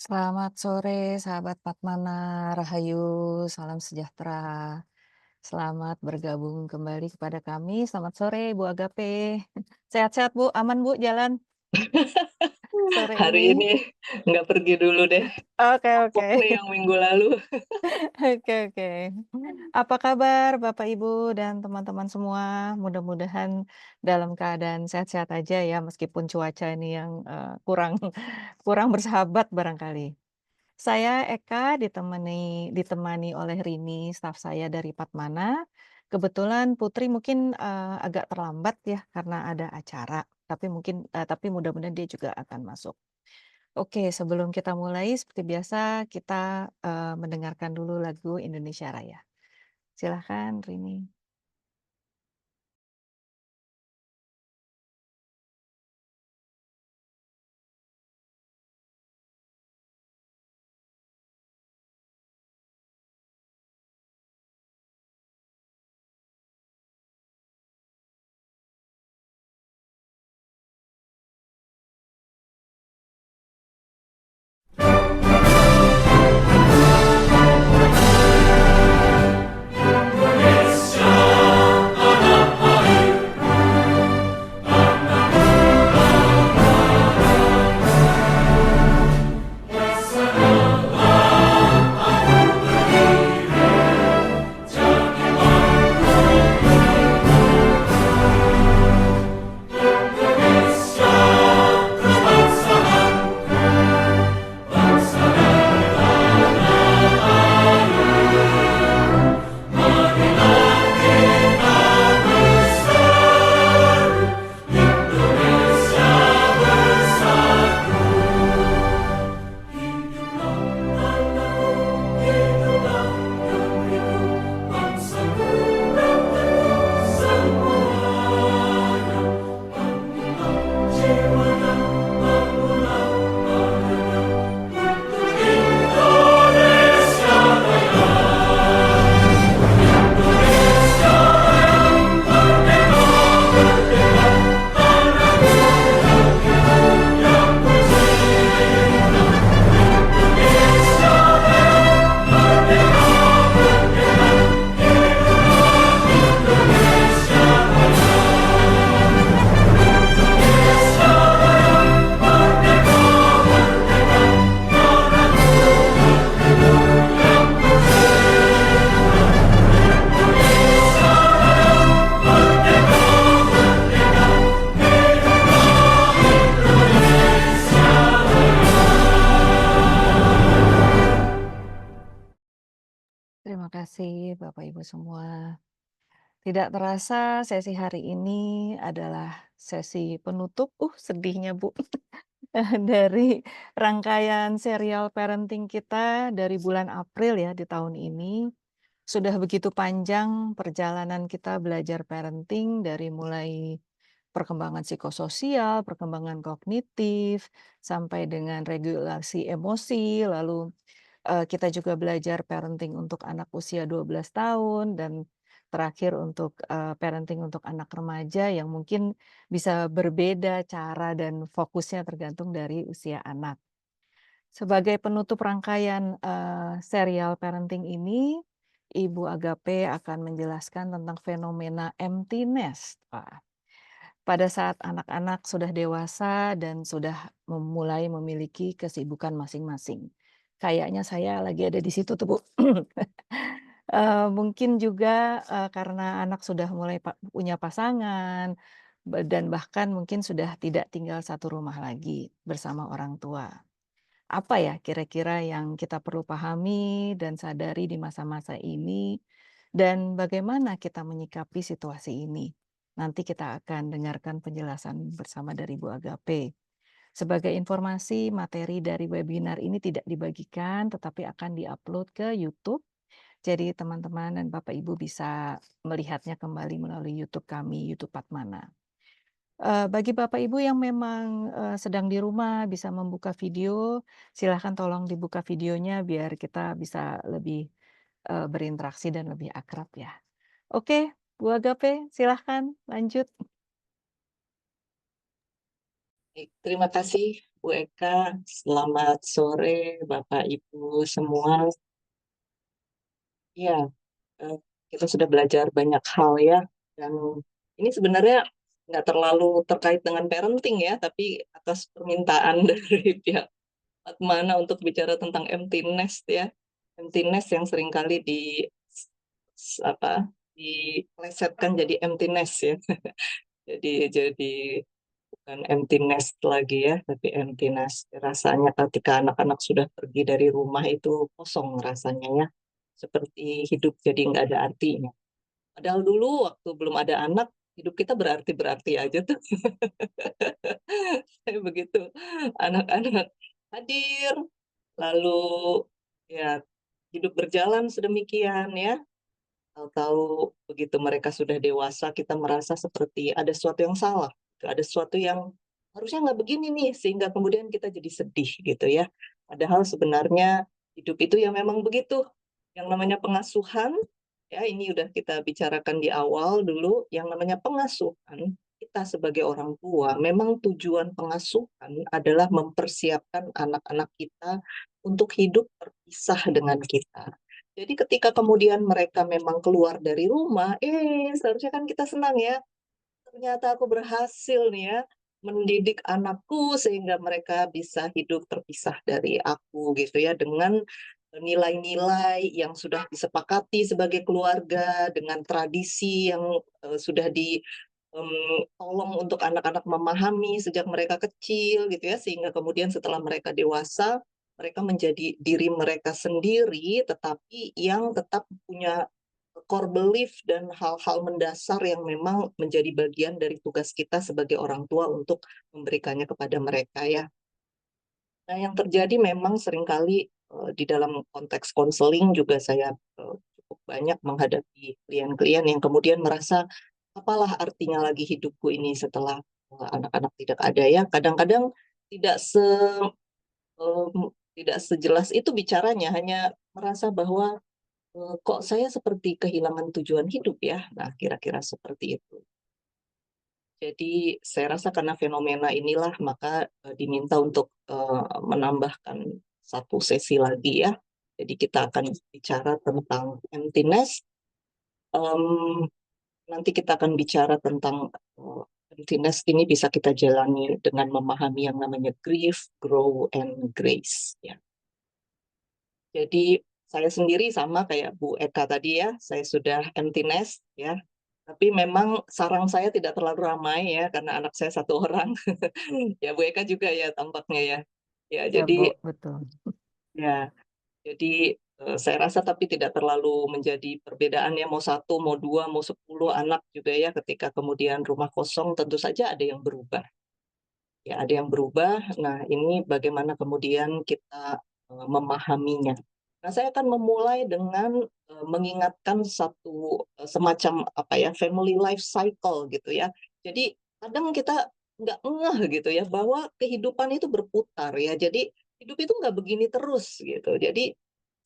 Selamat sore sahabat Patmana, Rahayu, salam sejahtera. Selamat bergabung kembali kepada kami. Selamat sore Bu Agape. Sehat-sehat Bu, aman Bu jalan sore Hari ini? ini nggak pergi dulu deh, Oke kapok oke. nih yang minggu lalu. Oke oke. Apa kabar Bapak Ibu dan teman-teman semua? Mudah-mudahan dalam keadaan sehat-sehat aja ya meskipun cuaca ini yang, kurang kurang bersahabat barangkali. Saya Eka ditemani oleh Rini, staf saya dari Patmana. Kebetulan Putri mungkin, agak terlambat ya karena ada acara, tapi mudah-mudahan dia juga akan masuk. Oke, sebelum kita mulai seperti biasa kita, mendengarkan dulu lagu Indonesia Raya. Silahkan Rini. Terima kasih Bapak Ibu semua. Tidak terasa sesi hari ini adalah sesi penutup, sedihnya Bu. Dari rangkaian serial parenting kita dari bulan April ya di tahun ini, sudah begitu panjang perjalanan kita belajar parenting dari mulai perkembangan psikososial, perkembangan kognitif, sampai dengan regulasi emosi, lalu kita juga belajar parenting untuk anak usia 12 tahun dan terakhir untuk, parenting untuk anak remaja yang mungkin bisa berbeda cara dan fokusnya tergantung dari usia anak. Sebagai penutup rangkaian, serial parenting ini, Ibu Agape akan menjelaskan tentang fenomena empty nest. Wah, pada saat anak-anak sudah dewasa dan sudah mulai memiliki kesibukan masing-masing. Kayaknya saya lagi ada di situ tuh, Bu. Mungkin juga, karena anak sudah mulai punya pasangan, dan bahkan mungkin sudah tidak tinggal satu rumah lagi bersama orang tua. Apa ya kira-kira yang kita perlu pahami dan sadari di masa-masa ini, dan bagaimana kita menyikapi situasi ini? Nanti kita akan dengarkan penjelasan bersama dari Bu Agape. Sebagai informasi, materi dari webinar ini tidak dibagikan, tetapi akan diupload ke YouTube. Jadi teman-teman dan Bapak Ibu bisa melihatnya kembali melalui YouTube kami, YouTube Patmana. Bagi Bapak Ibu yang memang, sedang di rumah bisa membuka video, silahkan tolong dibuka videonya biar kita bisa lebih, berinteraksi dan lebih akrab ya. Oke, Bu Agape silahkan lanjut. Baik, terima kasih Bu Eka. Selamat sore Bapak Ibu semua. Ya, eh, kita sudah belajar banyak hal ya. Dan ini sebenarnya nggak terlalu terkait dengan parenting ya, tapi atas permintaan dari pihak mana untuk bicara tentang empty nest ya. Empty nest yang seringkali apa diplesetkan jadi empty nest ya. Jadi bukan empty nest lagi ya, tapi empty nest. Rasanya ketika anak-anak sudah pergi dari rumah itu kosong rasanya ya. Seperti hidup jadi nggak ada artinya. Padahal dulu waktu belum ada anak, hidup kita berarti-berarti aja tuh. Kayak begitu. Anak-anak hadir, lalu ya hidup berjalan sedemikian ya. Tahu-tahu begitu mereka sudah dewasa, kita merasa seperti ada sesuatu yang salah. Ada sesuatu yang harusnya nggak begini nih, sehingga kemudian kita jadi sedih gitu ya. Padahal sebenarnya hidup itu ya memang begitu. Yang namanya pengasuhan, ya ini udah kita bicarakan di awal dulu, yang namanya pengasuhan, kita sebagai orang tua, memang tujuan pengasuhan adalah mempersiapkan anak-anak kita untuk hidup terpisah dengan kita. Jadi ketika kemudian mereka memang keluar dari rumah, seharusnya kan kita senang ya, ternyata aku berhasil nih ya mendidik anakku sehingga mereka bisa hidup terpisah dari aku gitu ya dengan nilai-nilai yang sudah disepakati sebagai keluarga dengan tradisi yang sudah tolong untuk anak-anak memahami sejak mereka kecil gitu ya sehingga kemudian setelah mereka dewasa mereka menjadi diri mereka sendiri tetapi yang tetap punya core belief dan hal-hal mendasar yang memang menjadi bagian dari tugas kita sebagai orang tua untuk memberikannya kepada mereka ya. Nah, yang terjadi memang seringkali di dalam konteks konseling juga saya cukup banyak menghadapi klien-klien yang kemudian merasa apalah artinya lagi hidupku ini setelah anak-anak tidak ada ya. Kadang-kadang tidak se tidak sejelas itu bicaranya, hanya merasa bahwa kok saya seperti kehilangan tujuan hidup ya. Nah, kira-kira seperti itu. Jadi saya rasa karena fenomena inilah maka diminta untuk menambahkan satu sesi lagi ya. Jadi kita akan bicara tentang emptiness. Em, Nanti kita akan bicara tentang emptiness ini bisa kita jalani dengan memahami yang namanya grief, grow, and grace. Ya. Jadi saya sendiri sama kayak Bu Eka tadi ya, saya sudah emptiness ya. Tapi memang sarang saya tidak terlalu ramai ya, karena anak saya satu orang. Ya Bu Eka juga ya tampaknya ya. Ya Ya, Bu, jadi betul. ya jadi saya rasa tapi tidak terlalu menjadi perbedaan ya mau satu, mau dua, mau 10 anak juga ya ketika kemudian rumah kosong tentu saja ada yang berubah. Ya ada yang berubah. Nah ini bagaimana kemudian kita memahaminya. Nah saya akan memulai dengan mengingatkan satu semacam apa ya family life cycle gitu ya. Jadi kadang kita nggak ngeh gitu ya bahwa kehidupan itu berputar ya. Jadi hidup itu nggak begini terus gitu. Jadi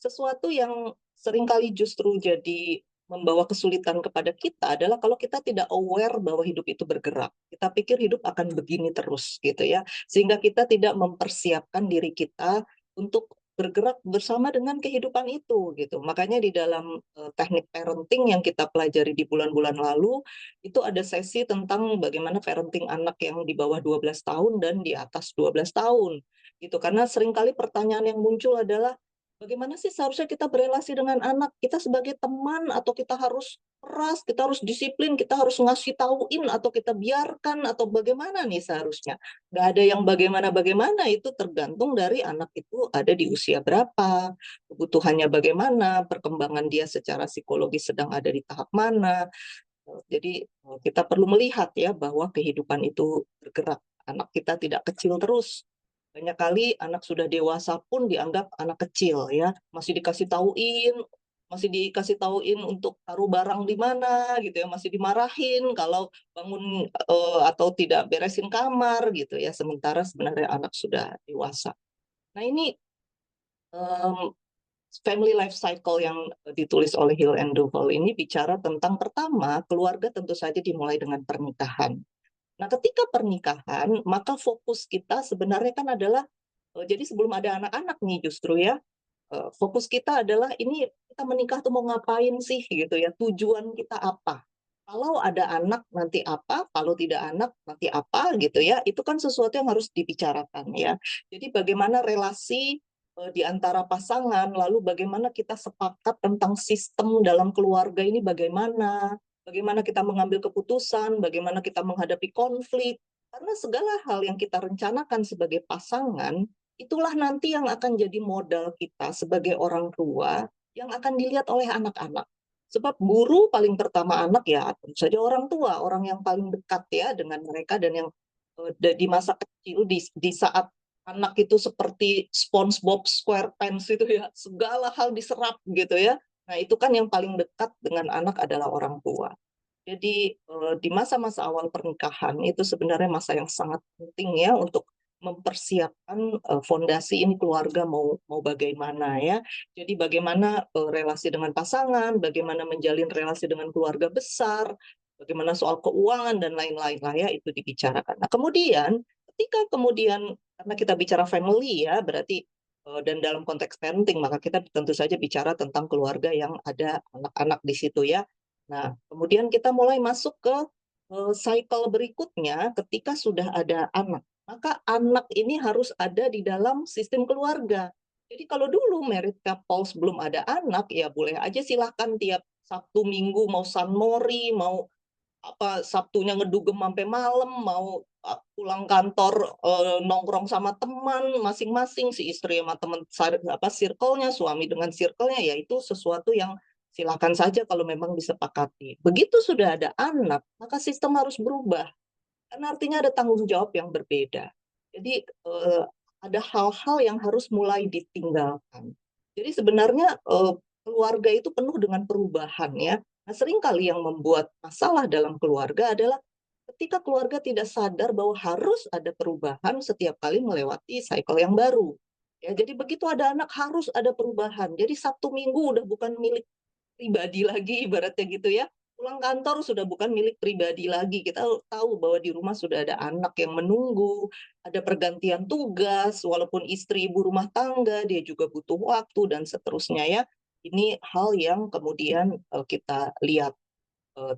sesuatu yang seringkali justru jadi membawa kesulitan kepada kita adalah kalau kita tidak aware bahwa hidup itu bergerak. Kita pikir hidup akan begini terus gitu ya. Sehingga kita tidak mempersiapkan diri kita untuk bergerak bersama dengan kehidupan itu gitu. Makanya di dalam teknik parenting yang kita pelajari di bulan-bulan lalu itu ada sesi tentang bagaimana parenting anak yang di bawah 12 tahun dan di atas 12 tahun gitu. Karena seringkali pertanyaan yang muncul adalah bagaimana sih seharusnya kita berelasi dengan anak? Kita sebagai teman atau kita harus keras, kita harus disiplin, kita harus ngasih tauin atau kita biarkan atau bagaimana nih seharusnya? Nggak ada yang bagaimana-bagaimana, itu tergantung dari anak itu ada di usia berapa, kebutuhannya bagaimana, perkembangan dia secara psikologis sedang ada di tahap mana. Jadi kita perlu melihat ya bahwa kehidupan itu bergerak. Anak kita tidak kecil terus. Banyak kali anak sudah dewasa pun dianggap anak kecil ya, masih dikasih tauin untuk taruh barang di mana gitu ya, masih dimarahin kalau bangun atau tidak beresin kamar gitu ya, sementara sebenarnya anak sudah dewasa. Nah ini em, family life cycle yang ditulis oleh Hill and Duval ini bicara tentang pertama keluarga tentu saja dimulai dengan pernikahan. Nah, ketika pernikahan, maka fokus kita sebenarnya kan adalah, jadi sebelum ada anak-anak nih justru ya, fokus kita adalah ini kita menikah tuh mau ngapain sih gitu ya, tujuan kita apa? Kalau ada anak nanti apa, kalau tidak anak nanti apa gitu ya, itu kan sesuatu yang harus dibicarakan ya. Jadi bagaimana relasi di antara pasangan, lalu bagaimana kita sepakat tentang sistem dalam keluarga ini bagaimana, bagaimana kita mengambil keputusan, bagaimana kita menghadapi konflik. Karena segala hal yang kita rencanakan sebagai pasangan itulah nanti yang akan jadi modal kita sebagai orang tua yang akan dilihat oleh anak-anak. Sebab guru paling pertama anak ya tentu saja orang tua, orang yang paling dekat ya dengan mereka dan yang di masa kecil di saat anak itu seperti SpongeBob SquarePants itu ya, segala hal diserap gitu ya. Nah, itu kan yang paling dekat dengan anak adalah orang tua. Jadi di masa-masa awal pernikahan itu sebenarnya masa yang sangat penting ya untuk mempersiapkan fondasi ini keluarga mau mau bagaimana ya. Jadi bagaimana relasi dengan pasangan, bagaimana menjalin relasi dengan keluarga besar, bagaimana soal keuangan dan lain-lain lah ya itu dibicarakan. Nah, kemudian ketika kemudian karena kita bicara family ya, berarti dan dalam konteks parenting maka kita tentu saja bicara tentang keluarga yang ada anak-anak di situ ya. Nah, kemudian kita mulai masuk ke cycle berikutnya ketika sudah ada anak. Maka anak ini harus ada di dalam sistem keluarga. Jadi kalau dulu married couples belum ada anak, ya boleh aja silahkan tiap Sabtu Minggu mau San Mori, mau apa Sabtunya ngedugem sampai malam, mau pulang kantor nongkrong sama teman masing-masing, si istri sama teman apa circle-nya, suami dengan circle-nya, ya itu sesuatu yang silakan saja kalau memang disepakati. Begitu sudah ada anak, maka sistem harus berubah. Karena artinya ada tanggung jawab yang berbeda. Jadi ada hal-hal yang harus mulai ditinggalkan. Jadi sebenarnya keluarga itu penuh dengan perubahan ya. Nah, seringkali yang membuat masalah dalam keluarga adalah ketika keluarga tidak sadar bahwa harus ada perubahan setiap kali melewati cycle yang baru. Ya, jadi begitu ada anak harus ada perubahan. Jadi Sabtu Minggu udah bukan milik pribadi lagi ibaratnya gitu ya. Pulang kantor sudah bukan milik pribadi lagi. Kita tahu bahwa di rumah sudah ada anak yang menunggu, ada pergantian tugas, walaupun istri ibu rumah tangga, dia juga butuh waktu dan seterusnya ya. Ini hal yang kemudian kita lihat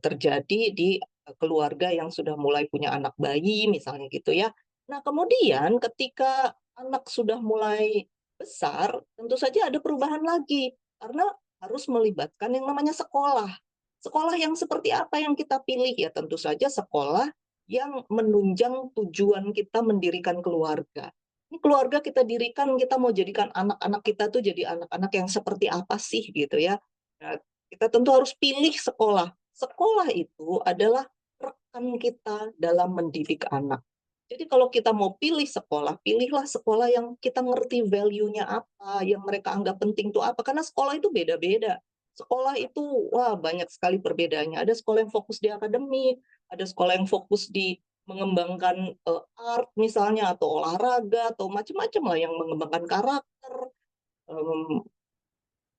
terjadi di keluarga yang sudah mulai punya anak bayi misalnya gitu ya. Nah, kemudian ketika anak sudah mulai besar, tentu saja ada perubahan lagi karena harus melibatkan yang namanya sekolah. Sekolah yang seperti apa yang kita pilih ya tentu saja sekolah yang menunjang tujuan kita mendirikan keluarga. Ini keluarga kita dirikan, kita mau jadikan anak-anak kita tuh jadi anak-anak yang seperti apa sih gitu ya. Nah, kita tentu harus pilih sekolah. Sekolah itu adalah rekan kita dalam mendidik anak. Jadi kalau kita mau pilih sekolah, pilihlah sekolah yang kita ngerti value-nya apa, yang mereka anggap penting itu apa. Karena sekolah itu beda-beda. Sekolah itu, wah banyak sekali perbedaannya. Ada sekolah yang fokus di akademik, ada sekolah yang fokus di mengembangkan art misalnya, atau olahraga, atau macam-macam lah yang mengembangkan karakter,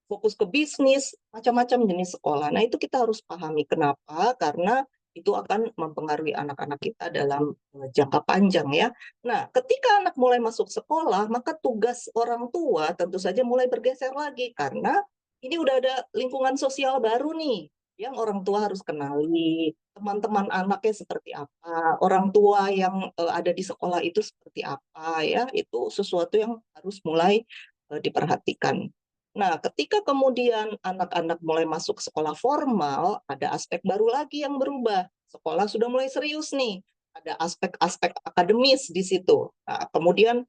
fokus ke bisnis, macam-macam jenis sekolah. Nah, itu kita harus pahami kenapa, karena itu akan mempengaruhi anak-anak kita dalam jangka panjang ya. Nah, ketika anak mulai masuk sekolah, maka tugas orang tua tentu saja mulai bergeser lagi karena ini udah ada lingkungan sosial baru nih yang orang tua harus kenali, teman-teman anaknya seperti apa, orang tua yang ada di sekolah itu seperti apa ya, itu sesuatu yang harus mulai diperhatikan. Nah, ketika kemudian anak-anak mulai masuk sekolah formal, ada aspek baru lagi yang berubah. Sekolah sudah mulai serius nih, ada aspek-aspek akademis di situ. Nah, kemudian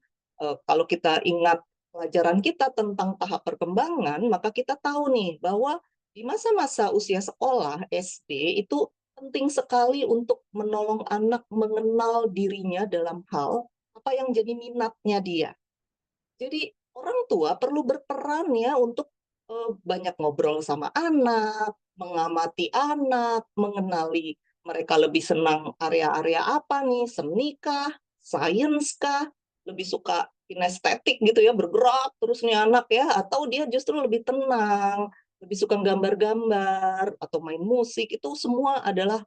kalau kita ingat pelajaran kita tentang tahap perkembangan, maka kita tahu nih bahwa di masa-masa usia sekolah SD itu penting sekali untuk menolong anak mengenal dirinya dalam hal apa yang jadi minatnya dia. Jadi orang tua perlu berperan ya untuk banyak ngobrol sama anak, mengamati anak, mengenali mereka lebih senang area-area apa nih, seni kah, sains kah, lebih suka kinestetik gitu ya, bergerak terus nih anak ya, atau dia justru lebih tenang, lebih suka gambar-gambar atau main musik, itu semua adalah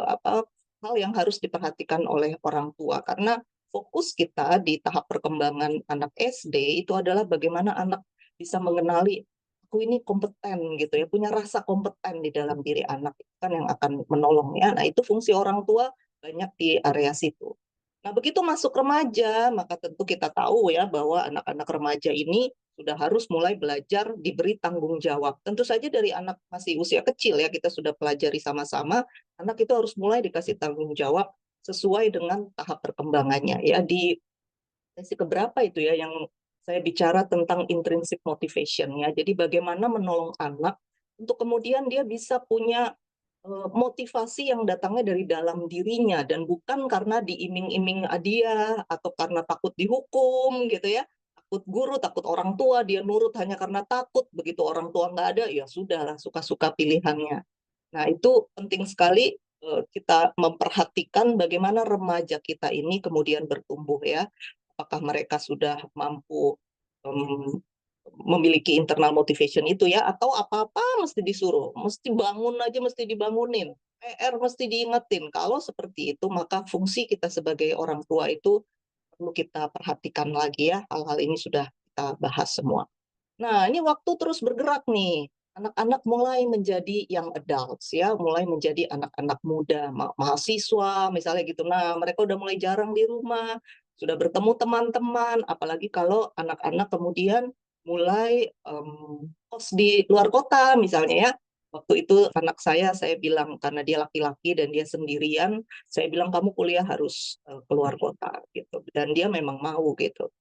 apa hal yang harus diperhatikan oleh orang tua. Karena fokus kita di tahap perkembangan anak SD itu adalah bagaimana anak bisa mengenali, aku ini kompeten gitu ya, punya rasa kompeten di dalam diri anak, itu kan yang akan menolong ya. Nah, itu fungsi orang tua banyak di area situ. Nah, begitu masuk remaja, maka tentu kita tahu ya bahwa anak-anak remaja ini sudah harus mulai belajar diberi tanggung jawab. Tentu saja dari anak masih usia kecil ya, kita sudah pelajari sama-sama, anak itu harus mulai dikasih tanggung jawab sesuai dengan tahap perkembangannya ya. Di sesi keberapa itu ya yang saya bicara tentang intrinsic motivation ya. Jadi bagaimana menolong anak untuk kemudian dia bisa punya motivasi yang datangnya dari dalam dirinya dan bukan karena diiming-iming hadiah atau karena takut dihukum gitu ya. Takut guru, takut orang tua, dia nurut hanya karena takut. Begitu orang tua nggak ada, ya sudahlah suka-suka pilihannya. Nah, itu penting sekali kita memperhatikan bagaimana remaja kita ini kemudian bertumbuh ya. Apakah mereka sudah mampu em, memiliki internal motivation itu ya, atau apa-apa mesti disuruh, mesti bangun aja mesti dibangunin, PR mesti diingetin. Kalau seperti itu, maka fungsi kita sebagai orang tua itu perlu kita perhatikan lagi ya. Hal-hal ini sudah kita bahas semua. Nah, ini waktu terus bergerak nih. Anak-anak mulai menjadi young adults ya, mulai menjadi anak-anak muda, mahasiswa misalnya gitu. Nah, mereka udah mulai jarang di rumah, sudah bertemu teman-teman, apalagi kalau anak-anak kemudian mulai kos di luar kota misalnya ya. Waktu itu anak saya bilang karena dia laki-laki dan dia sendirian, saya bilang kamu kuliah harus keluar kota gitu. Dan dia memang mau gitu.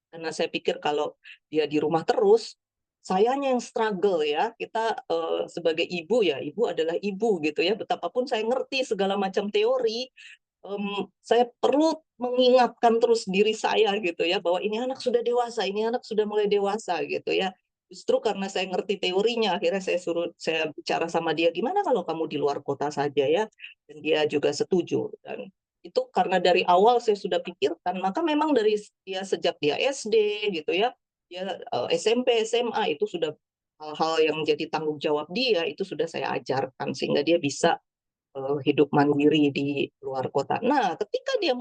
Karena saya pikir kalau dia di rumah terus, sayanya yang struggle ya. Kita sebagai ibu ya, ibu adalah ibu gitu ya. Betapapun saya ngerti segala macam teori, saya perlu mengingatkan terus diri saya gitu ya bahwa ini anak sudah dewasa, ini anak sudah mulai dewasa gitu ya. Justru karena saya ngerti teorinya, akhirnya saya bicara sama dia, gimana kalau kamu di luar kota saja ya, dan dia juga setuju. Dan itu karena dari awal saya sudah pikirkan, maka memang dari dia sejak dia SD gitu ya, dia SMP, SMA itu sudah hal-hal yang menjadi tanggung jawab dia itu sudah saya ajarkan sehingga dia bisa hidup mandiri di luar kota. Nah, ketika dia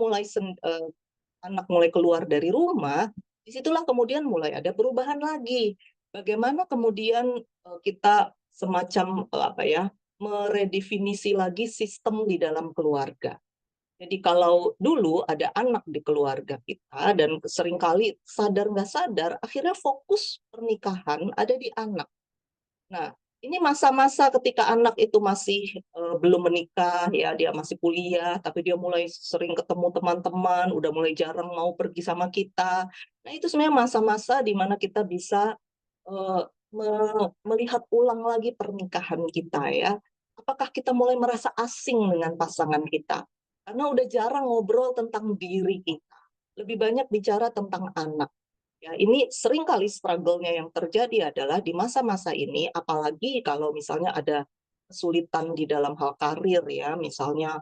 anak mulai keluar dari rumah, disitulah kemudian mulai ada perubahan lagi. Bagaimana kemudian kita semacam apa ya, meredefinisi lagi sistem di dalam keluarga. Jadi kalau dulu ada anak di keluarga kita dan seringkali sadar nggak sadar, akhirnya fokus pernikahan ada di anak. Nah, ini masa-masa ketika anak itu masih belum menikah, ya dia masih kuliah, tapi dia mulai sering ketemu teman-teman, udah mulai jarang mau pergi sama kita. Nah, itu sebenarnya masa-masa di mana kita bisa eh, melihat ulang lagi pernikahan kita ya. Apakah kita mulai merasa asing dengan pasangan kita? Karena udah jarang ngobrol tentang diri kita. Lebih banyak bicara tentang anak. Ya, ini sering kali struggle-nya yang terjadi adalah di masa-masa ini, apalagi kalau misalnya ada kesulitan di dalam hal karir ya, misalnya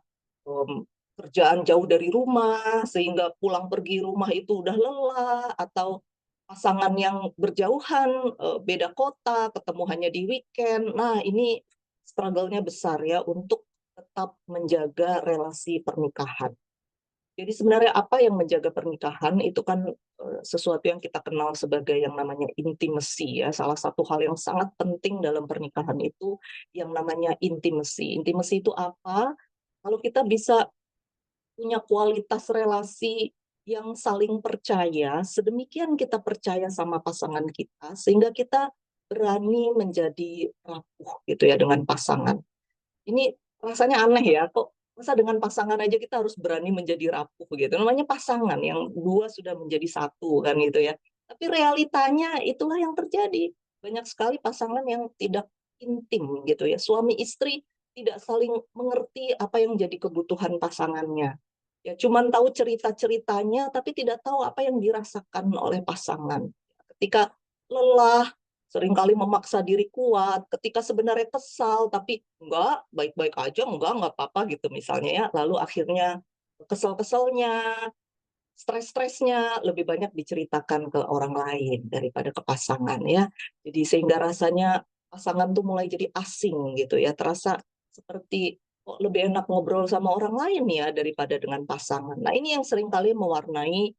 kerjaan jauh dari rumah, sehingga pulang pergi rumah itu udah lelah, atau pasangan yang berjauhan, beda kota, ketemu hanya di weekend. Nah, ini struggle-nya besar ya untuk tetap menjaga relasi pernikahan. Jadi sebenarnya apa yang menjaga pernikahan itu kan sesuatu yang kita kenal sebagai yang namanya intimacy ya. Salah satu hal yang sangat penting dalam pernikahan itu yang namanya intimacy. Intimacy itu apa? Kalau kita bisa punya kualitas relasi yang saling percaya, sedemikian kita percaya sama pasangan kita sehingga kita berani menjadi rapuh gitu ya dengan pasangan. Ini rasanya aneh ya, kok masa dengan pasangan aja kita harus berani menjadi rapuh gitu. Namanya pasangan yang dua sudah menjadi satu kan gitu ya. Tapi realitanya itulah yang terjadi. Banyak sekali pasangan yang tidak intim gitu ya. Suami istri tidak saling mengerti apa yang jadi kebutuhan pasangannya. Ya, cuman tahu cerita-ceritanya tapi tidak tahu apa yang dirasakan oleh pasangan. Ketika lelah, seringkali memaksa diri kuat, ketika sebenarnya kesal, tapi enggak, baik-baik aja, enggak apa-apa gitu misalnya ya. Lalu akhirnya kesel-keselnya, stres-stresnya lebih banyak diceritakan ke orang lain daripada ke pasangan ya. Jadi sehingga rasanya pasangan tuh mulai jadi asing gitu ya, terasa seperti kok lebih enak ngobrol sama orang lain ya daripada dengan pasangan. Nah, ini yang seringkali mewarnai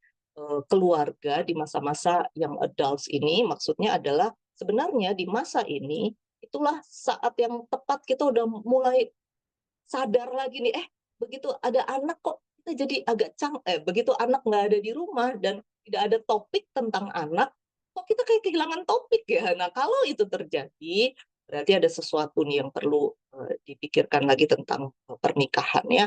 keluarga di masa-masa yang adults ini. Maksudnya adalah sebenarnya di masa ini itulah saat yang tepat kita udah mulai sadar lagi nih, begitu ada anak kok kita jadi agak begitu anak nggak ada di rumah dan tidak ada topik tentang anak, kok kita kayak kehilangan topik ya. Nah, kalau itu terjadi, berarti ada sesuatu nih yang perlu dipikirkan lagi tentang pernikahan ya.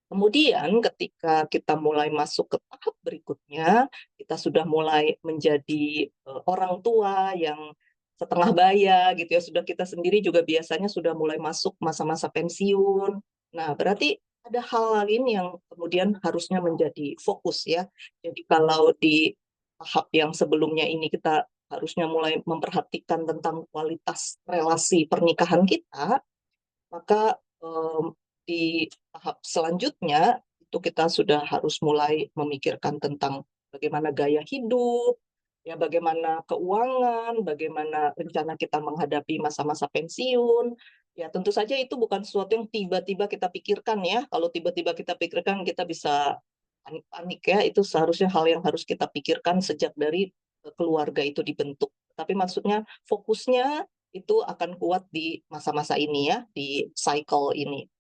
Kemudian ketika kita mulai masuk ke tahap berikutnya, kita sudah mulai menjadi orang tua yang setengah baya gitu ya, sudah kita sendiri juga biasanya sudah mulai masuk masa-masa pensiun. Nah, berarti ada hal lain yang kemudian harusnya menjadi fokus ya. Jadi kalau di tahap yang sebelumnya ini kita harusnya mulai memperhatikan tentang kualitas relasi pernikahan kita, maka di tahap selanjutnya itu kita sudah harus mulai memikirkan tentang bagaimana gaya hidup, ya bagaimana keuangan, bagaimana rencana kita menghadapi masa-masa pensiun. Ya tentu saja itu bukan sesuatu yang tiba-tiba kita pikirkan ya. Kalau tiba-tiba kita pikirkan kita bisa panik-panik ya. Itu seharusnya hal yang harus kita pikirkan sejak dari keluarga itu dibentuk. Tapi maksudnya fokusnya itu akan kuat di masa-masa ini ya, di cycle ini.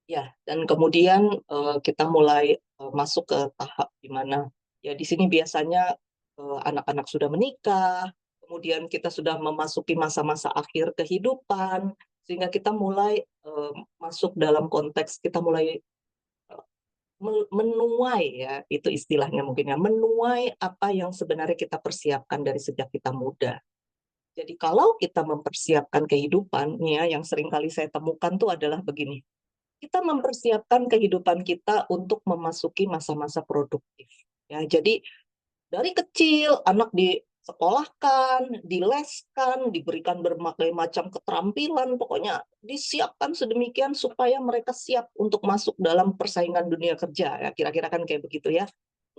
Ya, dan kemudian kita mulai masuk ke tahap di mana ya di sini biasanya anak-anak sudah menikah, kemudian kita sudah memasuki masa-masa akhir kehidupan, sehingga kita mulai masuk dalam konteks kita mulai menuai ya, itu istilahnya mungkin ya, menuai apa yang sebenarnya kita persiapkan dari sejak kita muda. Jadi kalau kita mempersiapkan kehidupan, nih ya, yang sering kali saya temukan tuh adalah begini. Kita mempersiapkan kehidupan kita untuk memasuki masa-masa produktif. Ya, jadi dari kecil anak disekolahkan, dileskan, diberikan berbagai macam keterampilan, pokoknya disiapkan sedemikian supaya mereka siap untuk masuk dalam persaingan dunia kerja. Ya, kira-kira kan kayak begitu ya.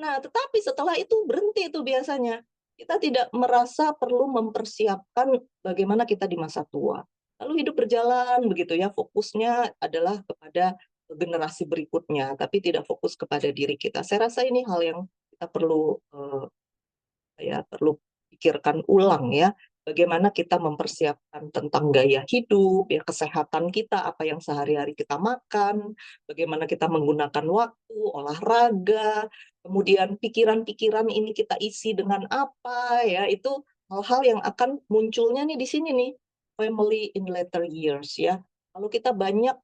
Nah, tetapi setelah itu berhenti itu biasanya. Kita tidak merasa perlu mempersiapkan bagaimana kita di masa tua. Lalu hidup berjalan begitu ya, fokusnya adalah kepada generasi berikutnya, tapi tidak fokus kepada diri kita. Saya rasa ini hal yang kita perlu perlu pikirkan ulang ya, bagaimana kita mempersiapkan tentang gaya hidup, ya kesehatan kita, apa yang sehari-hari kita makan, bagaimana kita menggunakan waktu, olahraga, kemudian pikiran-pikiran ini kita isi dengan apa ya, itu hal-hal yang akan munculnya nih di sini nih, family in later years ya. Kalau kita banyak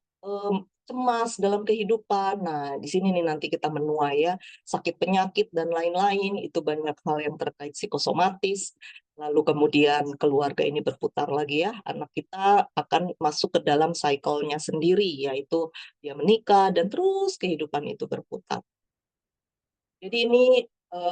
cemas dalam kehidupan, nah di sini nih nanti kita menuai ya sakit penyakit dan lain-lain, itu banyak hal yang terkait psikosomatis. Lalu kemudian keluarga ini berputar lagi ya, anak kita akan masuk ke dalam cycle-nya sendiri, yaitu dia menikah dan terus kehidupan itu berputar. Jadi ini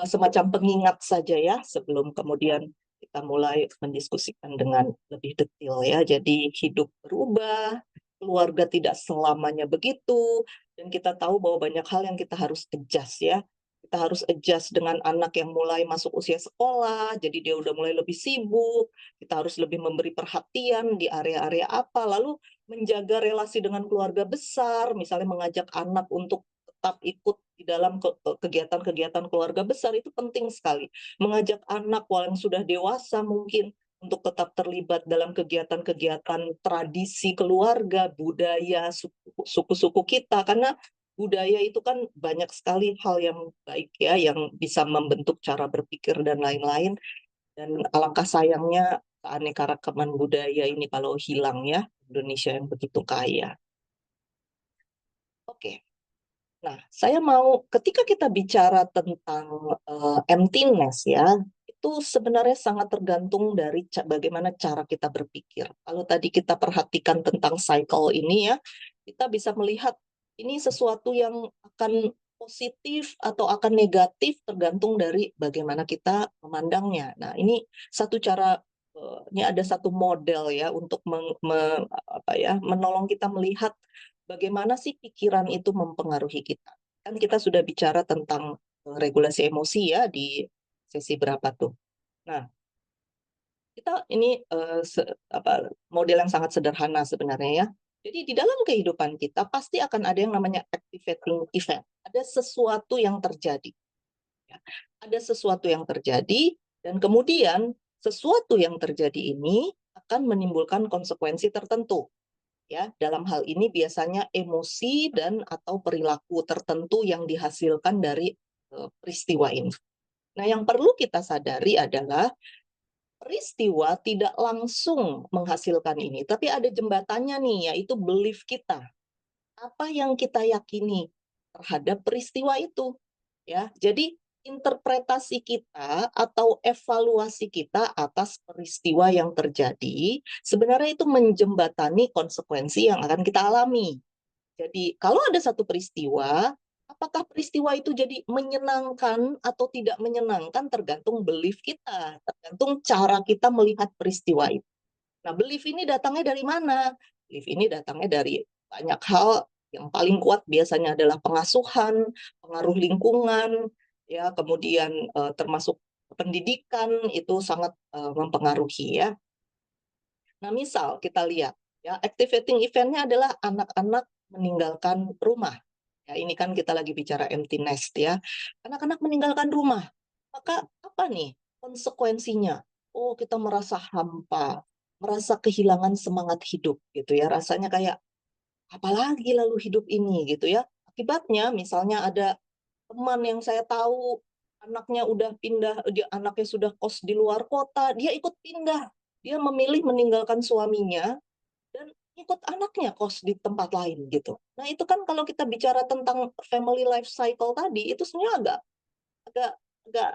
semacam pengingat saja ya, sebelum kemudian kita mulai mendiskusikan dengan lebih detail ya. Jadi hidup berubah, keluarga tidak selamanya begitu, dan kita tahu bahwa banyak hal yang kita harus adjust ya. Kita harus adjust dengan anak yang mulai masuk usia sekolah, jadi dia udah mulai lebih sibuk, kita harus lebih memberi perhatian di area-area apa, lalu menjaga relasi dengan keluarga besar, misalnya mengajak anak untuk tetap ikut di dalam kegiatan-kegiatan keluarga besar itu penting sekali. Mengajak anak yang sudah dewasa mungkin untuk tetap terlibat dalam kegiatan-kegiatan tradisi keluarga, budaya, suku-suku kita, karena budaya itu kan banyak sekali hal yang baik ya, yang bisa membentuk cara berpikir dan lain-lain. Dan alangkah sayangnya keanekaragaman budaya ini kalau hilang ya, Indonesia yang begitu kaya. Oke. Nah, saya mau ketika kita bicara tentang emptiness ya, itu sebenarnya sangat tergantung dari bagaimana cara kita berpikir. Kalau tadi kita perhatikan tentang cycle ini ya, kita bisa melihat ini sesuatu yang akan positif atau akan negatif tergantung dari bagaimana kita memandangnya. Nah, ini satu cara ini ada satu model ya untuk menolong kita melihat bagaimana sih pikiran itu mempengaruhi kita. Kan kita sudah bicara tentang regulasi emosi ya di sesi berapa tuh. Nah, kita ini, model yang sangat sederhana sebenarnya ya. Jadi di dalam kehidupan kita pasti akan ada yang namanya activating event, ada sesuatu yang terjadi, ya. Ada sesuatu yang terjadi dan kemudian sesuatu yang terjadi ini akan menimbulkan konsekuensi tertentu, ya. Dalam hal ini biasanya emosi dan atau perilaku tertentu yang dihasilkan dari, peristiwa ini. Nah, yang perlu kita sadari adalah peristiwa tidak langsung menghasilkan ini, tapi ada jembatannya nih, yaitu belief kita. Apa yang kita yakini terhadap peristiwa itu, ya. Jadi interpretasi kita atau evaluasi kita atas peristiwa yang terjadi, sebenarnya itu menjembatani konsekuensi yang akan kita alami. Jadi kalau ada satu peristiwa, apakah peristiwa itu jadi menyenangkan atau tidak menyenangkan tergantung belief kita, tergantung cara kita melihat peristiwa itu. Nah, belief ini datangnya dari mana? Belief ini datangnya dari banyak hal, yang paling kuat biasanya adalah pengasuhan, pengaruh lingkungan, ya, kemudian, termasuk pendidikan itu sangat, mempengaruhi ya. Nah, misal kita lihat ya, activating event-nya adalah anak-anak meninggalkan rumah. Ya, ini kan kita lagi bicara empty nest ya. Anak-anak meninggalkan rumah. Maka apa nih konsekuensinya? Oh, kita merasa hampa, merasa kehilangan semangat hidup gitu ya. Rasanya kayak apalagi lalu hidup ini gitu ya. Akibatnya misalnya ada teman yang saya tahu anaknya udah pindah, anaknya sudah kos di luar kota, dia ikut pindah. Dia memilih meninggalkan suaminya dan ikut anaknya kos di tempat lain gitu. Nah, itu kan kalau kita bicara tentang family life cycle tadi, itu sebenarnya agak agak agak,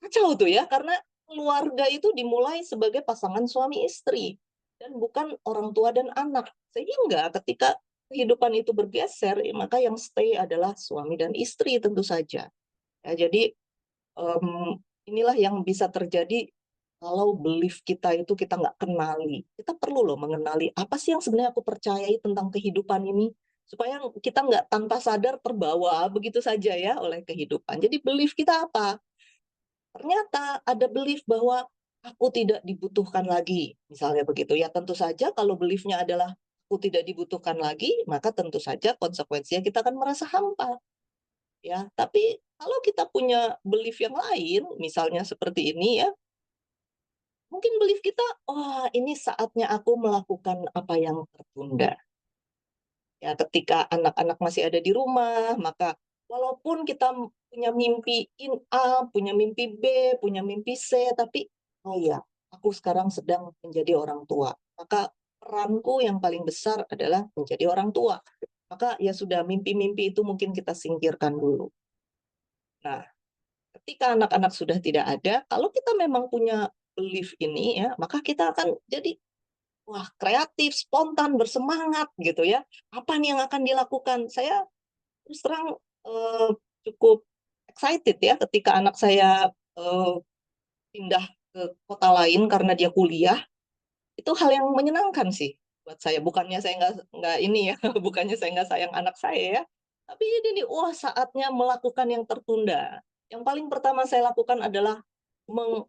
kacau tuh ya, karena keluarga itu dimulai sebagai pasangan suami istri dan bukan orang tua dan anak. Sehingga ketika kehidupan itu bergeser, maka yang stay adalah suami dan istri tentu saja. Ya, jadi, inilah yang bisa terjadi kalau belief kita itu kita nggak kenali. Kita perlu loh mengenali, apa sih yang sebenarnya aku percayai tentang kehidupan ini, supaya kita nggak tanpa sadar terbawa begitu saja ya oleh kehidupan. Jadi belief kita apa? Ternyata ada belief bahwa aku tidak dibutuhkan lagi, misalnya begitu ya. Tentu saja kalau beliefnya adalah aku tidak dibutuhkan lagi, maka tentu saja konsekuensinya kita akan merasa hampa. Ya, tapi kalau kita punya belief yang lain, misalnya seperti ini ya, mungkin belief kita, "Wah, ini saatnya aku melakukan apa yang tertunda." Ya, ketika anak-anak masih ada di rumah, maka walaupun kita punya mimpi A, punya mimpi B, punya mimpi C, tapi, "Oh ya, aku sekarang sedang menjadi orang tua." Maka peranku yang paling besar adalah menjadi orang tua. Maka ya sudah, mimpi-mimpi itu mungkin kita singkirkan dulu. Nah, ketika anak-anak sudah tidak ada, kalau kita memang punya belief ini ya, maka kita akan jadi, wah, kreatif, spontan, bersemangat gitu ya. Apa nih yang akan dilakukan? Saya terus terang, cukup excited ya ketika anak saya, pindah ke kota lain karena dia kuliah, itu hal yang menyenangkan sih buat saya. Bukannya saya nggak ini ya, bukannya saya nggak sayang anak saya ya, tapi ini nih, wah, saatnya melakukan yang tertunda. Yang paling pertama saya lakukan adalah meng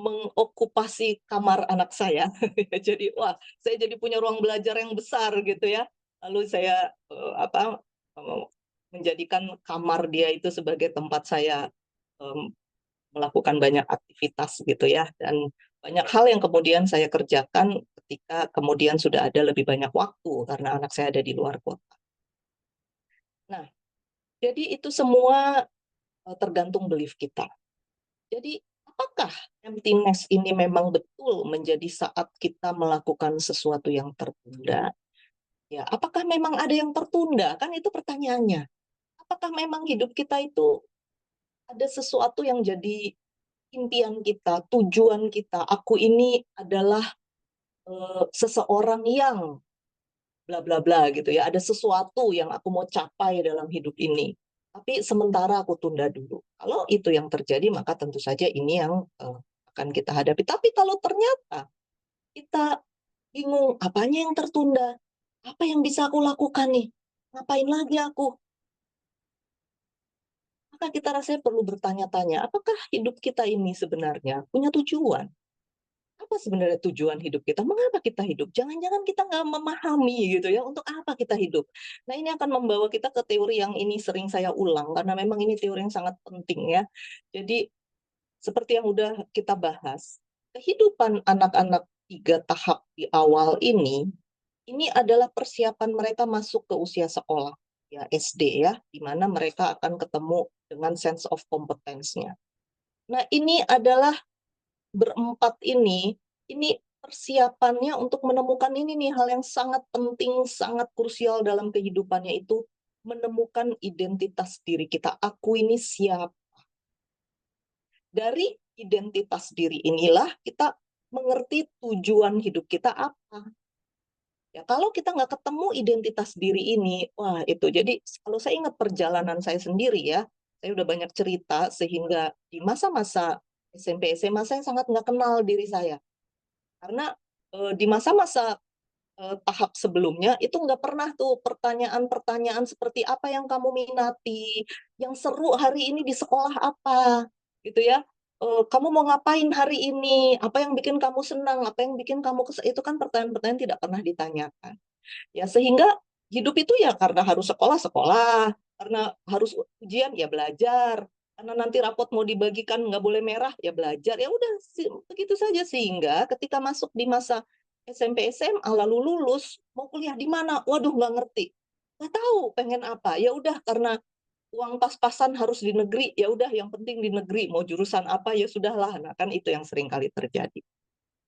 mengokupasi kamar anak saya. Jadi, wah, saya jadi punya ruang belajar yang besar gitu ya. Lalu saya, eee, menjadikan kamar dia itu sebagai tempat saya, mmm, melakukan banyak aktivitas gitu ya, dan banyak hal yang kemudian saya kerjakan ketika kemudian sudah ada lebih banyak waktu karena anak saya ada di luar kota. Nah, jadi itu semua, tergantung belief kita. Jadi, apakah emptiness ini memang betul menjadi saat kita melakukan sesuatu yang tertunda? Ya, apakah memang ada yang tertunda? Kan itu pertanyaannya. Apakah memang hidup kita itu ada sesuatu yang jadi impian kita, tujuan kita? Aku ini adalah, seseorang yang bla bla bla gitu ya. Ada sesuatu yang aku mau capai dalam hidup ini. Tapi sementara aku tunda dulu. Kalau itu yang terjadi, maka tentu saja ini yang, akan kita hadapi. Tapi kalau ternyata kita bingung, apanya yang tertunda? Apa yang bisa aku lakukan nih? Ngapain lagi aku? Maka kita rasanya perlu bertanya-tanya, apakah hidup kita ini sebenarnya punya tujuan? apa sebenarnya tujuan hidup kita? Mengapa kita hidup? Jangan-jangan kita nggak memahami gitu ya, untuk apa kita hidup. Nah, ini akan membawa kita ke teori yang ini sering saya ulang, karena memang ini teori yang sangat penting ya. Jadi, seperti yang udah kita bahas, kehidupan anak-anak 3 tahap di awal ini adalah persiapan mereka masuk ke usia sekolah, ya SD ya, di mana mereka akan ketemu dengan sense of competence-nya. Nah, ini adalah berempat ini persiapannya untuk menemukan ini nih, hal yang sangat penting, sangat krusial dalam kehidupannya itu menemukan identitas diri kita. Aku ini siapa? Dari identitas diri inilah kita mengerti tujuan hidup kita apa. Ya, kalau kita nggak ketemu identitas diri ini, wah itu. Jadi kalau saya ingat perjalanan saya sendiri ya, saya udah banyak cerita sehingga di masa-masa SMP, SMA saya sangat nggak kenal diri saya. Karena, di masa-masa, tahap sebelumnya itu nggak pernah tuh pertanyaan-pertanyaan seperti, "Apa yang kamu minati? Yang seru hari ini di sekolah apa?" Gitu ya. "Kamu mau ngapain hari ini? Apa yang bikin kamu senang? Apa yang bikin kamu itu kan pertanyaan-pertanyaan tidak pernah ditanyakan. Ya sehingga hidup itu ya karena harus sekolah, sekolah, karena harus ujian, ya belajar, karena nanti rapot mau dibagikan nggak boleh merah, ya belajar, ya udah begitu saja. Sehingga ketika masuk di masa SMP, SMA, lalu lulus, mau kuliah di mana? Waduh nggak ngerti, nggak tahu pengen apa, ya udah karena uang pas-pasan harus di negeri, ya udah yang penting di negeri, mau jurusan apa, ya sudahlah. Nah kan itu yang sering kali terjadi.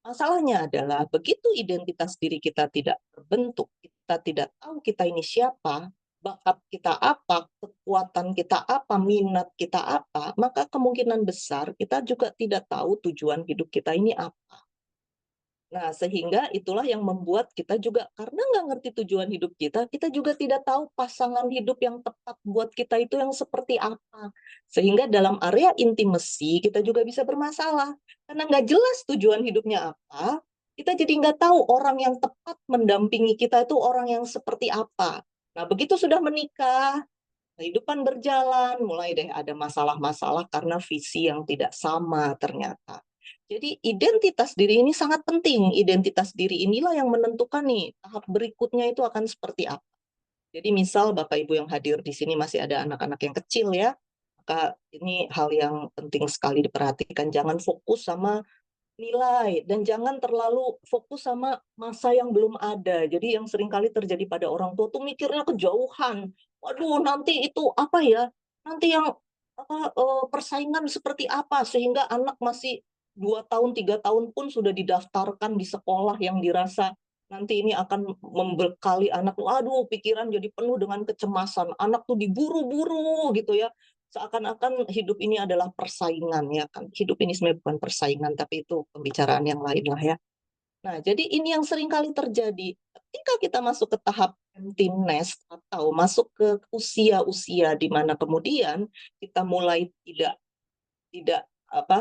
Masalahnya adalah begitu identitas diri kita tidak terbentuk, kita tidak tahu kita ini siapa, bakat kita apa, kekuatan kita apa, minat kita apa, maka kemungkinan besar kita juga tidak tahu tujuan hidup kita ini apa. Nah, sehingga itulah yang membuat kita juga karena nggak ngerti tujuan hidup kita juga tidak tahu pasangan hidup yang tepat buat kita itu yang seperti apa. Sehingga dalam area intimacy kita juga bisa bermasalah. Karena nggak jelas tujuan hidupnya apa, kita jadi nggak tahu orang yang tepat mendampingi kita itu orang yang seperti apa. Nah, begitu sudah menikah, kehidupan berjalan, mulai deh ada masalah-masalah karena visi yang tidak sama ternyata. Jadi identitas diri ini sangat penting. Identitas diri inilah yang menentukan nih tahap berikutnya itu akan seperti apa. Jadi misal Bapak Ibu yang hadir di sini masih ada anak-anak yang kecil ya, maka ini hal yang penting sekali diperhatikan. Jangan fokus sama nilai dan jangan terlalu fokus sama masa yang belum ada. Jadi yang sering kali terjadi pada orang tua tuh mikirnya kejauhan. Waduh, nanti itu apa ya? Nanti yang apa persaingan seperti apa sehingga anak masih 2 tahun, 3 tahun pun sudah didaftarkan di sekolah yang dirasa nanti ini akan membekali anak. Waduh, pikiran jadi penuh dengan kecemasan. Anak tuh diburu-buru gitu ya. Seakan-akan hidup ini adalah persaingan ya kan. Hidup ini sebenarnya bukan persaingan, tapi itu pembicaraan yang lain lah ya. Nah, jadi ini yang sering kali terjadi. Ketika kita masuk ke tahap empty nest atau masuk ke usia-usia di mana kemudian kita mulai tidak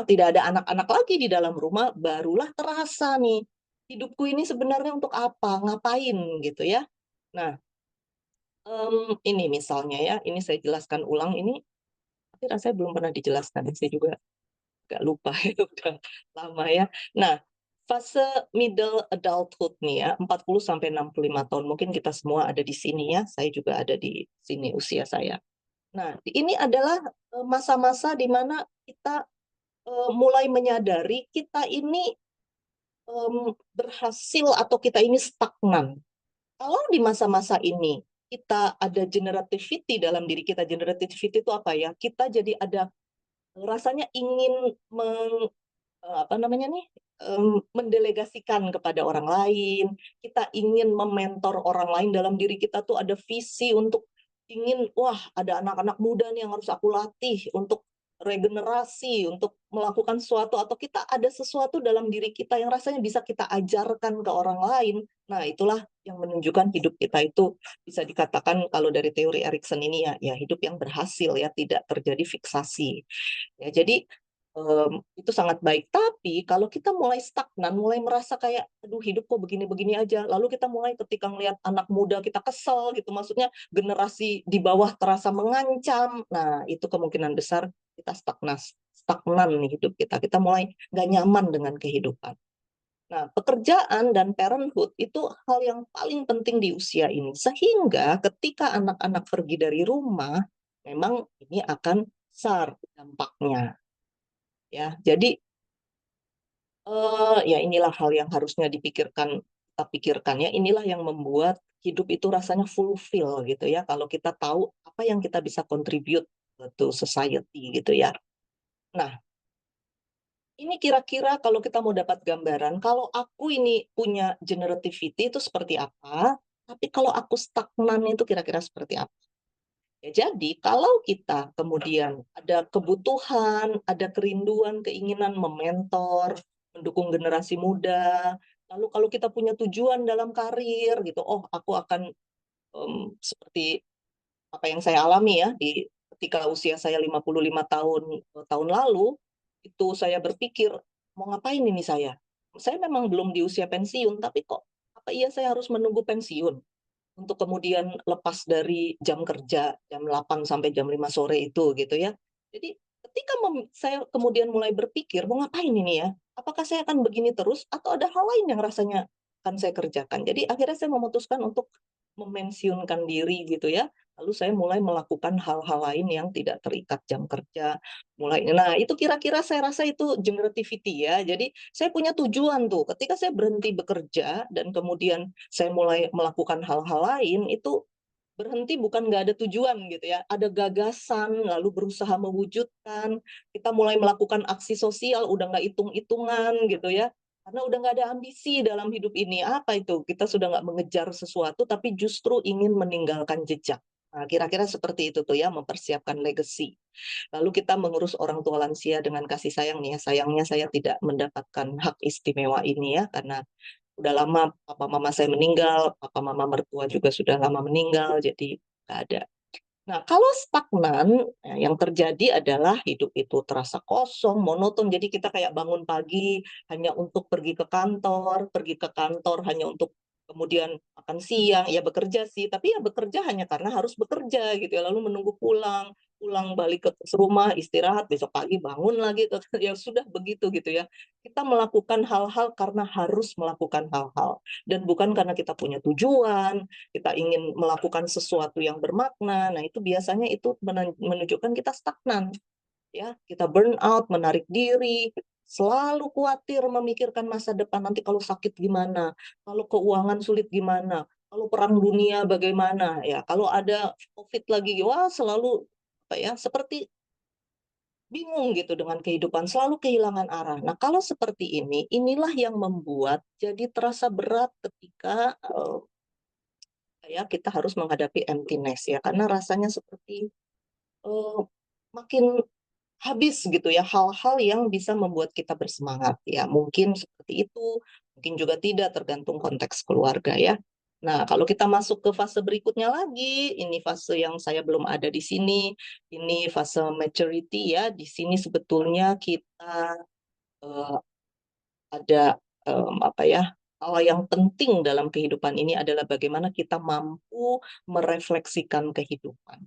tidak ada anak-anak lagi di dalam rumah, barulah terasa nih hidupku ini sebenarnya untuk apa, ngapain gitu ya. Nah, ini misalnya ya, ini saya jelaskan ulang ini, tapi rasanya belum pernah dijelaskan. Saya juga agak lupa itu udah lama ya. Nah, fase middle adulthood nih ya, 40 sampai 65 tahun. Mungkin kita semua ada di sini ya, saya juga ada di sini usia saya. Nah, ini adalah masa-masa di mana kita mulai menyadari kita ini berhasil atau kita ini stagnan. Kalau di masa-masa ini kita ada generativity dalam diri kita, generativity itu apa ya? Kita jadi ada rasanya ingin apa namanya nih, mendelegasikan kepada orang lain, kita ingin mementor orang lain, dalam diri kita tuh ada visi untuk ingin, "Wah, ada anak-anak muda nih yang harus aku latih untuk regenerasi, untuk melakukan sesuatu," atau kita ada sesuatu dalam diri kita yang rasanya bisa kita ajarkan ke orang lain. Nah, itulah yang menunjukkan hidup kita itu bisa dikatakan kalau dari teori Erikson ini ya ya hidup yang berhasil ya, tidak terjadi fiksasi. Ya, jadi, itu sangat baik. Tapi kalau kita mulai stagnan, mulai merasa kayak, "Aduh hidup kok begini-begini aja." Lalu kita mulai ketika ngelihat anak muda kita kesel gitu, maksudnya generasi di bawah terasa mengancam. Nah, itu kemungkinan besar kita stagnan nih hidup kita. Kita mulai nggak nyaman dengan kehidupan. Nah, pekerjaan dan parenthood itu hal yang paling penting di usia ini. Sehingga ketika anak-anak pergi dari rumah, memang ini akan besar dampaknya. Ya, jadi ya inilah hal yang harusnya kita pikirkan ya. Inilah yang membuat hidup itu rasanya fulfill gitu ya. Kalau kita tahu apa yang kita bisa contribute to society gitu ya. Nah, ini kira-kira kalau kita mau dapat gambaran, kalau aku ini punya generativity itu seperti apa, tapi kalau aku stagnan itu kira-kira seperti apa. Ya, jadi kalau kita kemudian ada kebutuhan, ada kerinduan, keinginan mementor, mendukung generasi muda, lalu kalau kita punya tujuan dalam karir gitu, oh aku akan seperti apa yang saya alami ya di ketika usia saya 55 tahun lalu, itu saya berpikir mau ngapain ini saya. Saya memang belum di usia pensiun, tapi kok apa iya saya harus menunggu pensiun untuk kemudian lepas dari jam kerja jam 8 sampai jam 5 sore itu gitu ya. Jadi ketika saya kemudian mulai berpikir mau ngapain ini ya? Apakah saya akan begini terus atau ada hal lain yang rasanya akan saya kerjakan. Jadi akhirnya saya memutuskan untuk memensiunkan diri gitu ya. Lalu saya mulai melakukan hal-hal lain yang tidak terikat jam kerja. Nah, itu kira-kira saya rasa itu generativity ya. Jadi saya punya tujuan tuh. Ketika saya berhenti bekerja dan kemudian saya mulai melakukan hal-hal lain, itu berhenti bukan nggak ada tujuan gitu ya. Ada gagasan, lalu berusaha mewujudkan. Kita mulai melakukan aksi sosial, udah nggak hitung-hitungan gitu ya. Karena udah nggak ada ambisi dalam hidup ini. Apa itu? Kita sudah nggak mengejar sesuatu, tapi justru ingin meninggalkan jejak. Nah, kira-kira seperti itu tuh ya, mempersiapkan legacy. Lalu kita mengurus orang tua lansia dengan kasih sayang nih ya. Sayangnya saya tidak mendapatkan hak istimewa ini ya, karena udah lama papa mama saya meninggal, papa mama mertua juga sudah lama meninggal, jadi nggak ada. Nah, kalau stagnan, yang terjadi adalah hidup itu terasa kosong, monoton. Jadi kita kayak bangun pagi hanya untuk pergi ke kantor hanya untuk kemudian makan siang, ya bekerja sih, tapi ya bekerja hanya karena harus bekerja gitu ya, lalu menunggu pulang, pulang balik ke rumah, istirahat, besok pagi bangun lagi, ya sudah begitu gitu ya. Kita melakukan hal-hal karena harus melakukan hal-hal, dan bukan karena kita punya tujuan, kita ingin melakukan sesuatu yang bermakna. Nah, itu biasanya itu menunjukkan kita stagnan, ya. Kita burn out, menarik diri, selalu khawatir memikirkan masa depan, nanti kalau sakit gimana, kalau keuangan sulit gimana, kalau perang dunia bagaimana, ya. Kalau ada COVID lagi, wah selalu apa ya, seperti bingung gitu dengan kehidupan, selalu kehilangan arah. Nah, kalau seperti ini, inilah yang membuat jadi terasa berat ketika ya kita harus menghadapi emptiness ya, karena rasanya seperti makin habis gitu ya hal-hal yang bisa membuat kita bersemangat ya, mungkin seperti itu, mungkin juga tidak, tergantung konteks keluarga ya. Nah, kalau kita masuk ke fase berikutnya lagi, ini fase yang saya belum ada di sini, ini fase maturity ya. Di sini sebetulnya kita eh, ada apa ya, hal yang penting dalam kehidupan ini adalah bagaimana kita mampu merefleksikan kehidupan.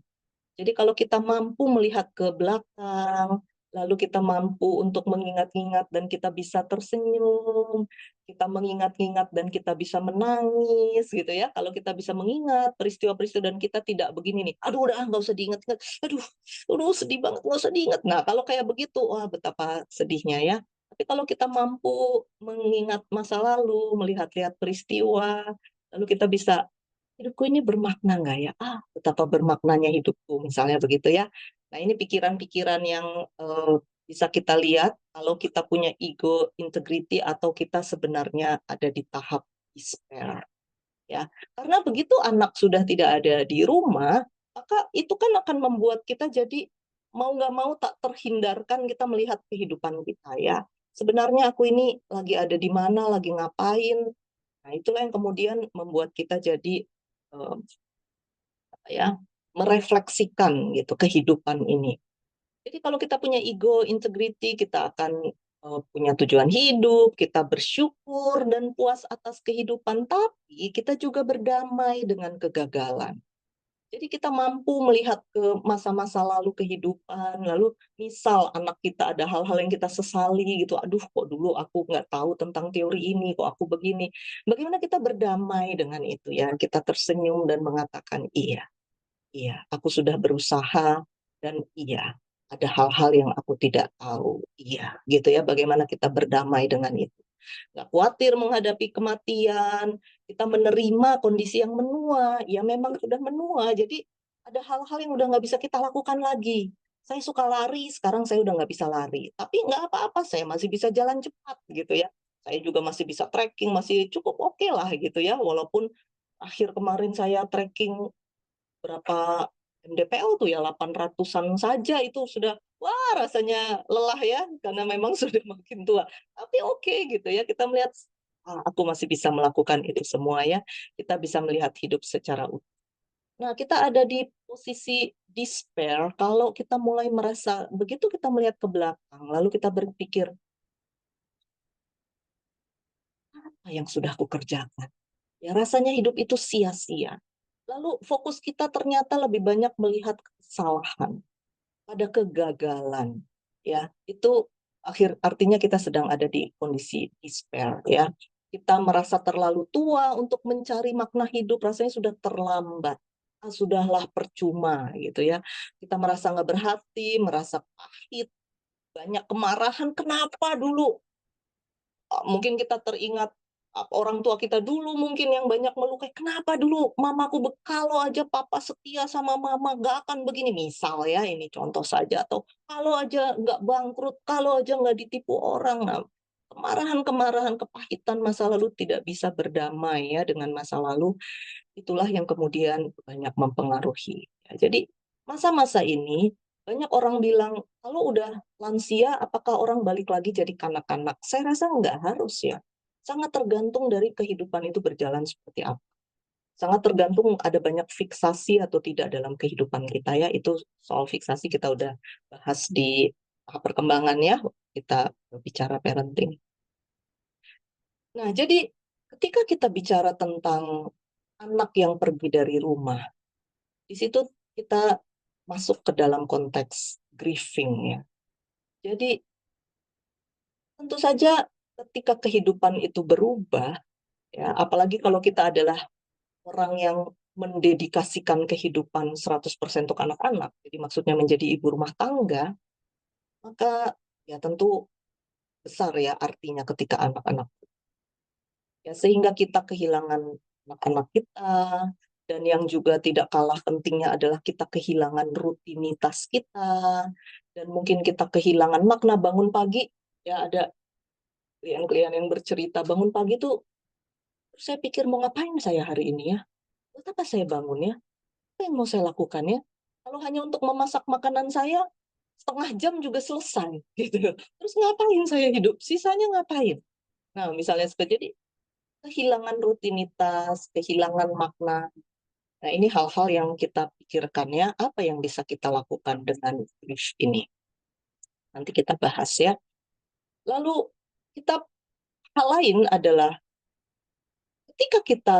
Jadi kalau kita mampu melihat ke belakang, lalu kita mampu untuk mengingat-ingat dan kita bisa tersenyum, kita mengingat-ingat dan kita bisa menangis gitu ya. Kalau kita bisa mengingat peristiwa-peristiwa dan kita tidak begini nih, aduh udah nggak usah diingat-ingat, aduh, aduh sedih banget nggak usah diingat. Nah kalau kayak begitu, wah betapa sedihnya ya. Tapi kalau kita mampu mengingat masa lalu, melihat-lihat peristiwa, lalu kita bisa hidupku ini bermakna nggak ya? Ah, betapa bermaknanya hidupku, misalnya begitu ya. Nah, ini pikiran-pikiran yang bisa kita lihat kalau kita punya ego integrity atau kita sebenarnya ada di tahap despair, ya. Karena begitu anak sudah tidak ada di rumah, maka itu kan akan membuat kita jadi mau nggak mau tak terhindarkan kita melihat kehidupan kita ya. Sebenarnya aku ini lagi ada di mana, lagi ngapain. Nah, itulah yang kemudian membuat kita jadi eh, ya merefleksikan gitu kehidupan ini. Jadi kalau kita punya ego integrity, kita akan punya tujuan hidup, kita bersyukur dan puas atas kehidupan, tapi kita juga berdamai dengan kegagalan. Jadi kita mampu melihat ke masa-masa lalu kehidupan, lalu misal anak kita ada hal-hal yang kita sesali gitu, "Aduh kok dulu aku nggak tahu tentang teori ini, kok aku begini." Bagaimana kita berdamai dengan itu ya, kita tersenyum dan mengatakan, "Iya, iya, aku sudah berusaha dan iya, ada hal-hal yang aku tidak tahu." Iya, gitu ya, bagaimana kita berdamai dengan itu. Nggak khawatir menghadapi kematian, kita menerima kondisi yang menua, ya memang sudah menua, jadi ada hal-hal yang udah nggak bisa kita lakukan lagi. Saya suka lari, sekarang saya udah nggak bisa lari, tapi nggak apa-apa, saya masih bisa jalan cepat gitu ya. Saya juga masih bisa trekking, masih cukup oke lah gitu ya, walaupun akhir kemarin saya trekking berapa mdpl tuh ya, 800-an saja itu sudah, wah rasanya lelah ya, karena memang sudah makin tua. Tapi oke gitu ya, kita melihat, aku masih bisa melakukan itu semua ya, kita bisa melihat hidup secara utuh. Nah, kita ada di posisi despair kalau kita mulai merasa begitu kita melihat ke belakang, lalu kita berpikir, "Apa yang sudah aku kerjakan?" Ya rasanya hidup itu sia-sia. Lalu fokus kita ternyata lebih banyak melihat kesalahan. Pada kegagalan, ya. Itu artinya kita sedang ada di kondisi despair, ya. Kita merasa terlalu tua untuk mencari makna hidup, rasanya sudah terlambat. Sudahlah percuma gitu ya. Kita merasa nggak berhati, merasa pahit, banyak kemarahan, kenapa dulu mungkin kita teringat orang tua kita dulu mungkin yang banyak melukai, "Kenapa dulu mamaku kalau aja papa setia sama mama nggak akan begini." Misal ya, ini contoh saja, atau kalau aja nggak bangkrut, kalau aja nggak ditipu orang. Nah, kemarahan-kemarahan, kepahitan masa lalu tidak bisa berdamai ya dengan masa lalu, itulah yang kemudian banyak mempengaruhi. Ya, jadi masa-masa ini banyak orang bilang, "Kalau udah lansia, apakah orang balik lagi jadi kanak-kanak?" Saya rasa nggak harus ya. Sangat tergantung dari kehidupan itu berjalan seperti apa. Sangat tergantung ada banyak fiksasi atau tidak dalam kehidupan kita ya. Itu soal fiksasi kita udah bahas di tahap perkembangan ya, kita bicara parenting. Nah, jadi ketika kita bicara tentang anak yang pergi dari rumah, di situ kita masuk ke dalam konteks grieving ya. Jadi tentu saja ketika kehidupan itu berubah, ya, apalagi kalau kita adalah orang yang mendedikasikan kehidupan 100% untuk anak-anak, jadi maksudnya menjadi ibu rumah tangga, maka ya tentu besar ya artinya ketika anak-anak, ya sehingga kita kehilangan anak-anak kita, dan yang juga tidak kalah pentingnya adalah kita kehilangan rutinitas kita, dan mungkin kita kehilangan makna bangun pagi, ya ada klien-klien yang bercerita, "Bangun pagi tuh saya pikir mau ngapain saya hari ini ya? Buat apa saya bangun ya? Apa yang mau saya lakukan ya? Kalau hanya untuk memasak makanan saya, setengah jam juga selesai," gitu. Terus ngapain saya hidup? Sisanya ngapain? Nah, misalnya seperti jadi kehilangan rutinitas, kehilangan makna. Nah, ini hal-hal yang kita pikirkan ya, apa yang bisa kita lakukan dengan grief ini? Nanti kita bahas ya. Lalu kita hal lain adalah ketika kita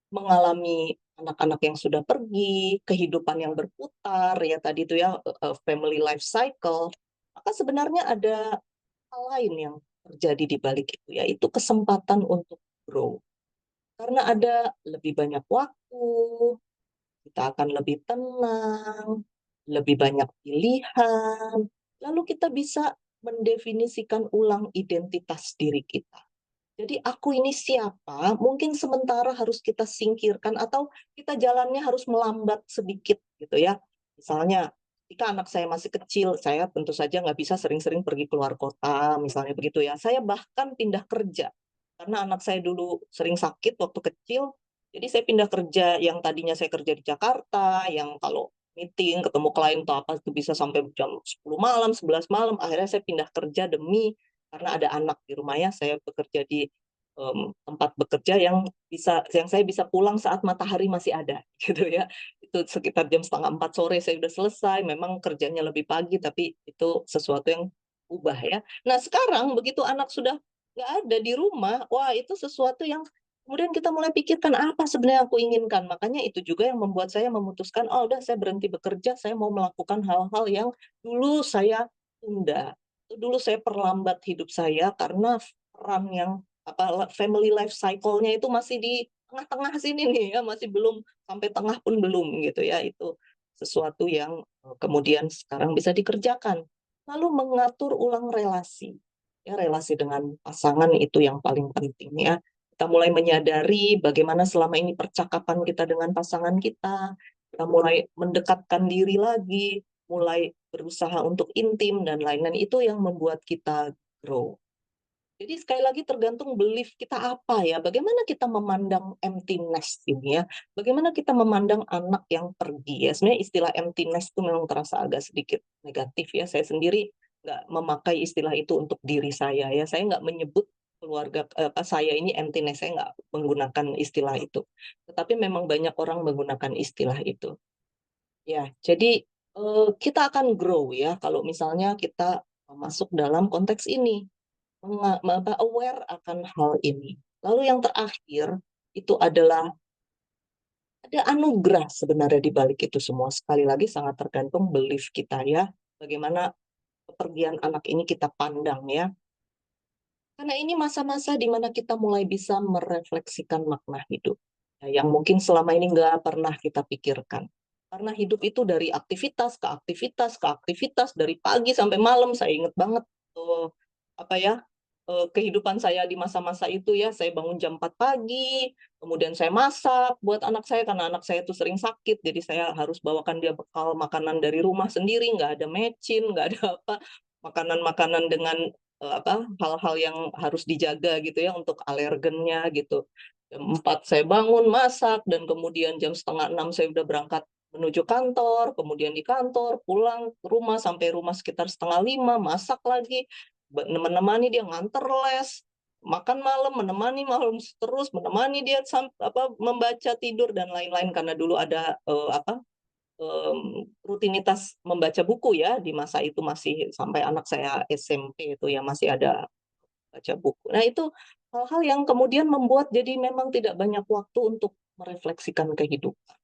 mengalami anak-anak yang sudah pergi, kehidupan yang berputar ya tadi itu ya, family life cycle, maka sebenarnya ada hal lain yang terjadi di balik itu, yaitu kesempatan untuk grow. Karena ada lebih banyak waktu, kita akan lebih tenang, lebih banyak pilihan, lalu kita bisa mendefinisikan ulang identitas diri kita. Jadi aku ini siapa, mungkin sementara harus kita singkirkan atau kita jalannya harus melambat sedikit gitu ya. Misalnya, ketika anak saya masih kecil, saya tentu saja nggak bisa sering-sering pergi keluar kota, misalnya begitu ya. Saya bahkan pindah kerja, karena anak saya dulu sering sakit waktu kecil, jadi saya pindah kerja yang tadinya saya kerja di Jakarta, yang kalau meeting, ketemu klien atau apa itu bisa sampai jam 10 malam, 11 malam, akhirnya saya pindah kerja demi karena ada anak di rumah ya, saya bekerja di tempat bekerja yang saya bisa pulang saat matahari masih ada, gitu ya. Itu sekitar jam 3:30 sore saya udah selesai, memang kerjanya lebih pagi, tapi itu sesuatu yang ubah ya. Nah sekarang begitu anak sudah nggak ada di rumah, wah itu sesuatu yang Kemudian kita mulai pikirkan apa sebenarnya aku inginkan. Makanya itu juga yang membuat saya memutuskan, "Oh, udah saya berhenti bekerja, saya mau melakukan hal-hal yang dulu saya tunda. Dulu saya perlambat hidup saya karena peran yang family life cycle-nya itu masih di tengah-tengah sini nih ya, masih belum sampai tengah pun belum gitu ya." Itu sesuatu yang, kemudian sekarang bisa dikerjakan. Lalu mengatur ulang relasi, ya relasi dengan pasangan itu yang paling penting ya. Kita mulai menyadari bagaimana selama ini percakapan kita dengan pasangan kita mulai mendekatkan diri lagi, mulai berusaha untuk intim dan lain-lain, itu yang membuat kita grow. Jadi sekali lagi tergantung belief kita apa ya, bagaimana kita memandang empty nest ini ya, bagaimana kita memandang anak yang pergi ya. Sebenarnya istilah empty nest itu memang terasa agak sedikit negatif ya, saya sendiri nggak memakai istilah itu untuk diri saya ya, saya nggak menyebut keluarga saya ini empty nest, saya nggak menggunakan istilah itu. Tetapi memang banyak orang menggunakan istilah itu. Ya, jadi, kita akan grow ya kalau misalnya kita masuk dalam konteks ini. Aware akan hal ini. Lalu yang terakhir, itu adalah ada anugerah sebenarnya di balik itu semua. Sekali lagi sangat tergantung belief kita ya, bagaimana kepergian anak ini kita pandang ya. Karena ini masa-masa di mana kita mulai bisa merefleksikan makna hidup, ya, yang mungkin selama ini nggak pernah kita pikirkan. Karena hidup itu dari aktivitas ke aktivitas ke aktivitas, dari pagi sampai malam. Saya ingat banget, eee, apa ya, kehidupan saya di masa-masa itu ya, saya bangun jam 4 pagi, kemudian saya masak buat anak saya karena anak saya itu sering sakit, jadi saya harus bawakan dia bekal makanan dari rumah sendiri, nggak ada mecin, nggak ada apa, makanan-makanan dengan hal-hal yang harus dijaga gitu ya untuk alergennya gitu. Jam 4 saya bangun, masak, dan kemudian jam setengah 6 saya udah berangkat menuju kantor, kemudian di kantor, pulang ke rumah, sampai rumah sekitar setengah 5 masak lagi, menemani dia nganter les, makan malam, menemani malam terus, menemani dia membaca, tidur, dan lain-lain. Karena dulu ada, rutinitas membaca buku ya, di masa itu masih sampai anak saya SMP itu ya, masih ada baca buku. Nah itu hal-hal yang kemudian membuat jadi memang tidak banyak waktu untuk merefleksikan kehidupan.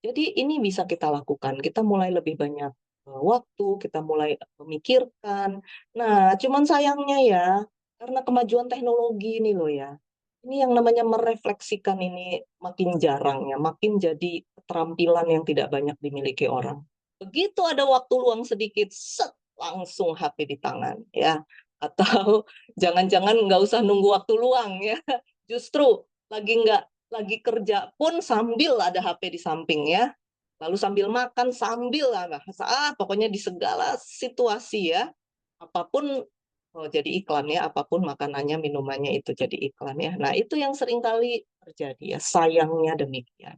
Jadi ini bisa kita lakukan, kita mulai lebih banyak, waktu, kita mulai memikirkan. Nah, cuman sayangnya ya, karena kemajuan teknologi ini loh ya, ini yang namanya merefleksikan ini makin jarang ya, makin jadi keterampilan yang tidak banyak dimiliki orang. Begitu ada waktu luang sedikit, set, langsung HP di tangan ya, atau jangan-jangan nggak usah nunggu waktu luang ya, justru lagi kerja pun sambil ada HP di samping ya, lalu sambil makan, sambil pokoknya di segala situasi ya, apapun jadi iklan ya, apapun makanannya, minumannya itu jadi iklan ya. Nah, itu yang sering kali terjadi ya, sayangnya demikian.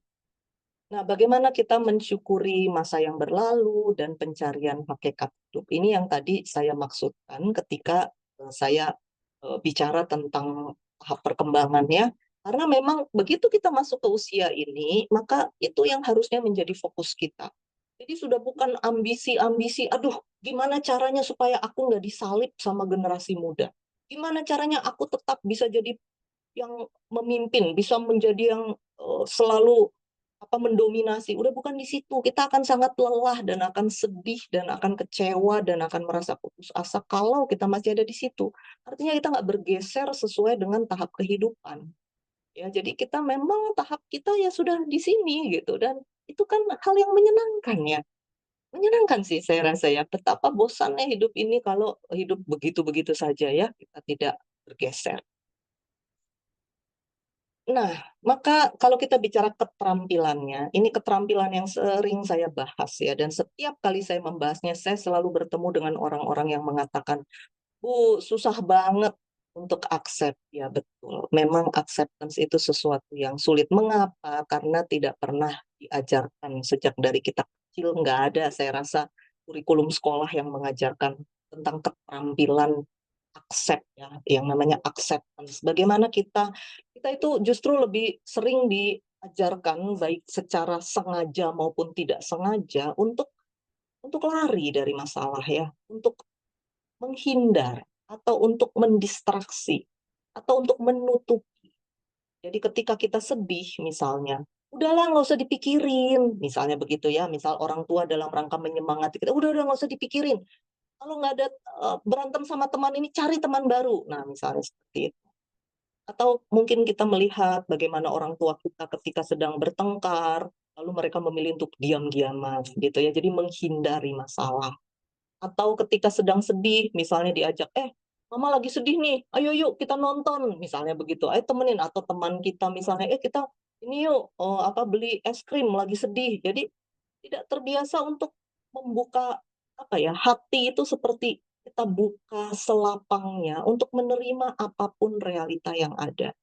Nah, bagaimana kita mensyukuri masa yang berlalu dan pencarian hakikat hidup. Ini yang tadi saya maksudkan ketika, saya, bicara tentang tahap perkembangannya. Karena memang begitu kita masuk ke usia ini, maka itu yang harusnya menjadi fokus kita. Jadi sudah bukan ambisi-ambisi, "Aduh, gimana caranya supaya aku nggak disalib sama generasi muda? Gimana caranya aku tetap bisa jadi yang memimpin, bisa menjadi yang, selalu mendominasi, udah bukan di situ. Kita akan sangat lelah dan akan sedih dan akan kecewa dan akan merasa putus asa kalau kita masih ada di situ. Artinya kita nggak bergeser sesuai dengan tahap kehidupan. Ya, jadi kita memang tahap kita ya sudah di sini gitu, dan itu kan hal yang menyenangkan ya. Menyenangkan sih saya rasa ya. Betapa bosannya hidup ini kalau hidup begitu-begitu saja ya, kita tidak bergeser. Nah, maka kalau kita bicara keterampilannya, ini keterampilan yang sering saya bahas ya, dan setiap kali saya membahasnya, saya selalu bertemu dengan orang-orang yang mengatakan, "Bu, susah banget untuk accept." Ya betul, memang acceptance itu sesuatu yang sulit. Mengapa? Karena tidak pernah diajarkan sejak dari kita kecil, nggak ada saya rasa kurikulum sekolah yang mengajarkan tentang keterampilan accept ya, yang namanya acceptance. Bagaimana kita kita itu justru lebih sering diajarkan baik secara sengaja maupun tidak sengaja untuk lari dari masalah ya, untuk menghindar atau untuk mendistraksi atau untuk menutupi. Jadi ketika kita sedih misalnya, udahlah nggak usah dipikirin, misalnya begitu ya, misal orang tua dalam rangka menyemangati kita, udah nggak usah dipikirin, kalau nggak ada berantem sama teman ini cari teman baru. Nah, misalnya seperti itu. Atau mungkin kita melihat bagaimana orang tua kita ketika sedang bertengkar, lalu mereka memilih untuk diam-diaman gitu ya, jadi menghindari masalah. Atau ketika sedang sedih, misalnya diajak, mama lagi sedih nih, ayo yuk kita nonton, misalnya begitu, ayo temenin, atau teman kita misalnya, kita ini yuk, beli es krim, lagi sedih. Jadi tidak terbiasa untuk membuka, hati itu seperti kita buka selapangnya untuk menerima apapun realita yang ada.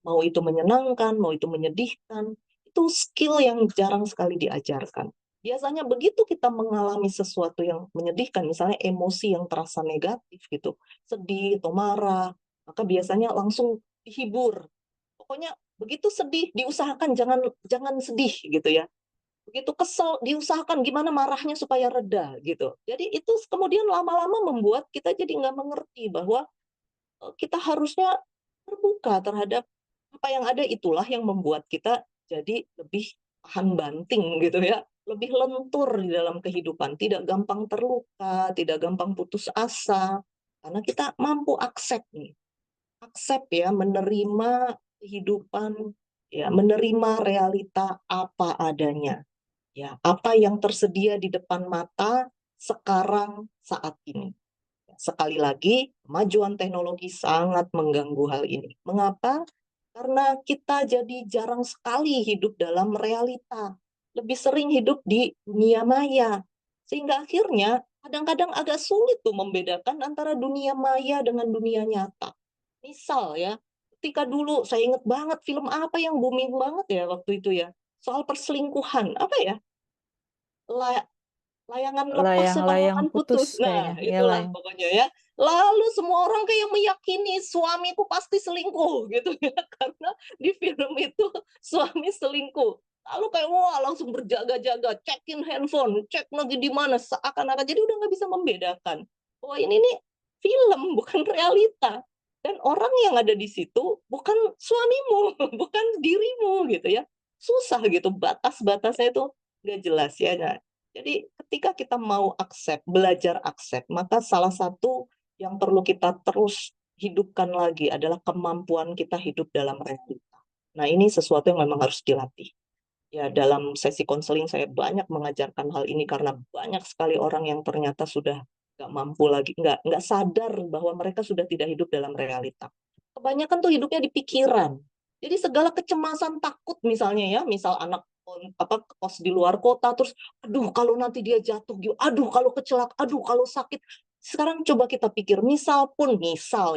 Mau itu menyenangkan, mau itu menyedihkan, itu skill yang jarang sekali diajarkan. Biasanya begitu kita mengalami sesuatu yang menyedihkan, misalnya emosi yang terasa negatif gitu, sedih atau marah, maka biasanya langsung dihibur. Pokoknya begitu sedih, diusahakan jangan jangan sedih gitu ya. Begitu kesel, diusahakan gimana marahnya supaya reda gitu. Jadi itu kemudian lama-lama membuat kita jadi nggak mengerti bahwa kita harusnya terbuka terhadap apa yang ada, itulah yang membuat kita jadi lebih tahan banting gitu ya, lebih lentur di dalam kehidupan, tidak gampang terluka, tidak gampang putus asa, karena kita mampu accept nih, accept ya, menerima kehidupan, ya, menerima realita apa adanya, ya, apa yang tersedia di depan mata sekarang saat ini. Sekali lagi, kemajuan teknologi sangat mengganggu hal ini. Mengapa? Karena kita jadi jarang sekali hidup dalam realita. Lebih sering hidup di dunia maya. Sehingga akhirnya kadang-kadang agak sulit tuh membedakan antara dunia maya dengan dunia nyata. Misal ya, ketika dulu saya ingat banget film apa yang booming banget ya waktu itu ya. Soal perselingkuhan. Apa ya? Layangan lepas Layang-layang layangan putus putus. kayaknya, Nah, ya itulah layang pokoknya ya. Lalu semua orang kayak meyakini suamiku pasti selingkuh gitu ya, karena di film itu suami selingkuh. Lalu kayak wah langsung berjaga-jaga, cekin handphone, cek lagi di mana, seakan-akan jadi udah nggak bisa membedakan bahwa ini nih film bukan realita. Dan orang yang ada di situ bukan suamimu, bukan dirimu gitu ya. Susah gitu batas-batasnya itu nggak jelas ya. Nah, jadi ketika kita mau accept, belajar accept, maka salah satu yang perlu kita terus hidupkan lagi adalah kemampuan kita hidup dalam realita. Nah, ini sesuatu yang memang harus dilatih. Ya, dalam sesi konseling saya banyak mengajarkan hal ini karena banyak sekali orang yang ternyata sudah nggak mampu lagi, nggak sadar bahwa mereka sudah tidak hidup dalam realita. Kebanyakan tuh hidupnya di pikiran. Jadi segala kecemasan, takut misalnya ya, misal anak kos di luar kota, terus aduh kalau nanti dia jatuh, aduh kalau kecelakaan, aduh kalau sakit. Sekarang coba kita pikir, misal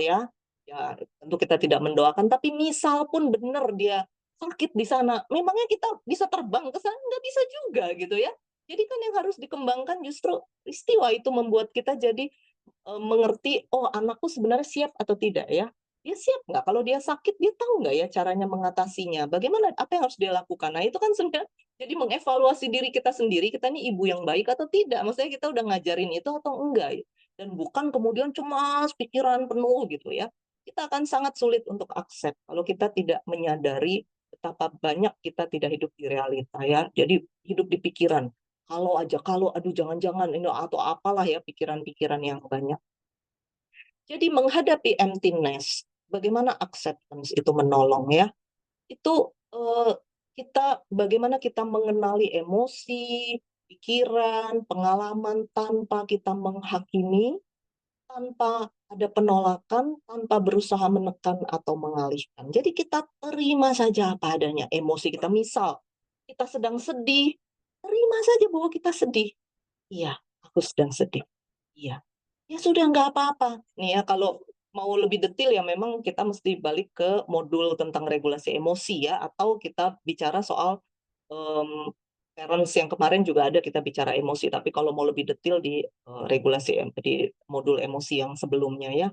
ya, ya tentu kita tidak mendoakan, tapi misal pun benar dia sakit di sana, memangnya kita bisa terbang ke sana? Nggak bisa juga gitu ya. Jadi kan yang harus dikembangkan justru peristiwa itu membuat kita jadi mengerti, oh anakku sebenarnya siap atau tidak ya. Dia siap nggak? Kalau dia sakit, dia tahu nggak ya caranya mengatasinya? Bagaimana, apa yang harus dia lakukan? Nah itu kan sebenarnya jadi mengevaluasi diri kita sendiri, kita ini ibu yang baik atau tidak? Maksudnya kita udah ngajarin itu atau enggak? Dan bukan kemudian cemas, pikiran penuh gitu ya. Kita akan sangat sulit untuk accept kalau kita tidak menyadari betapa banyak kita tidak hidup di realita ya. Jadi hidup di pikiran. Kalau aja, kalau, aduh jangan-jangan ini atau apalah ya pikiran-pikiran yang banyak. Jadi menghadapi emptiness, bagaimana acceptance itu menolong ya? Itu kita bagaimana kita mengenali emosi, pikiran, pengalaman tanpa kita menghakimi, tanpa ada penolakan, tanpa berusaha menekan atau mengalihkan. Jadi kita terima saja apa adanya emosi kita. Misal kita sedang sedih, terima saja bahwa kita sedih. Iya, aku sedang sedih. Iya. Ya sudah nggak apa-apa. Nih ya kalau mau lebih detail ya memang kita mesti balik ke modul tentang regulasi emosi ya, atau kita bicara soal em, parents yang kemarin juga ada kita bicara emosi. Tapi kalau mau lebih detail di regulasi di modul emosi yang sebelumnya ya.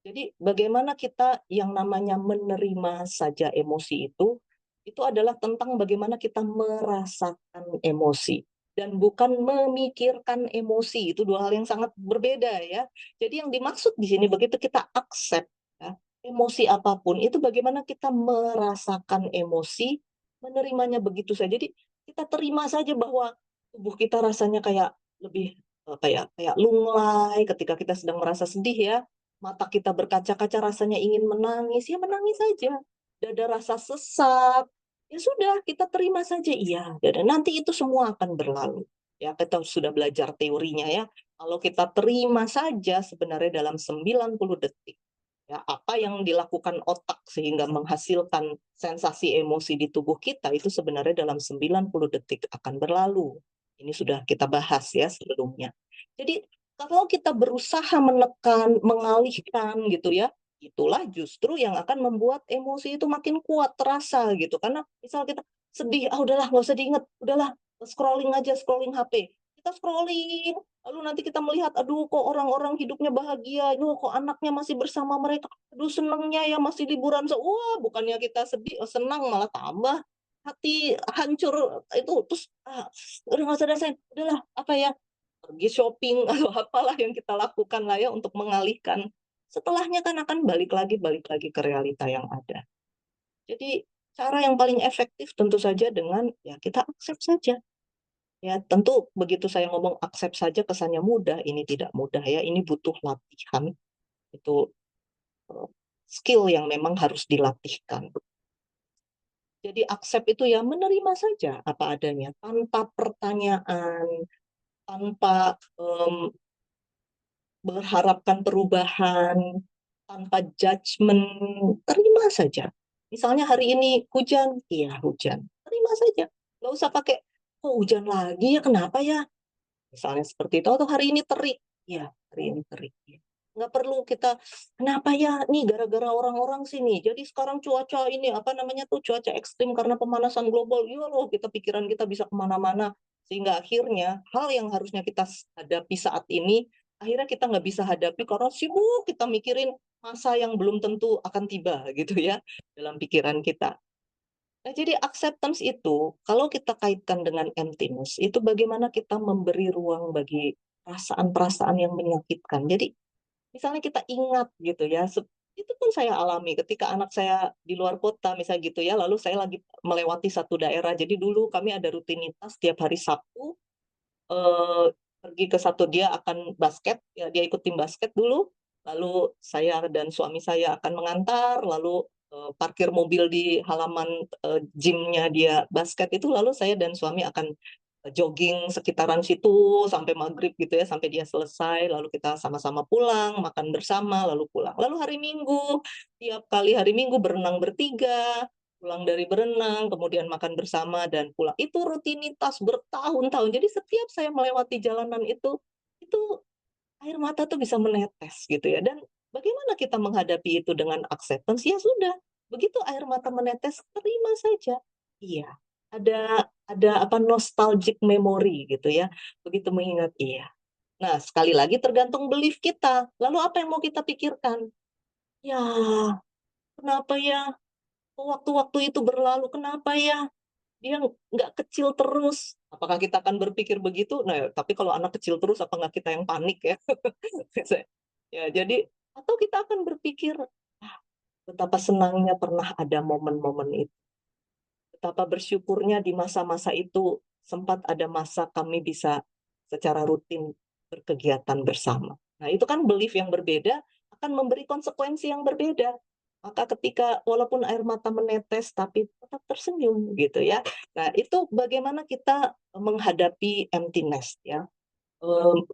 Jadi bagaimana kita yang namanya menerima saja emosi itu adalah tentang bagaimana kita merasakan emosi dan bukan memikirkan emosi. Itu dua hal yang sangat berbeda ya. Jadi yang dimaksud di sini begitu kita accept ya. emosi apapun, itu bagaimana kita merasakan emosi, menerimanya begitu saja. Jadi kita terima saja bahwa tubuh kita rasanya kayak lebih, kayak lunglai ketika kita sedang merasa sedih ya, mata kita berkaca-kaca rasanya ingin menangis, ya menangis saja. Dada rasa sesak, ya sudah kita terima saja, iya, nanti itu semua akan berlalu. Ya, kita sudah belajar teorinya ya, kalau kita terima saja sebenarnya dalam 90 detik, ya, apa yang dilakukan otak sehingga menghasilkan sensasi emosi di tubuh kita itu sebenarnya dalam 90 detik akan berlalu. Ini sudah kita bahas ya sebelumnya. Jadi kalau kita berusaha menekan, mengalihkan gitu ya, itulah justru yang akan membuat emosi itu makin kuat terasa gitu. Karena misal kita sedih, ah udahlah nggak usah diinget, udahlah scrolling aja, scrolling HP. Kita scrolling, lalu nanti kita melihat, aduh kok orang-orang hidupnya bahagia, aduh kok anaknya masih bersama mereka, aduh senengnya ya masih liburan, wah bukannya kita sedih, senang malah tambah hati hancur itu, terus udah nggak usah rasain, udahlah apa ya, pergi shopping atau apalah yang kita lakukan lah ya untuk mengalihkan. Setelahnya kan akan balik lagi ke realita yang ada. Jadi cara yang paling efektif tentu saja dengan ya kita accept saja. Ya, tentu begitu saya ngomong accept saja kesannya mudah, ini tidak mudah ya, ini butuh latihan, itu, eee, skill yang memang harus dilatihkan. Jadi accept itu ya menerima saja apa adanya, tanpa pertanyaan, tanpa, berharapkan perubahan, tanpa judgement, terima saja. Misalnya hari ini hujan, iya hujan, terima saja, nggak usah pakai, "Kok hujan lagi ya, kenapa ya?" Misalnya seperti itu, atau hari ini terik, ya hari ini terik, ya. Nggak perlu kita, "Kenapa ya? Nih gara-gara orang-orang sih nih, jadi sekarang cuaca ini, apa namanya tuh, cuaca ekstrim karena pemanasan global." Ya loh, kita pikiran kita bisa kemana mana, sehingga akhirnya hal yang harusnya kita hadapi saat ini, akhirnya kita nggak bisa hadapi karena sibuk kita mikirin masa yang belum tentu akan tiba gitu ya, dalam pikiran kita. Nah, jadi acceptance itu kalau kita kaitkan dengan emptiness, itu bagaimana kita memberi ruang bagi perasaan-perasaan yang menyakitkan. Jadi misalnya kita ingat gitu ya, itu pun saya alami ketika anak saya di luar kota misalnya gitu ya, lalu saya lagi melewati satu daerah. Jadi dulu kami ada rutinitas tiap hari Sabtu, eee, pergi ke satu, dia akan basket, ya dia ikut tim basket dulu, lalu saya dan suami saya akan mengantar, lalu, parkir mobil di halaman, gym-nya dia basket itu, lalu saya dan suami akan, jogging sekitaran situ sampai maghrib gitu ya, sampai dia selesai, lalu kita sama-sama pulang, makan bersama, lalu pulang. Lalu hari Minggu, tiap kali hari Minggu berenang bertiga, pulang dari berenang, kemudian makan bersama dan pulang. Itu rutinitas bertahun-tahun. Jadi setiap saya melewati jalanan itu air mata tuh bisa menetes gitu ya. Dan bagaimana kita menghadapi itu dengan acceptance? Ya sudah, begitu air mata menetes, terima saja. Iya, ada apa nostalgic memory gitu ya. Begitu mengingat, iya. Nah, sekali lagi tergantung belief kita. Lalu apa yang mau kita pikirkan? Ya, kenapa ya? Waktu-waktu itu berlalu, kenapa ya? Dia nggak kecil terus. Apakah kita akan berpikir begitu? Nah, tapi kalau anak kecil terus, apa nggak kita yang panik ya? Ya, jadi atau kita akan berpikir, "Ah, betapa senangnya pernah ada momen-momen itu. Betapa bersyukurnya di masa-masa itu sempat ada masa kami bisa secara rutin berkegiatan bersama." Nah, itu kan belief yang berbeda akan memberi konsekuensi yang berbeda. Maka ketika walaupun air mata menetes tapi tetap tersenyum gitu ya. Nah, itu bagaimana kita menghadapi emptiness ya.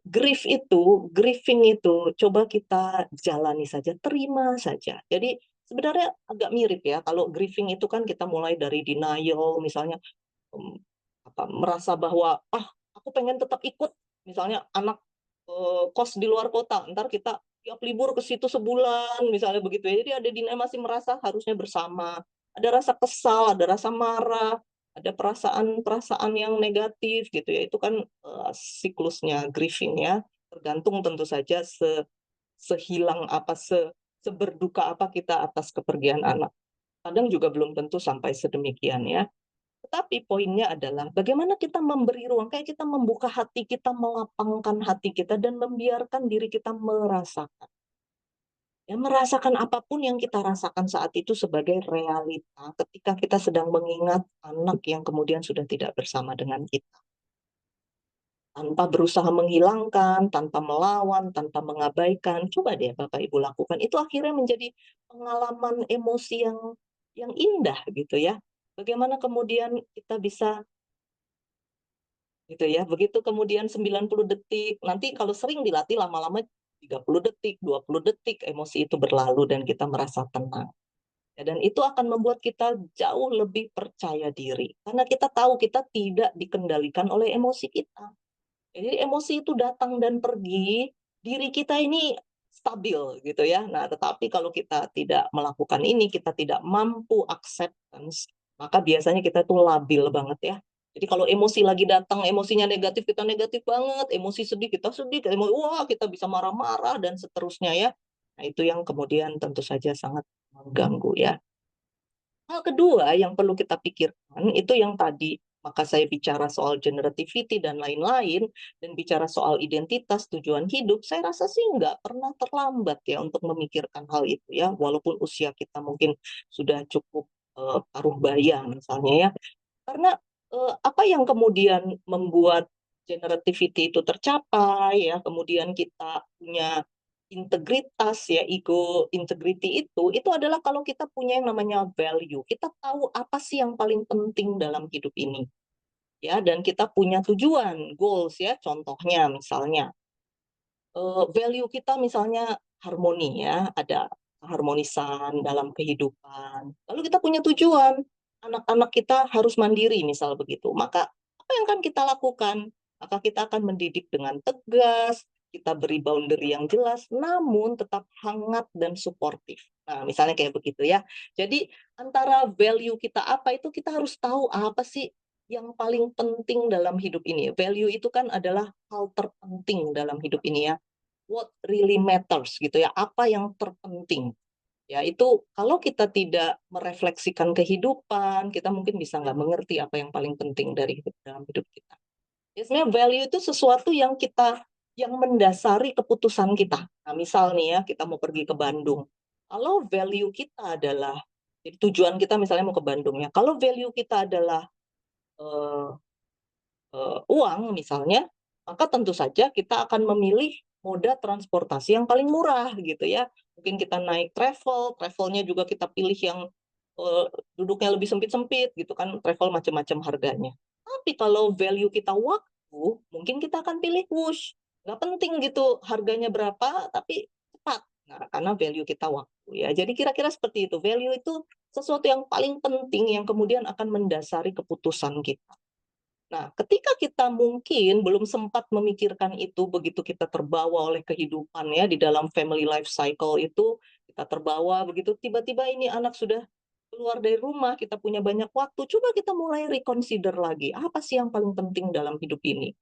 Grieving itu coba kita jalani saja, terima saja. Jadi sebenarnya agak mirip ya, kalau grieving itu kan kita mulai dari denial misalnya, mmm, merasa bahwa, "Ah, aku pengen tetap ikut," misalnya anak, kos di luar kota, ntar kita tiap libur ke situ sebulan, misalnya begitu ya. Jadi ada denial, masih merasa harusnya bersama, ada rasa kesal, ada rasa marah, ada perasaan-perasaan yang negatif gitu ya, itu kan, siklusnya grieving ya, tergantung tentu saja sehilang apa, seberduka apa kita atas kepergian anak. Kadang juga belum tentu sampai sedemikian ya. Tetapi poinnya adalah bagaimana kita memberi ruang, kayak kita membuka hati kita, melapangkan hati kita dan membiarkan diri kita merasakan. Ya, merasakan apapun yang kita rasakan saat itu sebagai realita ketika kita sedang mengingat anak yang kemudian sudah tidak bersama dengan kita. Tanpa berusaha menghilangkan, tanpa melawan, tanpa mengabaikan. Coba deh Bapak Ibu lakukan. Itu akhirnya menjadi pengalaman emosi yang indah gitu ya. Bagaimana kemudian kita bisa gitu ya. Begitu kemudian 90 detik, nanti kalau sering dilatih lama-lama 30 detik, 20 detik emosi itu berlalu dan kita merasa tenang. Ya, dan itu akan membuat kita jauh lebih percaya diri. Karena kita tahu kita tidak dikendalikan oleh emosi kita. Jadi emosi itu datang dan pergi, diri kita ini stabil gitu ya. Nah, tetapi kalau kita tidak melakukan ini, kita tidak mampu acceptance, maka biasanya kita tuh labil banget ya. Jadi kalau emosi lagi datang, emosinya negatif, kita negatif banget, emosi sedih, kita sedih, wah kita bisa marah-marah dan seterusnya ya. Nah, itu yang kemudian tentu saja sangat mengganggu ya. Hal kedua yang perlu kita pikirkan itu yang tadi, maka saya bicara soal generativity dan lain-lain, dan bicara soal identitas, tujuan hidup, saya rasa sih nggak pernah terlambat ya untuk memikirkan hal itu ya, walaupun usia kita mungkin sudah cukup paruh baya misalnya ya. Karena, apa yang kemudian membuat generativity itu tercapai ya, kemudian kita punya integritas ya, ego integrity itu adalah kalau kita punya yang namanya value. Kita tahu apa sih yang paling penting dalam hidup ini, ya, dan kita punya tujuan, goals ya, contohnya misalnya value kita misalnya harmoni ya, ada keharmonisan dalam kehidupan. Lalu kita punya tujuan, anak-anak kita harus mandiri misal begitu. Maka apa yang akan kita lakukan? Maka kita akan mendidik dengan tegas, kita beri boundary yang jelas, namun tetap hangat dan suportif. Nah, misalnya kayak begitu ya. Jadi antara value kita apa itu kita harus tahu apa sih yang paling penting dalam hidup ini. Value itu kan adalah hal terpenting dalam hidup ini ya, what really matters gitu ya, apa yang terpenting. Ya itu kalau kita tidak merefleksikan kehidupan, kita mungkin bisa nggak mengerti apa yang paling penting dari hidup dalam hidup kita. Ya, sebenarnya value itu sesuatu yang mendasari keputusan kita. Nah, misal nih ya, kita mau pergi ke Bandung. Kalau value kita adalah, jadi tujuan kita misalnya mau ke Bandung ya. Kalau value kita adalah eh, uang misalnya, maka tentu saja kita akan memilih moda transportasi yang paling murah gitu ya. Mungkin kita naik travelnya juga kita pilih yang eh, duduknya lebih sempit-sempit gitu kan, travel macam-macam harganya. Tapi kalau value kita waktu, mungkin kita akan pilih Wush. Nggak penting gitu harganya berapa, tapi cepat. Nah, karena value kita waktu ya. Jadi kira-kira seperti itu. Value itu sesuatu yang paling penting yang kemudian akan mendasari keputusan kita. Nah, ketika kita mungkin belum sempat memikirkan itu, begitu kita terbawa oleh kehidupan ya, di dalam family life cycle itu, kita terbawa begitu, tiba-tiba ini anak sudah keluar dari rumah, kita punya banyak waktu, coba kita mulai reconsider lagi, apa sih yang paling penting dalam hidup ini?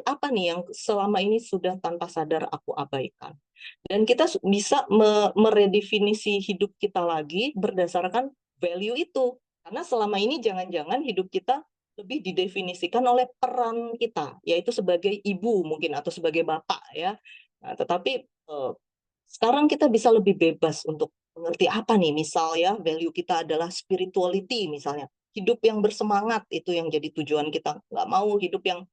Apa nih yang selama ini sudah tanpa sadar aku abaikan? Dan kita bisa meredefinisi hidup kita lagi berdasarkan value itu. Karena selama ini jangan-jangan hidup kita lebih didefinisikan oleh peran kita, yaitu sebagai ibu mungkin atau sebagai bapak ya. Nah, tetapi sekarang kita bisa lebih bebas untuk mengerti apa nih, misal ya value kita adalah spirituality misalnya. Hidup yang bersemangat itu yang jadi tujuan kita. Nggak mau hidup yang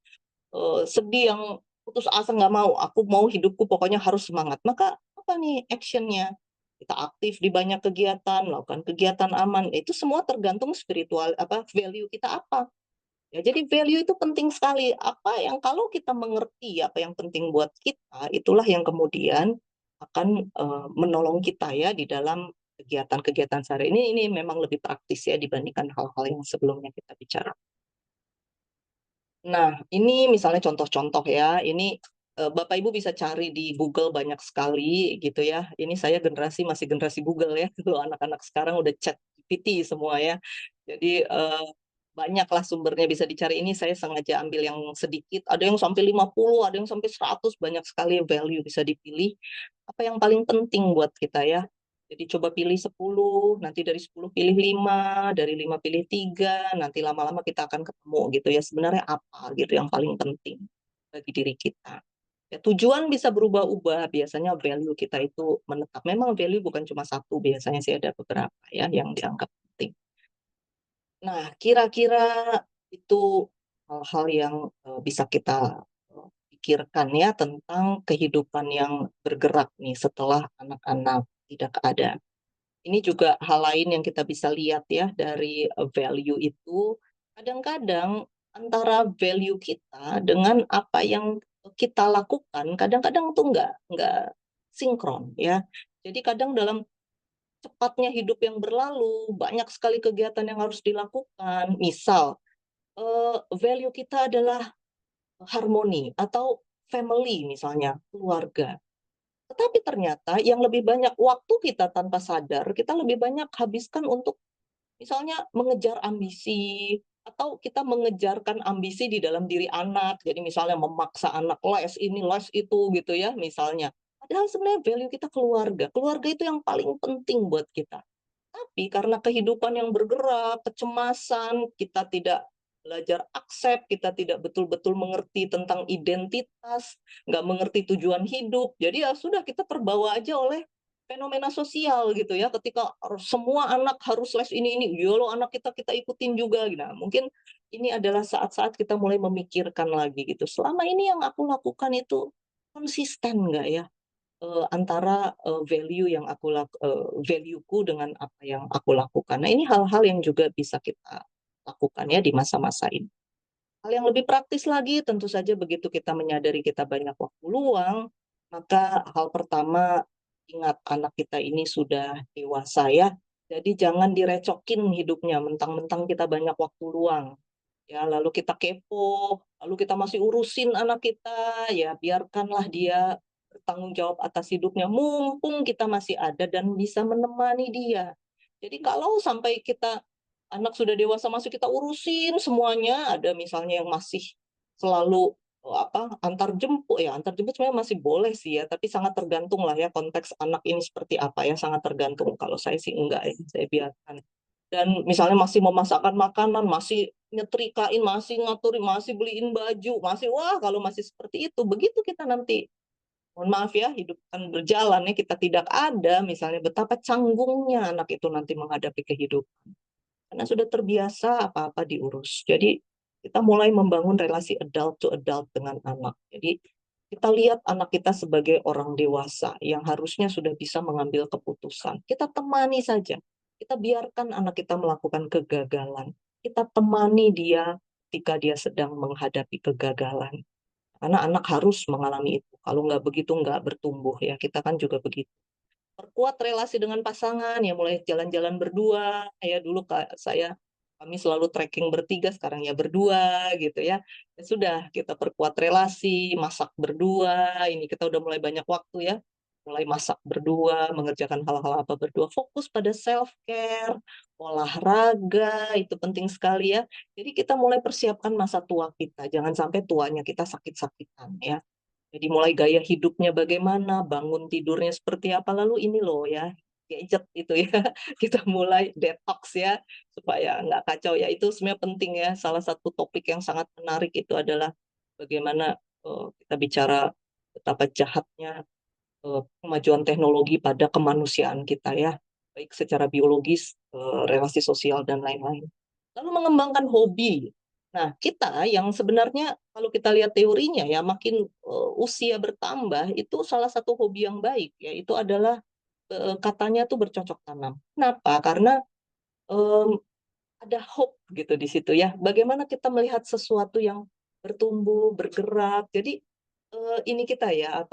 sedih, yang putus asa, nggak mau. Aku mau hidupku pokoknya harus semangat. Maka apa nih actionnya? Kita aktif di banyak kegiatan, melakukan kegiatan aman. Itu semua tergantung spiritual apa value kita apa. Ya, jadi value itu penting sekali. Apa yang kalau kita mengerti apa yang penting buat kita, itulah yang kemudian akan menolong kita ya di dalam kegiatan-kegiatan sehari ini memang lebih praktis ya dibandingkan hal-hal yang sebelumnya kita bicara. Nah, ini misalnya contoh-contoh ya. Ini Bapak Ibu bisa cari di Google banyak sekali gitu ya. Ini saya masih generasi Google ya. Kalau anak-anak sekarang udah chat GPT semua ya. Jadi banyaklah sumbernya bisa dicari. Ini saya sengaja ambil yang sedikit. Ada yang sampai 50, ada yang sampai 100, banyak sekali value bisa dipilih. Apa yang paling penting buat kita ya? Jadi coba pilih 10, nanti dari 10 pilih 5, dari 5 pilih 3, nanti lama-lama kita akan ketemu gitu ya. Sebenarnya apa gitu yang paling penting bagi diri kita. Ya, tujuan bisa berubah-ubah, biasanya value kita itu menetap. Memang value bukan cuma satu, biasanya sih ada beberapa ya yang dianggap penting. Nah, kira-kira itu hal-hal yang bisa kita pikirkan ya tentang kehidupan yang bergerak nih setelah anak-anak tidak ada. Ini juga hal lain yang kita bisa lihat ya dari value itu. Kadang-kadang antara value kita dengan apa yang kita lakukan, kadang-kadang tuh nggak sinkron ya. Jadi kadang dalam cepatnya hidup yang berlalu, banyak sekali kegiatan yang harus dilakukan. Misal, value kita adalah harmoni atau family misalnya, keluarga. Tetapi ternyata yang lebih banyak waktu kita tanpa sadar, kita lebih banyak habiskan untuk misalnya mengejar ambisi, atau kita mengejarkan ambisi di dalam diri anak. Jadi misalnya memaksa anak les ini, les itu gitu ya misalnya. Padahal sebenarnya value kita keluarga. Keluarga itu yang paling penting buat kita. Tapi karena kehidupan yang bergerak, kecemasan, kita tidak belajar accept, kita tidak betul-betul mengerti tentang identitas, nggak mengerti tujuan hidup. Jadi ya sudah kita terbawa aja oleh fenomena sosial gitu ya. Ketika semua anak harus les ini, ya lo anak kita kita ikutin juga. Nah, mungkin ini adalah saat-saat kita mulai memikirkan lagi gitu. Selama ini yang aku lakukan itu konsisten nggak ya? Antara, value yang value-ku dengan apa yang aku lakukan. Nah, ini hal-hal yang juga bisa kita lakukan ya di masa-masa ini. Hal yang lebih praktis lagi, tentu saja begitu kita menyadari kita banyak waktu luang, maka hal pertama, ingat anak kita ini sudah dewasa ya, jadi jangan direcokin hidupnya, mentang-mentang kita banyak waktu luang. Ya, lalu kita kepo, lalu kita masih urusin anak kita, ya biarkanlah dia bertanggung jawab atas hidupnya, mumpung kita masih ada dan bisa menemani dia. Jadi kalau sampai kita anak sudah dewasa masih kita urusin semuanya, ada misalnya yang masih selalu antar jemput ya, antar jemput sebenarnya masih boleh sih ya, tapi sangat tergantung lah ya konteks anak ini seperti apa ya, sangat tergantung. Kalau saya sih enggak ya, saya biarkan. Dan misalnya masih memasakkan makanan, masih nyetrikain, masih ngaturin, masih beliin baju, masih wah kalau masih seperti itu, begitu kita nanti, mohon maaf ya, hidup kan berjalan ya, kita tidak ada, misalnya betapa canggungnya anak itu nanti menghadapi kehidupan. Karena sudah terbiasa apa-apa diurus. Jadi kita mulai membangun relasi adult to adult dengan anak. Jadi kita lihat anak kita sebagai orang dewasa yang harusnya sudah bisa mengambil keputusan. Kita temani saja. Kita biarkan anak kita melakukan kegagalan. Kita temani dia ketika dia sedang menghadapi kegagalan. Karena anak harus mengalami itu. Kalau nggak begitu nggak bertumbuh ya. Kita kan juga begitu. Perkuat relasi dengan pasangan, ya mulai jalan-jalan berdua, ya dulu kami selalu trekking bertiga, sekarang ya berdua gitu ya. Ya sudah, kita perkuat relasi, masak berdua, ini kita udah mulai banyak waktu ya, mulai masak berdua, mengerjakan hal-hal apa berdua, fokus pada self-care, olahraga, itu penting sekali ya. Jadi kita mulai persiapkan masa tua kita, jangan sampai tuanya kita sakit-sakitan ya. Jadi mulai gaya hidupnya bagaimana, bangun tidurnya seperti apa, lalu ini loh ya, gadget itu ya, kita mulai detox ya, supaya nggak kacau ya. Itu sebenarnya penting ya, salah satu topik yang sangat menarik itu adalah bagaimana kita bicara betapa jahatnya kemajuan teknologi pada kemanusiaan kita ya, baik secara biologis, relasi sosial, dan lain-lain. Lalu mengembangkan hobi. Nah, kita yang sebenarnya kalau kita lihat teorinya ya, makin usia bertambah, itu salah satu hobi yang baik ya, itu adalah katanya tuh bercocok tanam. Kenapa? Karena em, ada hope gitu di situ ya. Bagaimana kita melihat sesuatu yang bertumbuh, bergerak. Jadi ini kita ya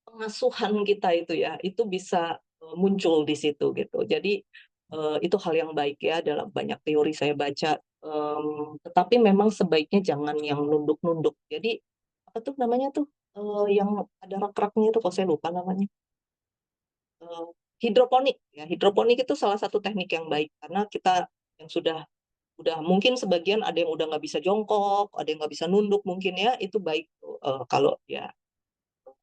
pengasuhan kita itu ya, itu bisa muncul di situ gitu. Jadi itu hal yang baik ya, dalam banyak teori saya baca. Tetapi memang sebaiknya jangan yang nunduk-nunduk. Jadi apa tuh namanya tuh yang ada rak-raknya itu, kok saya lupa namanya. Eh, Hidroponik ya, hidroponik itu salah satu teknik yang baik karena kita yang udah mungkin sebagian ada yang udah nggak bisa jongkok, ada yang nggak bisa nunduk mungkin ya, itu baik tuh, kalau ya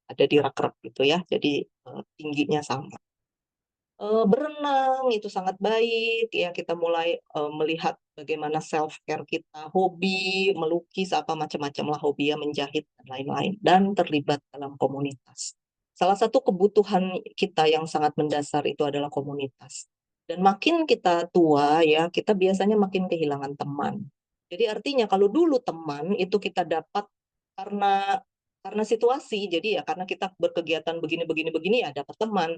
ada di rak-rak gitu ya, jadi tingginya sama. berenang itu sangat baik ya, kita mulai, melihat bagaimana self care kita, hobi, melukis, apa macam-macam lah hobi ya, menjahit dan lain-lain, dan terlibat dalam komunitas. Salah satu kebutuhan kita yang sangat mendasar itu adalah komunitas. Dan makin kita tua ya, kita biasanya makin kehilangan teman. Jadi artinya kalau dulu teman itu kita dapat karena situasi, jadi ya karena kita berkegiatan begini begini begini ya dapat teman.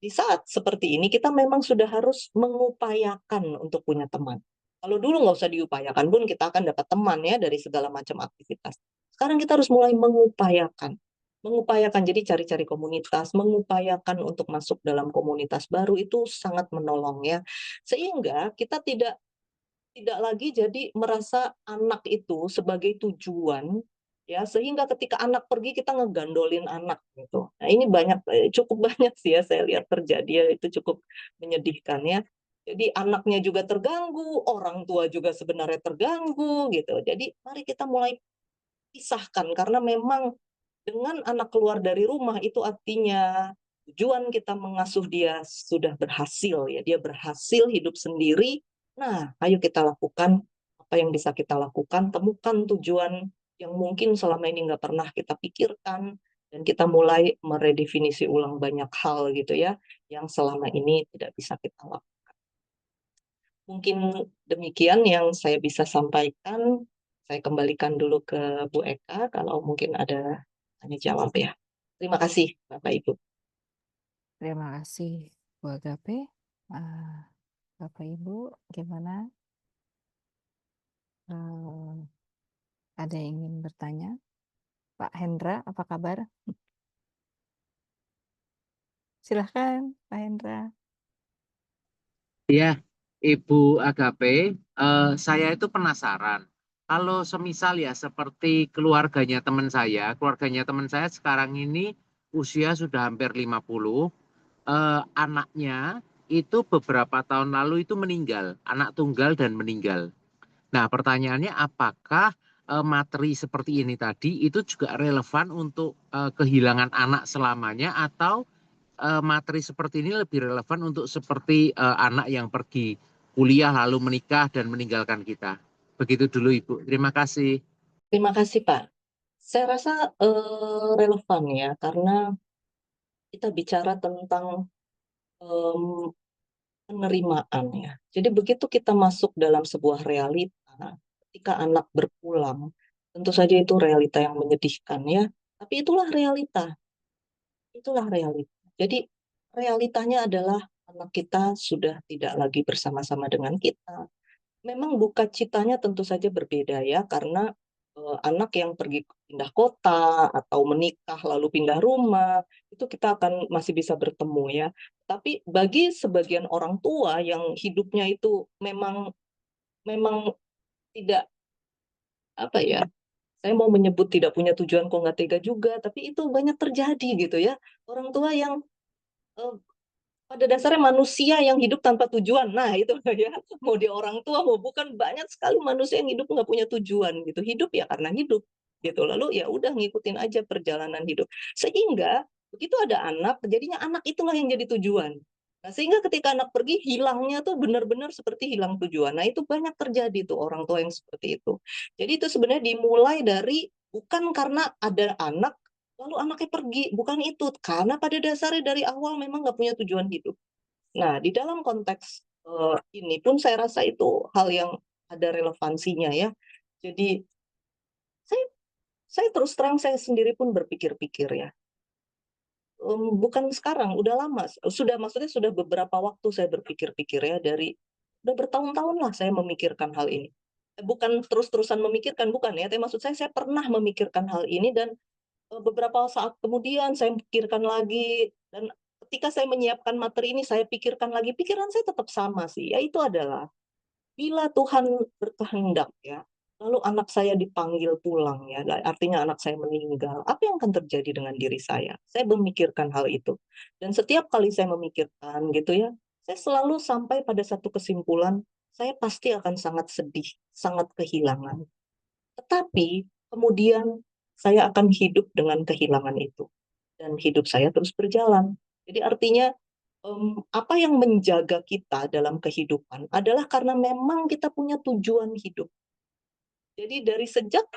Di saat seperti ini kita memang sudah harus mengupayakan untuk punya teman. Kalau dulu nggak usah diupayakan pun kita akan dapat teman ya dari segala macam aktivitas. Sekarang kita harus mulai mengupayakan. Mengupayakan, jadi cari-cari komunitas, mengupayakan untuk masuk dalam komunitas baru itu sangat menolong ya. Sehingga kita tidak tidak lagi jadi merasa anak itu sebagai tujuan, ya, sehingga ketika anak pergi kita ngegandolin anak gitu. Nah ini banyak, cukup banyak sih ya saya lihat terjadi ya, itu cukup menyedihkan ya. Jadi anaknya juga terganggu, orang tua juga sebenarnya terganggu gitu. Jadi mari kita mulai pisahkan karena memang dengan anak keluar dari rumah itu artinya tujuan kita mengasuh dia sudah berhasil ya, dia berhasil hidup sendiri. Nah, ayo kita lakukan apa yang bisa kita lakukan, temukan tujuan yang mungkin selama ini nggak pernah kita pikirkan, dan kita mulai meredefinisi ulang banyak hal gitu ya, yang selama ini tidak bisa kita lakukan. Mungkin demikian yang saya bisa sampaikan. Saya kembalikan dulu ke Bu Eka kalau mungkin ada tanya jawab ya. Terima kasih Bapak Ibu. Terima kasih Bu Agape. Ah, Bapak Ibu, gimana? Eh, ada yang ingin bertanya? Pak Hendra, apa kabar? Silahkan, Pak Hendra. Ya, Ibu Agape, saya itu penasaran. Kalau semisal ya seperti keluarganya teman saya sekarang ini usia sudah hampir 50, anaknya itu beberapa tahun lalu itu meninggal, anak tunggal dan meninggal. Nah, pertanyaannya apakah materi seperti ini tadi itu juga relevan untuk kehilangan anak selamanya atau materi seperti ini lebih relevan untuk seperti anak yang pergi kuliah lalu menikah dan meninggalkan kita. Begitu dulu Ibu. Terima kasih. Terima kasih Pak. Saya rasa relevan ya karena kita bicara tentang em, penerimaan ya. Jadi begitu kita masuk dalam sebuah realita, ketika anak berpulang, tentu saja itu realita yang menyedihkan ya. Tapi itulah realita. Itulah realita. Jadi realitanya adalah anak kita sudah tidak lagi bersama-sama dengan kita. Memang duka citanya tentu saja berbeda ya, karena anak yang pergi pindah kota atau menikah lalu pindah rumah, itu kita akan masih bisa bertemu ya. Tapi bagi sebagian orang tua yang hidupnya itu memang memang tidak apa ya, saya mau menyebut tidak punya tujuan kok nggak tega juga, tapi itu banyak terjadi gitu ya. Orang tua yang eh, pada dasarnya manusia yang hidup tanpa tujuan. Nah, itu ya. Mau dia orang tua, mau bukan, banyak sekali manusia yang hidup nggak punya tujuan gitu. Hidup ya karena hidup gitu. Lalu ya udah ngikutin aja perjalanan hidup. Sehingga begitu ada anak, jadinya anak itulah yang jadi tujuan. Nah, sehingga ketika anak pergi, hilangnya tuh benar-benar seperti hilang tujuan. Nah, itu banyak terjadi tuh orang tua yang seperti itu. Jadi itu sebenarnya dimulai dari bukan karena ada anak lalu anaknya pergi, bukan itu. Karena pada dasarnya dari awal memang nggak punya tujuan hidup. Nah, di dalam konteks ini pun saya rasa itu hal yang ada relevansinya ya. Jadi saya saya terus terang saya sendiri pun berpikir-pikir ya. Bukan sekarang, udah lama. Sudah maksudnya sudah beberapa waktu saya berpikir-pikir ya, dari udah bertahun-tahun lah saya memikirkan hal ini. Bukan terus-terusan memikirkan, bukan ya. Tapi maksud saya pernah memikirkan hal ini dan beberapa saat kemudian saya pikirkan lagi, dan ketika saya menyiapkan materi ini saya pikirkan lagi, pikiran saya tetap sama sih, yaitu adalah bila Tuhan berkehendak ya, lalu anak saya dipanggil pulang ya, artinya anak saya meninggal, apa yang akan terjadi dengan diri saya? Saya memikirkan hal itu. Dan setiap kali saya memikirkan gitu ya, saya selalu sampai pada satu kesimpulan, saya pasti akan sangat sedih, sangat kehilangan. Tetapi kemudian saya akan hidup dengan kehilangan itu. Dan hidup saya terus berjalan. Jadi artinya apa yang menjaga kita dalam kehidupan adalah karena memang kita punya tujuan hidup. Jadi dari sejak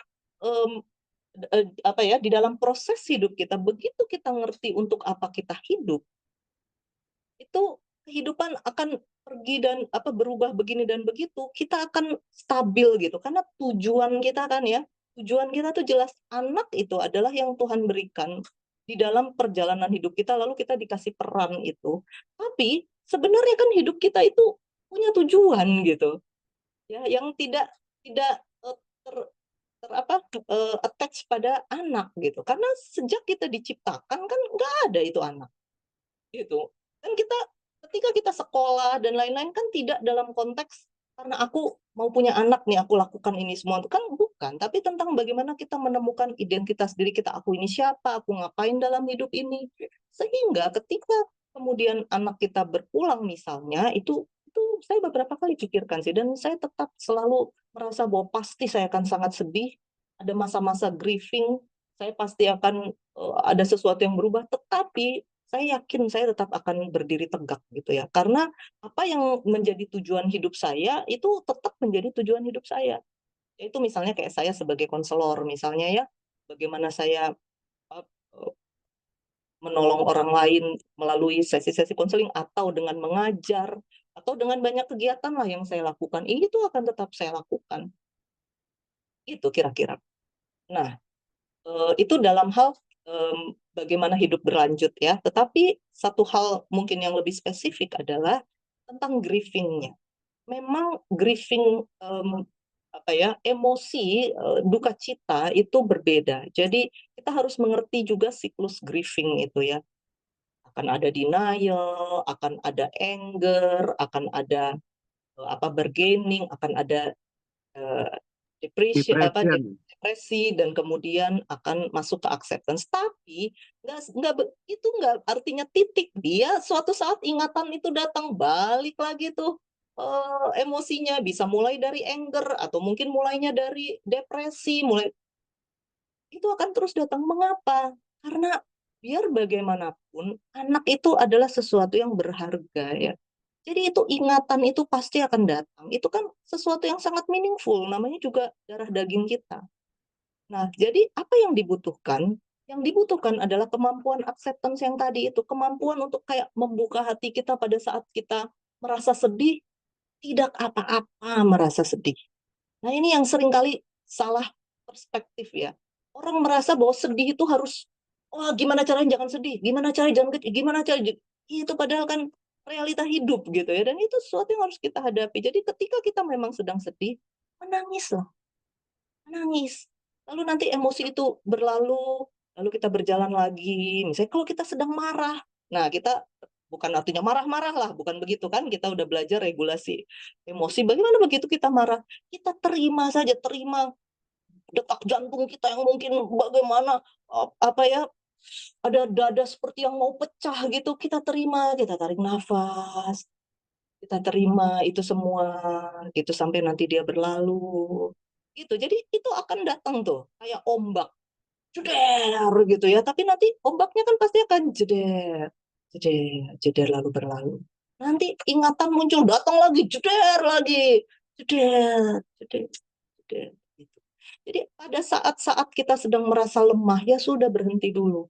apa ya, di dalam proses hidup kita, begitu kita ngerti untuk apa kita hidup, itu kehidupan akan pergi dan apa berubah begini dan begitu, kita akan stabil gitu. Karena tujuan kita kan ya, tujuan kita tuh jelas, anak itu adalah yang Tuhan berikan di dalam perjalanan hidup kita, lalu kita dikasih peran itu. Tapi sebenarnya kan hidup kita itu punya tujuan gitu. Ya, yang tidak tidak ter, apa attach pada anak gitu. Karena sejak kita diciptakan kan nggak ada itu anak gitu. Kan kita ketika kita sekolah dan lain-lain kan tidak dalam konteks karena aku mau punya anak nih aku lakukan ini semua itu kan bukan, tapi tentang bagaimana kita menemukan identitas diri kita, aku ini siapa, aku ngapain dalam hidup ini. Sehingga ketika kemudian anak kita berpulang misalnya, itu saya beberapa kali pikirkan sih, dan saya tetap selalu merasa bahwa pasti saya akan sangat sedih, ada masa-masa grieving, saya pasti akan ada sesuatu yang berubah, tetapi saya yakin saya tetap akan berdiri tegak gitu ya. Karena apa yang menjadi tujuan hidup saya itu tetap menjadi tujuan hidup saya. Itu misalnya kayak saya sebagai konselor misalnya ya, bagaimana saya uh, menolong orang lain melalui sesi-sesi konseling atau dengan mengajar atau dengan banyak kegiatan lah yang saya lakukan. Ini tuh akan tetap saya lakukan. Itu kira-kira. Nah, itu dalam hal bagaimana hidup berlanjut ya. Tetapi satu hal mungkin yang lebih spesifik adalah tentang grieving-nya. Memang grieving apa ya, emosi duka cita itu berbeda. Jadi kita harus mengerti juga siklus grieving itu ya. Akan ada denial, akan ada anger, akan ada apa bargaining, akan ada eh, Depression. depresi, dan kemudian akan masuk ke acceptance. Tapi itu nggak artinya titik, dia suatu saat ingatan itu datang balik lagi tuh emosinya bisa mulai dari anger atau mungkin mulainya dari depresi, itu akan terus datang. Mengapa? Karena biar bagaimanapun anak itu adalah sesuatu yang berharga ya. Jadi itu ingatan itu pasti akan datang. Itu kan sesuatu yang sangat meaningful, namanya juga darah daging kita. Nah, jadi apa yang dibutuhkan? Yang dibutuhkan adalah kemampuan acceptance yang tadi itu, kemampuan untuk kayak membuka hati kita pada saat kita merasa sedih, tidak apa-apa merasa sedih. Nah, ini yang seringkali salah perspektif ya. Orang merasa bahwa sedih itu harus, wah gimana caranya jangan sedih, gimana caranya jangan kecil, gimana caranya, itu padahal kan realita hidup gitu ya, dan itu sesuatu yang harus kita hadapi. Jadi ketika kita memang sedang sedih, menangislah, menangis. Lalu nanti emosi itu berlalu, lalu kita berjalan lagi. Misalnya kalau kita sedang marah, nah kita bukan artinya marah-marah lah, bukan begitu kan? Kita udah belajar regulasi emosi. Bagaimana begitu kita marah? Kita terima saja, terima detak jantung kita yang mungkin bagaimana apa ya, ada dada seperti yang mau pecah gitu, kita terima, kita tarik nafas, kita terima itu semua gitu sampai nanti dia berlalu gitu. Jadi itu akan datang tuh kayak ombak jeder gitu ya, tapi nanti ombaknya kan pasti akan jeder jeder jeder lalu berlalu, nanti ingatan muncul datang lagi jeder lagi jeder jeder jeder gitu. Jadi pada saat-saat kita sedang merasa lemah ya sudah, berhenti dulu.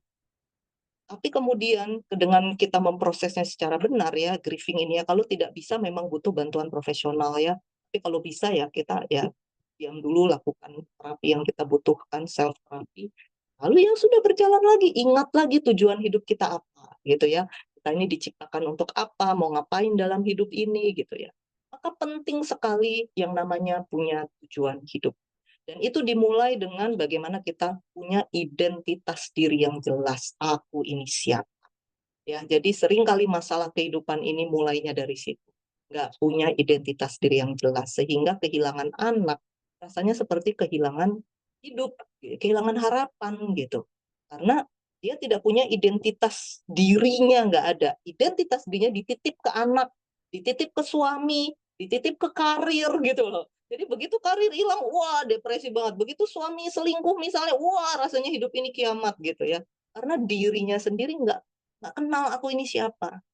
Tapi kemudian dengan kita memprosesnya secara benar ya, grieving ini ya, kalau tidak bisa memang butuh bantuan profesional ya. Tapi kalau bisa ya kita ya diam dulu, lakukan terapi yang kita butuhkan, self terapi. Lalu yang sudah berjalan lagi, ingat lagi tujuan hidup kita apa gitu ya. Kita ini diciptakan untuk apa, mau ngapain dalam hidup ini gitu ya. Maka penting sekali yang namanya punya tujuan hidup. Dan itu dimulai dengan bagaimana kita punya identitas diri yang jelas. Aku ini siapa. Ya, jadi seringkali masalah kehidupan ini mulainya dari situ. Nggak punya identitas diri yang jelas. Sehingga kehilangan anak rasanya seperti kehilangan hidup, kehilangan harapan gitu. Karena dia tidak punya identitas dirinya, nggak ada. Identitas dirinya dititip ke anak, dititip ke suami, dititip ke karir gitu loh. Jadi begitu karir hilang, wah depresi banget. Begitu suami selingkuh misalnya, wah rasanya hidup ini kiamat gitu ya. Karena dirinya sendiri nggak kenal aku ini siapa.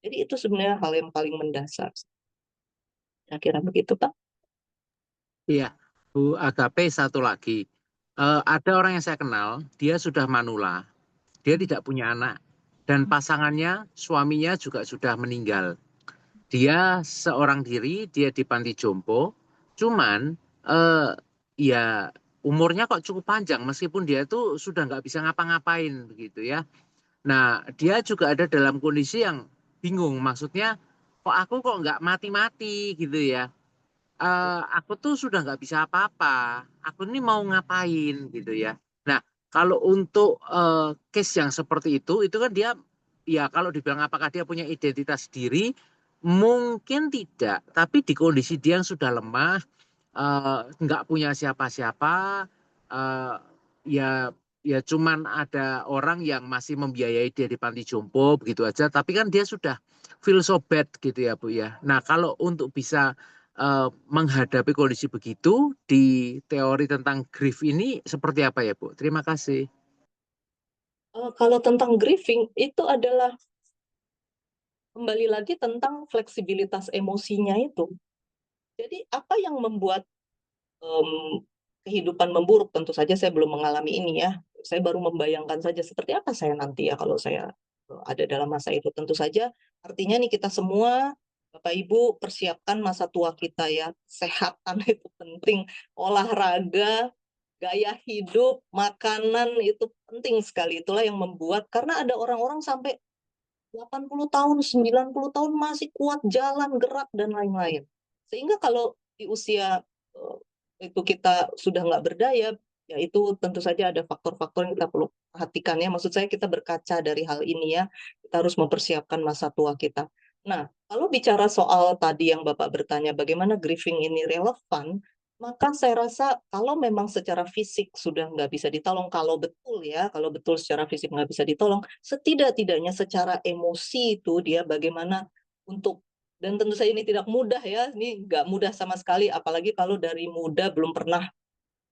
Jadi itu sebenarnya hal yang paling mendasar. Kira-kira begitu, Pak. Iya, Bu Agape satu lagi. Ada orang yang saya kenal, dia sudah manula, dia tidak punya anak, dan pasangannya, suaminya juga sudah meninggal. Dia seorang diri, dia di panti jompo, cuman ya umurnya kok cukup panjang, meskipun dia tuh sudah nggak bisa ngapa-ngapain begitu ya. Nah, dia juga ada dalam kondisi yang bingung, maksudnya kok aku nggak mati-mati gitu ya. Aku tuh sudah nggak bisa apa-apa. Aku ini mau ngapain gitu ya. Nah, kalau untuk case yang seperti itu kan dia, ya kalau dibilang apakah dia punya identitas diri, mungkin tidak. Tapi di kondisi dia yang sudah lemah, nggak punya siapa-siapa, eh, ya ya cuman ada orang yang masih membiayai dia di panti jompo begitu aja. Tapi kan dia sudah feel so bad gitu ya Bu ya. Nah, kalau untuk bisa menghadapi kondisi begitu di teori tentang grief ini seperti apa ya Bu? Terima kasih. Kalau tentang grieving itu adalah kembali lagi tentang fleksibilitas emosinya itu. Jadi apa yang membuat kehidupan memburuk? Tentu saja saya belum mengalami ini ya. Saya baru membayangkan saja seperti apa saya nanti ya kalau saya ada dalam masa itu. Tentu saja artinya nih kita semua Bapak Ibu persiapkan masa tua kita ya. Kesehatan itu penting, olahraga, gaya hidup, makanan itu penting sekali. Itulah yang membuat karena ada orang-orang sampai 80 tahun, 90 tahun masih kuat jalan, gerak, dan lain-lain. Sehingga kalau di usia itu kita sudah nggak berdaya, ya itu tentu saja ada faktor-faktor yang kita perlu perhatikan ya. Maksud saya kita berkaca dari hal ini ya, kita harus mempersiapkan masa tua kita. Nah, kalau bicara soal tadi yang Bapak bertanya bagaimana grieving ini relevan, maka saya rasa kalau memang secara fisik sudah nggak bisa ditolong, kalau betul ya, kalau betul secara fisik nggak bisa ditolong, setidak-tidaknya secara emosi itu dia bagaimana untuk, dan tentu saja ini tidak mudah ya, ini nggak mudah sama sekali, apalagi kalau dari muda belum pernah,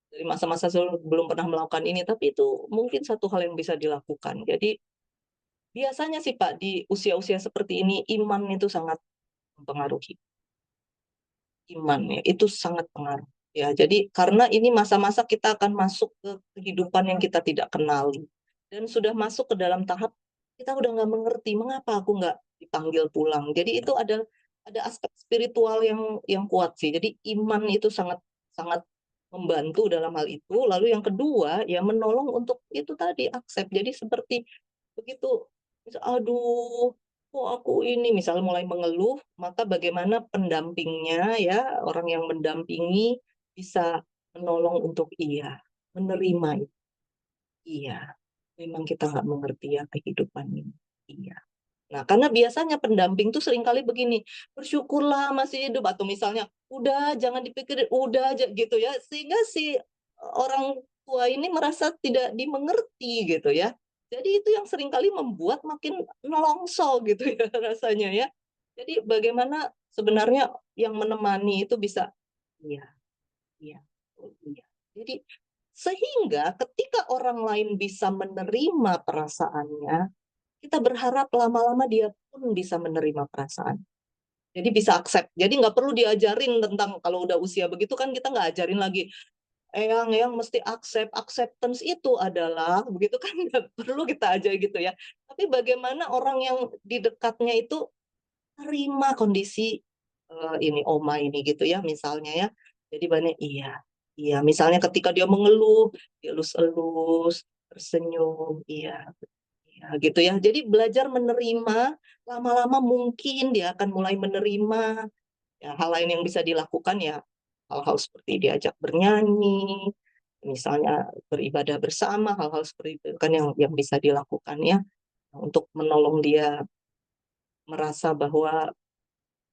dari masa-masa belum pernah melakukan ini, tapi itu mungkin satu hal yang bisa dilakukan. Jadi biasanya sih Pak, di usia-usia seperti ini, iman itu sangat mempengaruhi. Iman ya, itu sangat pengaruh. Ya, jadi karena ini masa-masa kita akan masuk ke kehidupan yang kita tidak kenali. Dan sudah masuk ke dalam tahap kita udah nggak mengerti mengapa aku nggak dipanggil pulang. Jadi itu ada aspek spiritual yang kuat sih. Jadi iman itu sangat sangat membantu dalam hal itu. Lalu yang kedua ya menolong untuk itu tadi accept. Jadi seperti begitu, aduh kok aku ini misalnya mulai mengeluh, maka bagaimana pendampingnya ya, orang yang mendampingi bisa menolong untuk iya, menerima itu. Iya, memang kita nggak mengerti ya kehidupan ini. Iya. Nah, karena biasanya pendamping tuh seringkali begini, bersyukurlah masih hidup, atau misalnya, udah jangan dipikirin, udah aja gitu ya, sehingga si orang tua ini merasa tidak dimengerti gitu ya. Jadi itu yang seringkali membuat makin nelongso gitu ya rasanya ya. Jadi bagaimana sebenarnya yang menemani itu bisa, iya, iya, oh, iya. Jadi sehingga ketika orang lain bisa menerima perasaannya, kita berharap lama-lama dia pun bisa menerima perasaan. Jadi bisa accept. Jadi nggak perlu diajarin tentang kalau udah usia begitu kan kita nggak ajarin lagi. Eyang mesti accept. Acceptance itu adalah begitu kan nggak perlu kita ajar gitu ya. Tapi bagaimana orang yang di dekatnya itu terima kondisi ini oma ini gitu ya misalnya ya. Jadi banyak iya, iya. Misalnya ketika dia mengeluh, dielus-elus, tersenyum, iya, ya, gitu ya. Jadi belajar menerima, lama-lama mungkin dia akan mulai menerima ya, hal lain yang bisa dilakukan ya hal-hal seperti diajak bernyanyi, misalnya beribadah bersama, hal-hal seperti itu kan yang bisa dilakukan ya untuk menolong dia merasa bahwa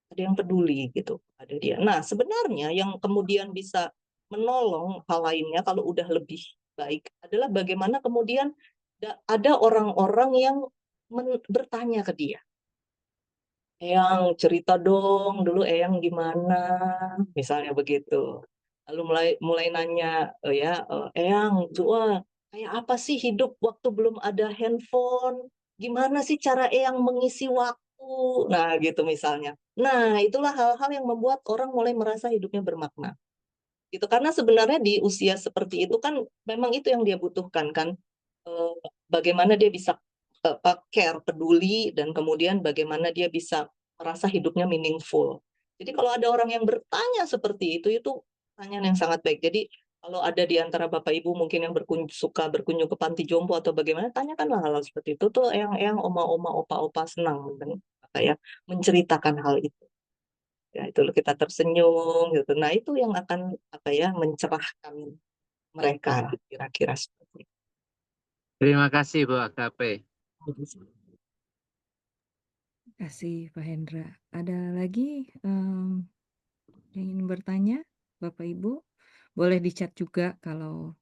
ada yang peduli gitu pada dia. Nah, sebenarnya yang kemudian bisa menolong hal lainnya kalau udah lebih baik adalah bagaimana kemudian ada orang-orang yang bertanya ke dia. Eyang cerita dong, dulu Eyang gimana? Misalnya begitu. Lalu mulai mulai nanya, Eyang, Zua, kayak apa sih hidup waktu belum ada handphone? Gimana sih cara Eyang mengisi waktu? Nah, gitu misalnya. Nah, itulah hal-hal yang membuat orang mulai merasa hidupnya bermakna. Gitu. Karena sebenarnya di usia seperti itu kan memang itu yang dia butuhkan kan. Eh, Bagaimana dia bisa care, peduli, dan kemudian bagaimana dia bisa merasa hidupnya meaningful. Jadi kalau ada orang yang bertanya seperti itu pertanyaan yang sangat baik. Jadi kalau ada di antara Bapak Ibu mungkin yang suka berkunjung ke panti jompo atau bagaimana, tanyakanlah hal-hal seperti itu tuh yang oma-oma, opa-opa senang apa ya menceritakan hal itu. Ya, itu kita tersenyum gitu. Nah, itu yang akan apa ya mencerahkan mereka kira-kira seperti Terima kasih Bu Agape. itu. Terima kasih Pak Hendra. Ada lagi yang ingin bertanya, Bapak Ibu? Boleh di chat juga kalau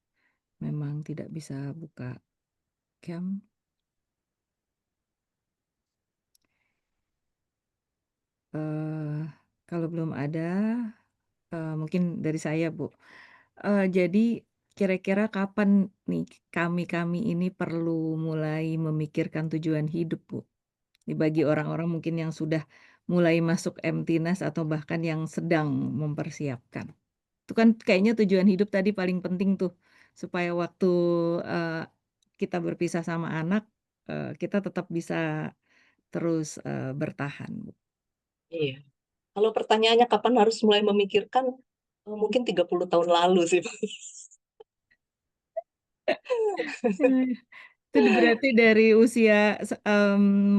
memang tidak bisa buka cam. Kalau belum ada, mungkin dari saya, Bu. Jadi kira-kira kapan nih kami-kami ini perlu mulai memikirkan tujuan hidup, Bu? Nih bagi orang-orang mungkin yang sudah mulai masuk empty nest atau bahkan yang sedang mempersiapkan. Itu kan kayaknya tujuan hidup tadi paling penting tuh, supaya waktu, eee, kita berpisah sama anak, kita tetap bisa terus, bertahan, Bu. Iya. Kalau pertanyaannya kapan harus mulai memikirkan, mungkin 30 tahun lalu sih. Itu berarti dari usia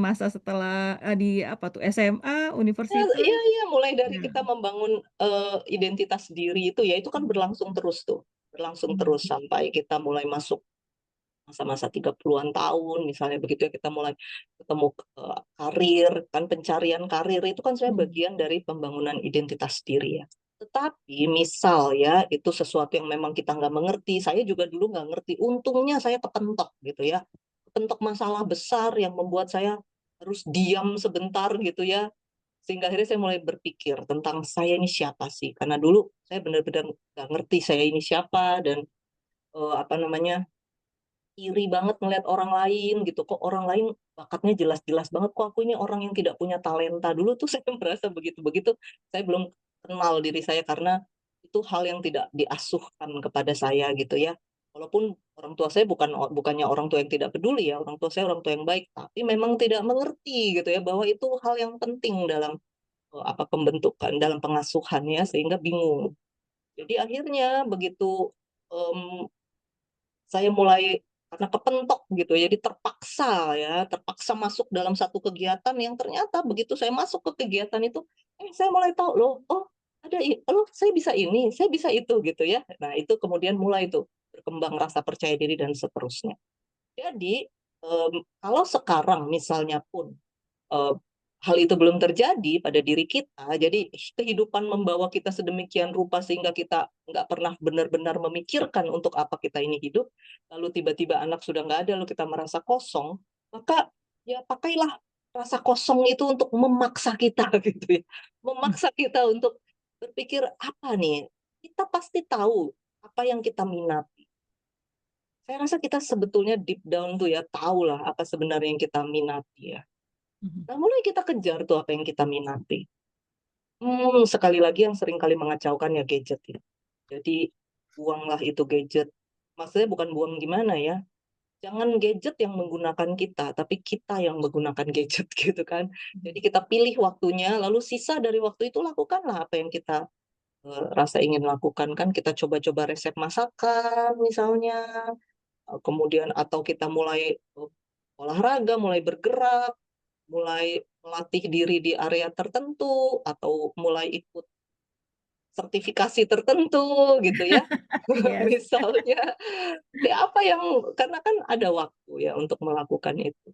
masa setelah, di apa tuh, SMA, Ya, universitas? iya, iya, mulai dari Nah, kita membangun identitas diri itu kan berlangsung terus tuh, berlangsung mhm, terus sampai kita mulai masuk masa-masa 30-an tahun misalnya begitu ya, kita mulai ketemu karir, kan pencarian karir itu kan sebenarnya mhm, bagian dari pembangunan identitas diri ya. Tetapi misal ya itu sesuatu yang memang kita nggak mengerti, saya juga dulu nggak ngerti, untungnya saya kepentok gitu ya, kepentok masalah besar yang membuat saya harus diam sebentar gitu ya, sehingga akhirnya saya mulai berpikir tentang saya ini siapa sih, karena dulu saya benar-benar nggak ngerti saya ini siapa, dan apa namanya, iri banget ngeliat orang lain gitu, kok orang lain bakatnya jelas-jelas banget, kok aku ini orang yang tidak punya talenta. Dulu tuh saya merasa begitu-begitu, saya belum kenal diri saya karena itu hal yang tidak diasuhkan kepada saya gitu ya. Walaupun orang tua saya bukannya orang tua yang tidak peduli ya, orang tua saya orang tua yang baik, tapi memang tidak mengerti gitu ya bahwa itu hal yang penting dalam apa pembentukan, dalam pengasuhannya, sehingga bingung. Jadi akhirnya begitu saya mulai karena kepentok gitu, jadi terpaksa masuk dalam satu kegiatan yang ternyata begitu saya masuk ke kegiatan itu, saya mulai tahu loh, oh saya bisa ini, saya bisa itu gitu ya. Nah itu kemudian mulai tuh berkembang rasa percaya diri dan seterusnya. Jadi kalau sekarang misalnya pun eh, hal itu belum terjadi pada diri kita, jadi kehidupan membawa kita sedemikian rupa sehingga kita nggak pernah benar-benar memikirkan untuk apa kita ini hidup, lalu tiba-tiba anak sudah nggak ada, lalu kita merasa kosong, maka ya pakailah rasa kosong itu untuk memaksa kita gitu ya, mmm, memaksa kita untuk berpikir apa nih, kita pasti tahu apa yang kita minati. Saya rasa kita sebetulnya deep down tuh ya tahu lah apa sebenarnya yang kita minati ya. mhm. Nah, mulai kita kejar tuh apa yang kita minati. Sekali lagi yang sering kali mengacaukan ya gadget ya. Jadi buanglah itu gadget. Maksudnya bukan buang gimana ya. Jangan gadget yang menggunakan kita, tapi kita yang menggunakan gadget gitu kan. Jadi kita pilih waktunya, lalu sisa dari waktu itu lakukanlah apa yang kita rasa ingin lakukan kan. Kita coba-coba resep masakan misalnya, kemudian atau kita mulai olahraga, mulai bergerak, mulai melatih diri di area tertentu, atau mulai ikut sertifikasi tertentu gitu ya. Yes. Misalnya, ya apa yang karena kan ada waktu ya untuk melakukan itu.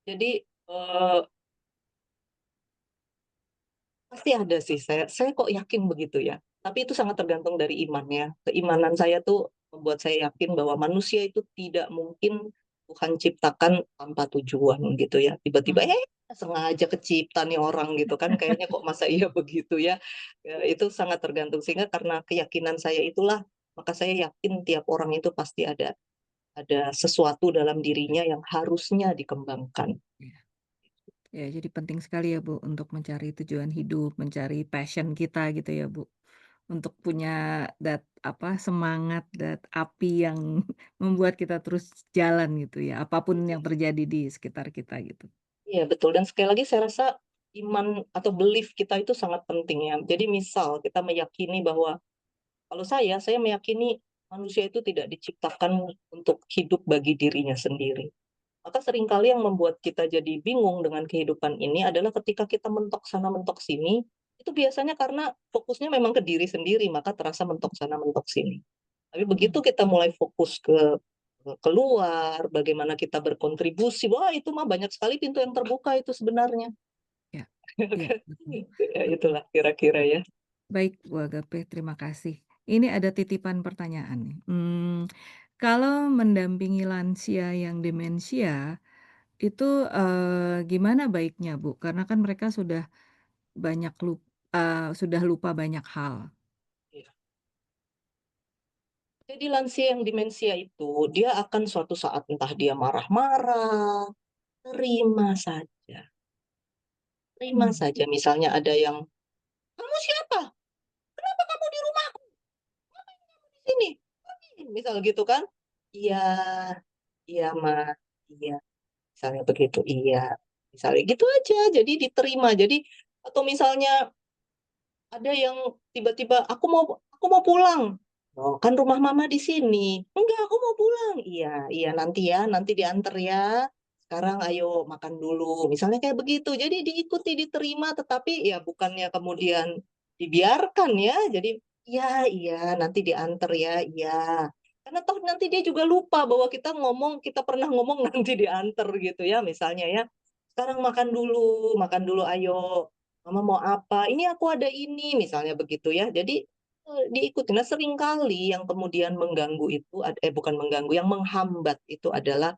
Jadi pasti ada sih, saya kok yakin begitu ya. Tapi itu sangat tergantung dari iman ya. Keimanan saya tuh membuat saya yakin bahwa manusia itu tidak mungkin Tuhan ciptakan tanpa tujuan gitu ya. Tiba-tiba Mhm, sengaja kecipta nih orang gitu kan, kayaknya kok masa iya begitu ya. Ya, itu sangat tergantung, sehingga karena keyakinan saya itulah maka saya yakin tiap orang itu pasti ada sesuatu dalam dirinya yang harusnya dikembangkan. iya. Ya, jadi penting sekali ya, Bu, untuk mencari tujuan hidup, mencari passion kita gitu ya, Bu. Untuk punya semangat dan api yang membuat kita terus jalan gitu ya, apapun yang terjadi di sekitar kita gitu. Iya betul, dan sekali lagi saya rasa iman atau belief kita itu sangat penting ya. Jadi misal kita meyakini bahwa kalau saya meyakini manusia itu tidak diciptakan untuk hidup bagi dirinya sendiri. Maka seringkali yang membuat kita jadi bingung dengan kehidupan ini adalah ketika kita mentok sana mentok sini, itu biasanya karena fokusnya memang ke diri sendiri, maka terasa mentok sana mentok sini. Tapi begitu Mhm. kita mulai fokus ke keluar, bagaimana kita berkontribusi, wah itu mah banyak sekali pintu yang terbuka itu sebenarnya. Ya, iya, betul Ya betul. itulah kira-kira ya. Baik, Bu Agape, terima kasih. Ini ada titipan pertanyaan nih, kalau mendampingi lansia yang demensia itu, gimana baiknya, Bu? Karena kan mereka sudah lupa banyak hal. Iya. Jadi lansia yang demensia itu, dia akan suatu saat entah dia marah-marah, terima saja. Terima Mmm. saja. Misalnya ada yang, "Kamu siapa? Kenapa kamu di rumahku? Ngapain kamu di sini? Pergi!" Misal gitu kan. "Iya, iya Mas, iya." Misalnya begitu, "Iya." Misalnya gitu aja, jadi diterima. Jadi atau misalnya ada yang tiba-tiba, aku mau pulang." "Loh, kan rumah mama di sini." "Enggak, aku mau pulang." "Iya, iya, nanti ya, nanti diantar ya. Sekarang ayo makan dulu." Misalnya kayak begitu. Jadi diikuti, diterima, tetapi ya bukannya kemudian dibiarkan ya. Jadi, "Iya, iya, nanti diantar ya, iya." Karena toh nanti dia juga lupa bahwa kita pernah ngomong nanti diantar gitu ya, misalnya ya. "Sekarang makan dulu ayo. Mama mau apa? Ini aku ada ini." Misalnya begitu ya. Jadi, diikuti. Nah, seringkali yang kemudian mengganggu itu bukan mengganggu, yang menghambat itu adalah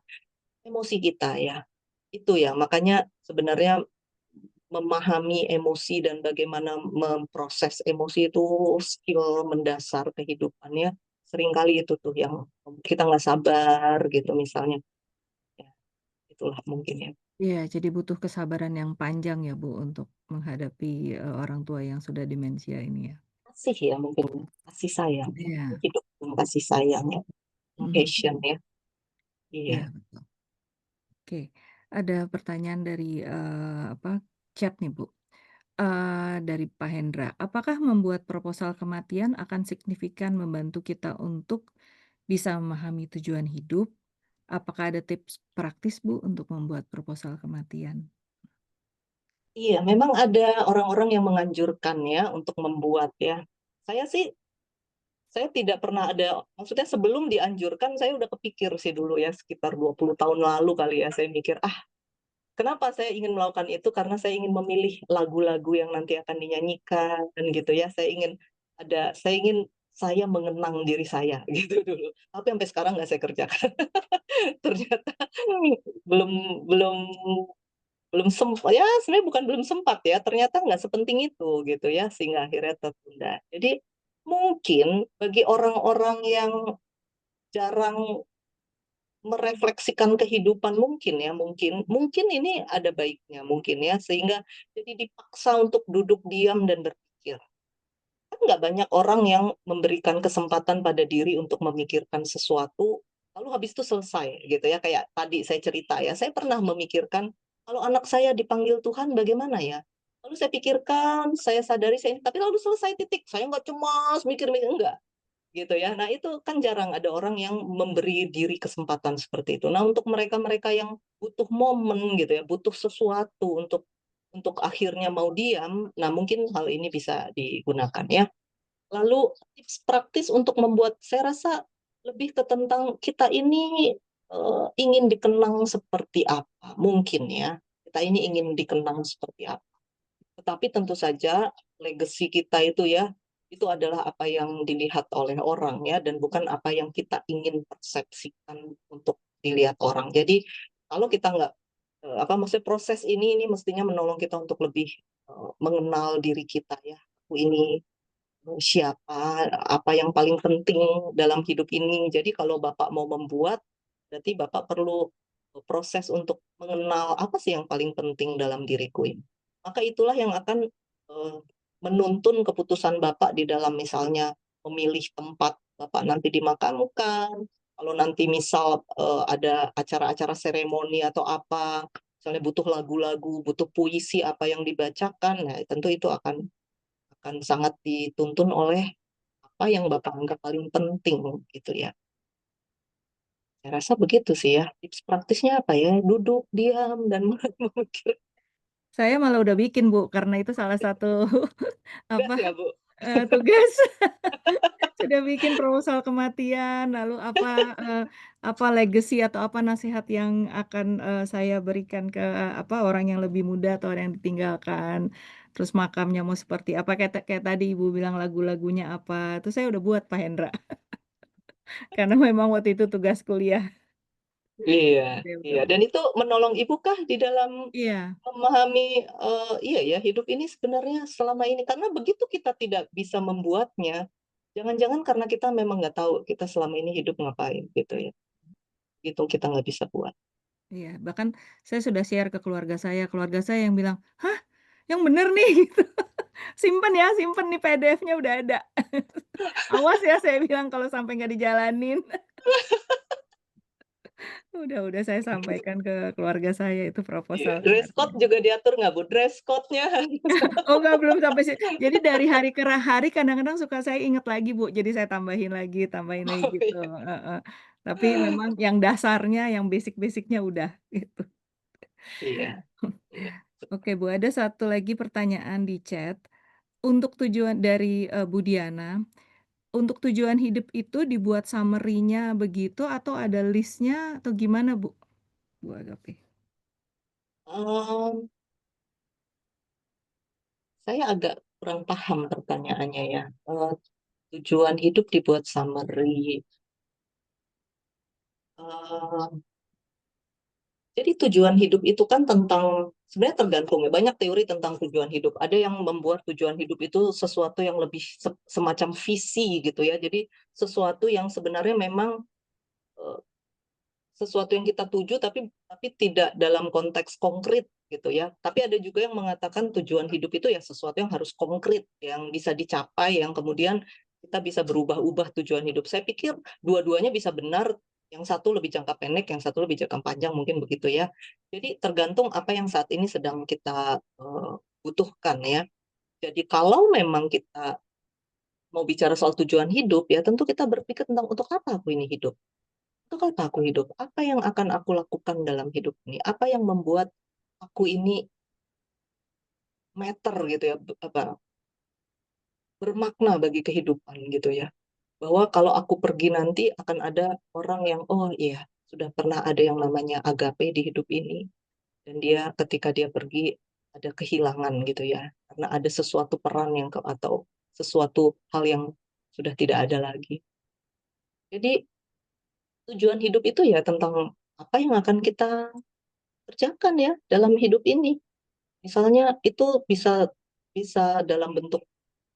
emosi kita ya. Itu ya, makanya sebenarnya memahami emosi dan bagaimana memproses emosi itu skill mendasar kehidupan ya. Seringkali itu tuh yang kita nggak sabar gitu misalnya. Ya, itulah mungkin ya. Iya, jadi butuh kesabaran yang panjang ya, Bu, untuk menghadapi, orang tua yang sudah demensia ini ya. Kasih ya mungkin, kasih sayang ya. Iya, Hidup dengan kasih sayang ya. mhm, Passion ya. Iya. iya, betul. Oke, ada pertanyaan dari, chat nih, Bu, dari Pak Hendra. Apakah membuat proposal kematian akan signifikan membantu kita untuk bisa memahami tujuan hidup? Apakah ada tips praktis, Bu, untuk membuat proposal kematian? Iya, memang ada orang-orang yang menganjurkan ya untuk membuat ya. Saya sih, saya tidak pernah ada, maksudnya sebelum dianjurkan saya udah kepikir sih dulu ya sekitar 20 tahun lalu kali ya saya mikir, "Ah, kenapa saya ingin melakukan itu? Karena saya ingin memilih lagu-lagu yang nanti akan dinyanyikan gitu ya. Saya mengenang diri saya gitu dulu. Tapi sampai sekarang nggak saya kerjakan. Ternyata belum belum belum sempat ya, sebenarnya bukan belum sempat ya, ternyata nggak sepenting itu gitu ya, sehingga akhirnya tertunda. Jadi mungkin bagi orang-orang yang jarang merefleksikan kehidupan mungkin ya, mungkin mungkin ini ada baiknya mungkin ya, sehingga jadi dipaksa untuk duduk diam dan berpikir. Kan nggak banyak orang yang memberikan kesempatan pada diri untuk memikirkan sesuatu, lalu habis itu selesai gitu ya. Kayak tadi saya cerita ya, saya pernah memikirkan, kalau anak saya dipanggil Tuhan bagaimana ya? Lalu saya pikirkan, saya sadari, tapi lalu selesai titik. Saya nggak cemas, mikir-mikir, enggak. Gitu ya. Nah, itu kan jarang ada orang yang memberi diri kesempatan seperti itu. Nah, untuk mereka-mereka yang butuh momen gitu ya, butuh sesuatu untuk akhirnya mau diam, nah mungkin hal ini bisa digunakan ya. Lalu tips praktis untuk membuat, saya rasa lebih ke tentang kita ini, ingin dikenang seperti apa, mungkin ya. Kita ini ingin dikenang seperti apa. Tetapi tentu saja legacy kita itu ya, itu adalah apa yang dilihat oleh orang ya, dan bukan apa yang kita ingin persepsikan untuk dilihat orang. Jadi kalau kita nggak, maksudnya proses ini mestinya menolong kita untuk lebih, mengenal diri kita ya. Aku ini siapa, apa yang paling penting dalam hidup ini. Jadi kalau Bapak mau membuat, berarti Bapak perlu proses untuk mengenal apa sih yang paling penting dalam diriku ini. Maka itulah yang akan menuntun keputusan Bapak di dalam misalnya memilih tempat Bapak nanti dimakamkan, kalau nanti misal ada acara-acara seremoni atau apa, misalnya butuh lagu-lagu, butuh puisi apa yang dibacakan, nah tentu itu akan sangat dituntun oleh apa yang Bapak anggap paling penting gitu ya. Saya rasa begitu sih ya. Tips praktisnya apa ya? Duduk, diam, dan memikir. Saya malah udah bikin, Bu, karena itu salah satu Gas apa, ya, Bu? tugas. Sudah bikin proposal kematian, lalu apa legacy atau apa nasihat yang akan, saya berikan ke, orang yang lebih muda atau orang yang ditinggalkan. Terus makamnya mau seperti apa, kayak tadi Ibu bilang lagu-lagunya apa, itu saya udah buat, Pak Hendra. Karena memang waktu itu tugas kuliah. Iya, Saya udah iya. Dan buat. itu menolong Ibu kah di dalam Iya memahami, iya ya, hidup ini sebenarnya selama ini, karena begitu kita tidak bisa membuatnya, jangan-jangan karena kita memang nggak tahu kita selama ini hidup ngapain gitu ya. Itu kita nggak bisa buat. iya, bahkan saya sudah share ke keluarga saya yang bilang, "Hah? Yang bener nih?" Gitu. "Simpen ya, simpen nih PDF-nya udah ada." "Awas ya," saya bilang, "kalau sampai nggak dijalanin." Udah saya sampaikan ke keluarga saya itu Iya, proposal dress code kematian. juga diatur nggak, Bu? Dress code-nya harus Oh enggak, belum sampai jadi dari hari ke hari kadang-kadang suka saya inget lagi, Bu, jadi saya tambahin lagi oh, gitu, iya. heeh. Tapi memang yang dasarnya, yang basic-basic-nya udah, gitu. Iya, iya. Oke, Bu, ada satu lagi pertanyaan di chat. Untuk tujuan dari, Bu Diana, untuk tujuan hidup itu dibuat summary-nya begitu atau ada list-nya atau gimana, Bu? Bu Agape. Mmm, saya agak kurang paham pertanyaannya ya. Tujuan hidup dibuat summary. Eee, jadi tujuan hidup itu kan tentang sebenarnya tergantung ya, banyak teori tentang tujuan hidup. Ada yang membuat tujuan hidup itu sesuatu yang lebih semacam visi gitu ya. Jadi sesuatu yang sebenarnya memang, eee, sesuatu yang kita tuju tapi tidak dalam konteks konkret gitu ya. Tapi ada juga yang mengatakan tujuan hidup itu ya sesuatu yang harus konkret, yang bisa dicapai, yang kemudian kita bisa berubah-ubah tujuan hidup. Saya pikir dua-duanya bisa benar, yang satu lebih jangka pendek, yang satu lebih jangka panjang, mungkin begitu ya. Jadi tergantung apa yang saat ini sedang kita butuhkan ya. Jadi kalau memang kita mau bicara soal tujuan hidup ya tentu kita berpikir tentang untuk apa aku ini hidup. Untuk apa aku hidup? Apa yang akan aku lakukan dalam hidup ini? Apa yang membuat aku ini matter gitu ya, bermakna bagi kehidupan gitu ya. Bahwa kalau aku pergi nanti akan ada orang yang, oh iya, sudah pernah ada yang namanya agape di hidup ini. Dan dia ketika dia pergi ada kehilangan gitu ya. Karena ada sesuatu peran yang atau sesuatu hal yang sudah tidak ada lagi. Jadi tujuan hidup itu ya tentang apa yang akan kita kerjakan ya dalam hidup ini. Misalnya itu bisa bisa dalam bentuk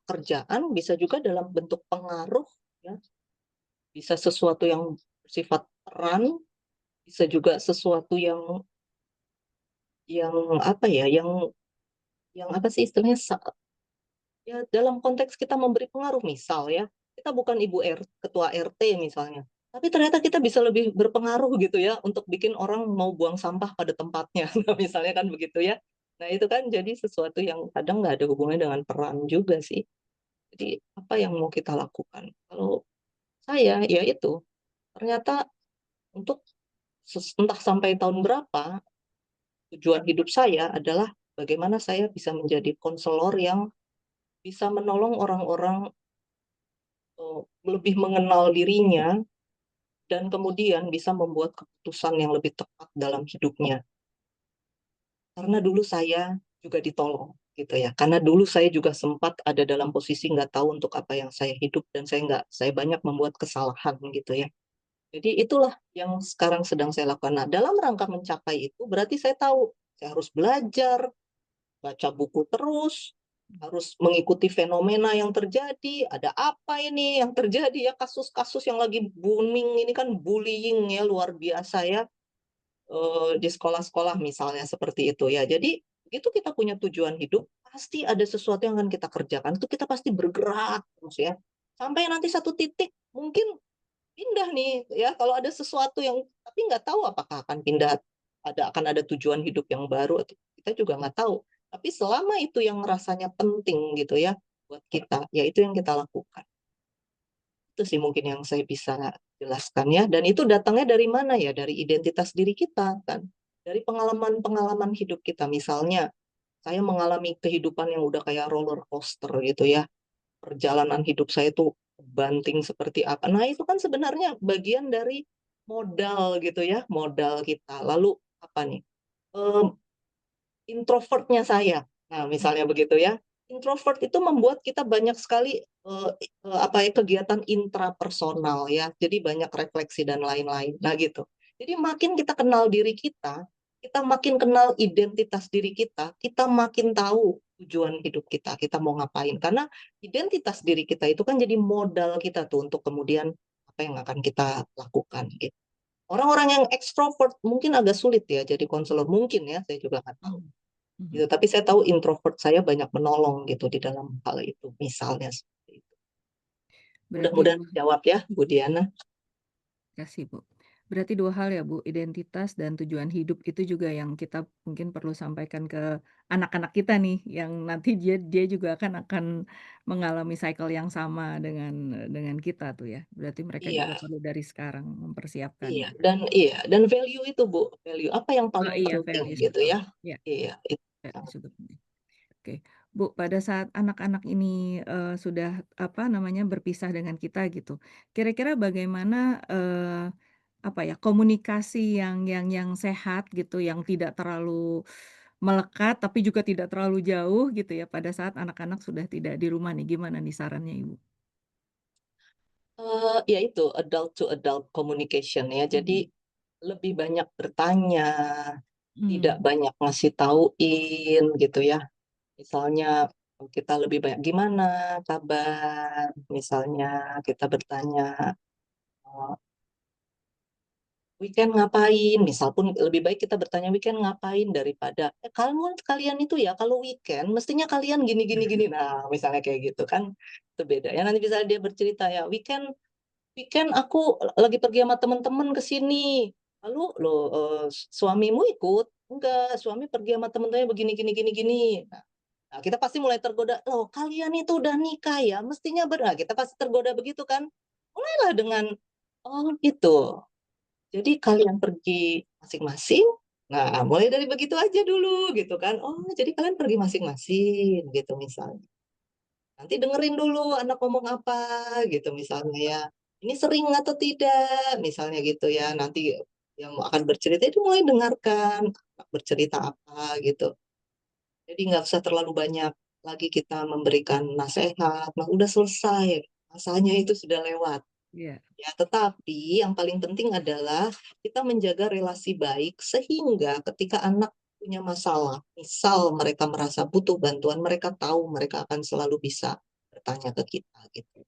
kerjaan, bisa juga dalam bentuk pengaruh, ya. Bisa sesuatu yang bersifat peran, bisa juga sesuatu yang apa ya, yang apa sih istilahnya, ya dalam konteks kita memberi pengaruh. Misal ya, kita bukan ketua RT misalnya, tapi ternyata kita bisa lebih berpengaruh gitu ya untuk bikin orang mau buang sampah pada tempatnya. Nah, misalnya kan begitu ya. Nah, itu kan jadi sesuatu yang kadang nggak ada hubungannya dengan peran juga sih. Jadi apa yang mau kita lakukan? Kalau saya, ya itu, ternyata untuk entah sampai tahun berapa, tujuan hidup saya adalah bagaimana saya bisa menjadi konselor yang bisa menolong orang-orang lebih mengenal dirinya dan kemudian bisa membuat keputusan yang lebih tepat dalam hidupnya. Karena dulu saya juga ditolong gitu ya. Karena dulu saya juga sempat ada dalam posisi nggak tahu untuk apa yang saya hidup dan saya banyak membuat kesalahan gitu ya. Jadi itulah yang sekarang sedang saya lakukan. Nah, dalam rangka mencapai itu berarti saya tahu saya harus belajar, baca buku terus, harus mengikuti fenomena yang terjadi, ada apa ini yang terjadi ya, kasus-kasus yang lagi booming ini kan bullying ya luar biasa ya. di sekolah-sekolah misalnya seperti itu ya. Jadi begitu kita punya tujuan hidup, pasti ada sesuatu yang akan kita kerjakan, itu kita pasti bergerak terus ya. Sampai nanti satu titik mungkin pindah nih ya, kalau ada sesuatu yang tapi nggak tahu apakah akan pindah, akan ada tujuan hidup yang baru atau kita juga nggak tahu. Tapi selama itu yang rasanya penting gitu ya buat kita, ya itu yang kita lakukan. Itu sih mungkin yang saya bisa jelaskan ya, dan itu datangnya dari mana ya, dari identitas diri kita kan, dari pengalaman-pengalaman hidup kita. Misalnya, saya mengalami kehidupan yang udah kayak roller coaster gitu ya, perjalanan hidup saya tuh banting seperti apa. Nah, itu kan sebenarnya bagian dari modal gitu ya, modal kita. Lalu apa nih, mmm, introvertnya saya. Nah, misalnya begitu ya. Introvert itu membuat kita banyak sekali, apa ya, kegiatan intrapersonal ya, jadi banyak refleksi dan lain-lain. Nah, gitu. Jadi makin kita kenal diri kita makin kenal identitas diri kita makin tahu tujuan hidup kita mau ngapain. Karena identitas diri kita itu kan jadi modal kita tuh untuk kemudian apa yang akan kita lakukan, gitu. Orang-orang yang ekstrovert mungkin agak sulit ya jadi konselor, mungkin ya, saya juga nggak tahu. Mhm, mhm. Gitu, tapi saya tahu introvert saya banyak menolong gitu di dalam hal itu, misalnya seperti itu. Berarti Mudah-mudahan 2 jawab ya, Bu Diana. kasih, Bu. Berarti 2 hal ya, Bu, identitas dan tujuan hidup itu juga yang kita mungkin perlu sampaikan ke anak-anak kita nih, yang nanti dia dia juga akan mengalami cycle yang sama dengan kita tuh ya. Berarti mereka juga Iya, perlu dari sekarang mempersiapkan gitu. dan value itu Bu, value apa yang Oh paling iya, penting values gitu betul. ya. Iya, Iya, itu values sangat juga penting. Oke. Bu, pada saat anak-anak ini, sudah, apa namanya, berpisah dengan kita gitu, kira-kira bagaimana, apa ya, komunikasi yang sehat gitu, yang tidak terlalu melekat, tapi juga tidak terlalu jauh gitu ya, pada saat anak-anak sudah tidak di rumah nih, gimana nih sarannya Ibu? ya itu adult to adult communication ya. Jadi Mhm. lebih banyak bertanya, tidak Mmm, banyak ngasih tauin gitu ya. Misalnya kita lebih banyak, "Gimana kabar?" Misalnya kita bertanya, "Weekend ngapain?" Misal pun lebih baik kita bertanya, "Weekend ngapain?" daripada, kalian itu ya kalau weekend mestinya kalian gini gini gini." Nah, misalnya kayak gitu kan, itu beda ya. Nanti misalnya dia bercerita ya, "Weekend weekend aku lagi pergi sama temen-temen ke sini." Lalu, "Loh, suamimu ikut?" "Enggak, suami pergi sama temen-temennya begini gini gini gini." Nah, kita pasti mulai tergoda, "Loh, kalian itu udah nikah ya, mestinya kita pasti tergoda begitu kan. Mulailah dengan, "Oh, gitu. Jadi kalian pergi masing-masing?" Nah, mulai dari begitu aja dulu gitu kan. "Oh, jadi kalian pergi masing-masing," gitu misalnya. Nanti dengerin dulu anak ngomong apa gitu misalnya ya. "Ini sering atau tidak?" Misalnya gitu ya. Nanti yang akan bercerita itu mulai dengarkan anak bercerita apa gitu. Jadi nggak usah terlalu banyak lagi kita memberikan nasihat, nah udah selesai, masanya itu sudah lewat. iya, Ya, tetapi yang paling penting adalah kita menjaga relasi baik sehingga ketika anak punya masalah, misal mereka merasa butuh bantuan, mereka tahu mereka akan selalu bisa bertanya ke kita gitu.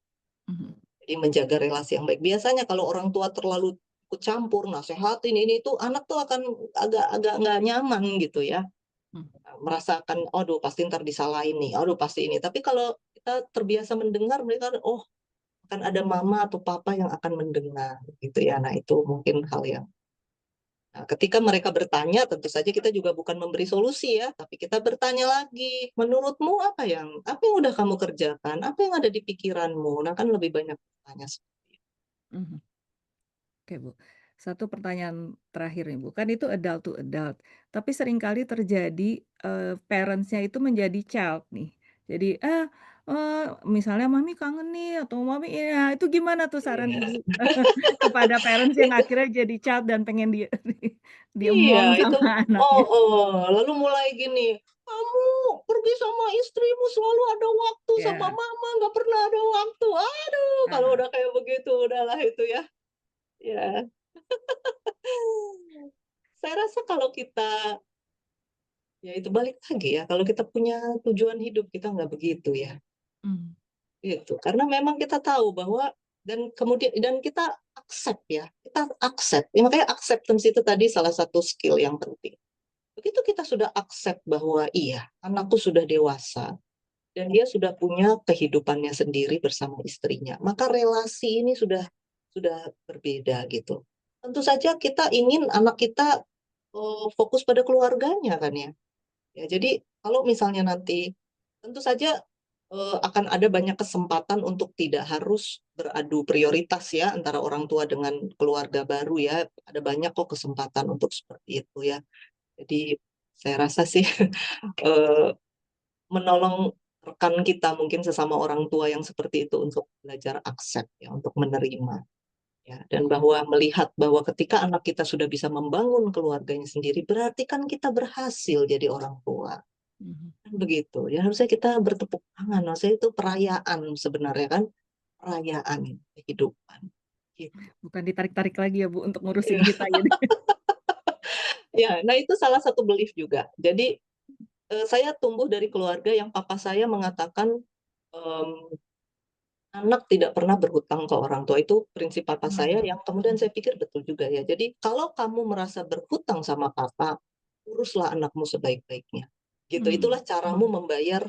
mhm, Jadi menjaga relasi yang baik. Biasanya kalau orang tua terlalu ikut campur, nasehatin ini itu, anak tuh akan agak-agak nggak nyaman gitu ya. mmm, Merasakan, "Aduh pasti ntar disalahin nih, aduh pasti ini." Tapi kalau kita terbiasa mendengar, mereka, "Oh, akan ada mama atau papa yang akan mendengar," gitu ya. Nah, itu mungkin hal yang ketika mereka bertanya, tentu saja kita juga bukan memberi solusi ya, tapi kita bertanya lagi, "Menurutmu apa yang udah kamu kerjakan? Apa yang ada di pikiranmu?" Nah, kan lebih banyak bertanya seperti itu. mhm. Oke, Bu. Satu pertanyaan terakhir nih, Bu. Kan itu adult to adult, tapi seringkali terjadi, parents-nya itu menjadi child nih. Jadi, misalnya, "Mami kangen nih," atau "Mami" ya itu gimana tuh saran Iya. Ibu kepada parents yang akhirnya jadi child dan pengen Iya, diemong itu sama oh, anaknya? oh, lalu mulai gini, "Kamu pergi sama istrimu selalu ada waktu, sama Ya, mama nggak pernah ada waktu." Aduh, kalau ah, udah kayak begitu udahlah itu ya. Ya, saya rasa kalau kita ya itu balik lagi ya, kalau kita punya tujuan hidup kita nggak begitu ya, mmm, gitu. Karena memang kita tahu bahwa dan kita accept ya, kita accept. Ya, makanya acceptance itu tadi salah satu skill yang penting. Begitu kita sudah accept bahwa iya, anakku sudah dewasa dan dia sudah punya kehidupannya sendiri bersama istrinya, maka relasi ini sudah berbeda gitu. Tentu saja kita ingin anak kita fokus pada keluarganya kan ya. Ya, jadi kalau misalnya nanti tentu saja akan ada banyak kesempatan untuk tidak harus beradu prioritas ya antara orang tua dengan keluarga baru ya. Ada banyak kok kesempatan untuk seperti itu ya. Jadi saya rasa sih menolong rekan kita mungkin sesama orang tua yang seperti itu untuk belajar accept ya, untuk menerima ya, dan bahwa melihat bahwa ketika anak kita sudah bisa membangun keluarganya sendiri, berarti kan kita berhasil jadi orang tua. Kan begitu. Ya harusnya kita bertepuk tangan. Maksudnya itu perayaan sebenarnya kan, perayaan kehidupan. Gitu. Bukan ditarik-tarik lagi ya Bu untuk ngurusin Iya. kita gitu. Ya, nah itu salah satu belief juga. Jadi saya tumbuh dari keluarga yang papa saya mengatakan anak tidak pernah berhutang ke orang tua. Itu prinsip papa saya yang kemudian saya pikir betul juga ya. Jadi kalau kamu merasa berhutang sama papa, uruslah anakmu sebaik-baiknya. Gitu. Itulah caramu membayar.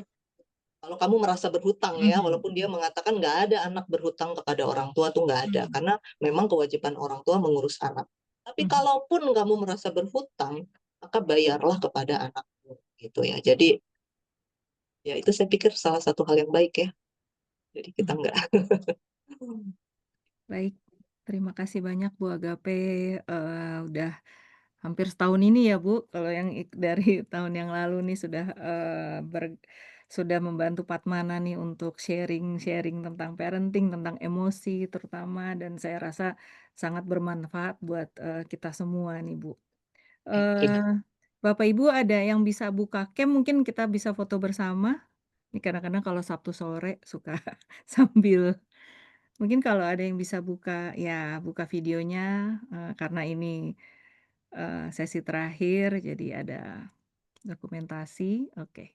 Kalau kamu merasa berhutang ya, walaupun dia mengatakan nggak ada anak berhutang kepada orang tua tuh nggak ada, karena memang kewajiban orang tua mengurus anak. Tapi kalaupun kamu merasa berhutang, maka bayarlah kepada anakmu gitu ya. Jadi ya itu saya pikir salah satu hal yang baik ya. Jadi kita nggak. Baik, terima kasih banyak Bu Agape, udah hampir setahun ini ya Bu, kalau yang dari tahun yang lalu nih sudah membantu Patmana nih untuk sharing-sharing tentang parenting, tentang emosi terutama, dan saya rasa sangat bermanfaat buat, kita semua nih Bu. Iya. Bapak Ibu ada yang bisa buka cam mungkin kita bisa foto bersama? Ini kadang-kadang kalau Sabtu sore suka sambil mungkin kalau ada yang bisa buka, ya buka videonya, karena ini, sesi terakhir jadi ada dokumentasi, oke.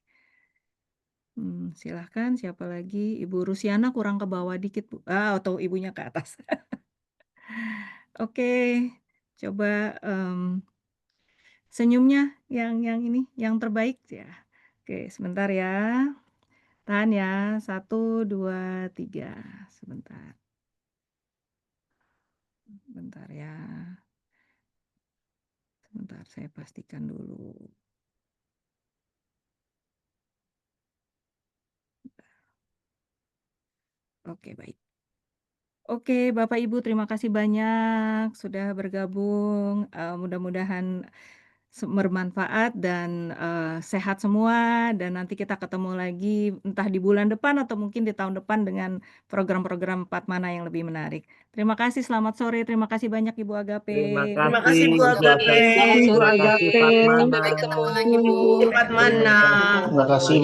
Silahkan siapa lagi? Ibu Rusiana kurang ke bawah dikit, Bu, atau ibunya ke atas. Oke, coba, senyumnya yang ini, yang terbaik ya. Oke sebentar ya, tahan ya, 1, 2, 3, sebentar. Bentar ya. Sebentar saya pastikan dulu. Oke baik. Oke Bapak Ibu terima kasih banyak sudah bergabung, mudah-mudahan bermanfaat dan, sehat semua dan nanti kita ketemu lagi entah di bulan depan atau mungkin di tahun depan dengan program-program Patmana yang lebih menarik. Terima kasih, selamat sore, terima kasih banyak Ibu Agape. Terima Terima kasih Bu kasih Ibu Agape, Agape. Selamat Ibu sore. Terima kasih Agape. Fatmana. Sampai ketemu lagi Bu. Patmana. Terima kasih.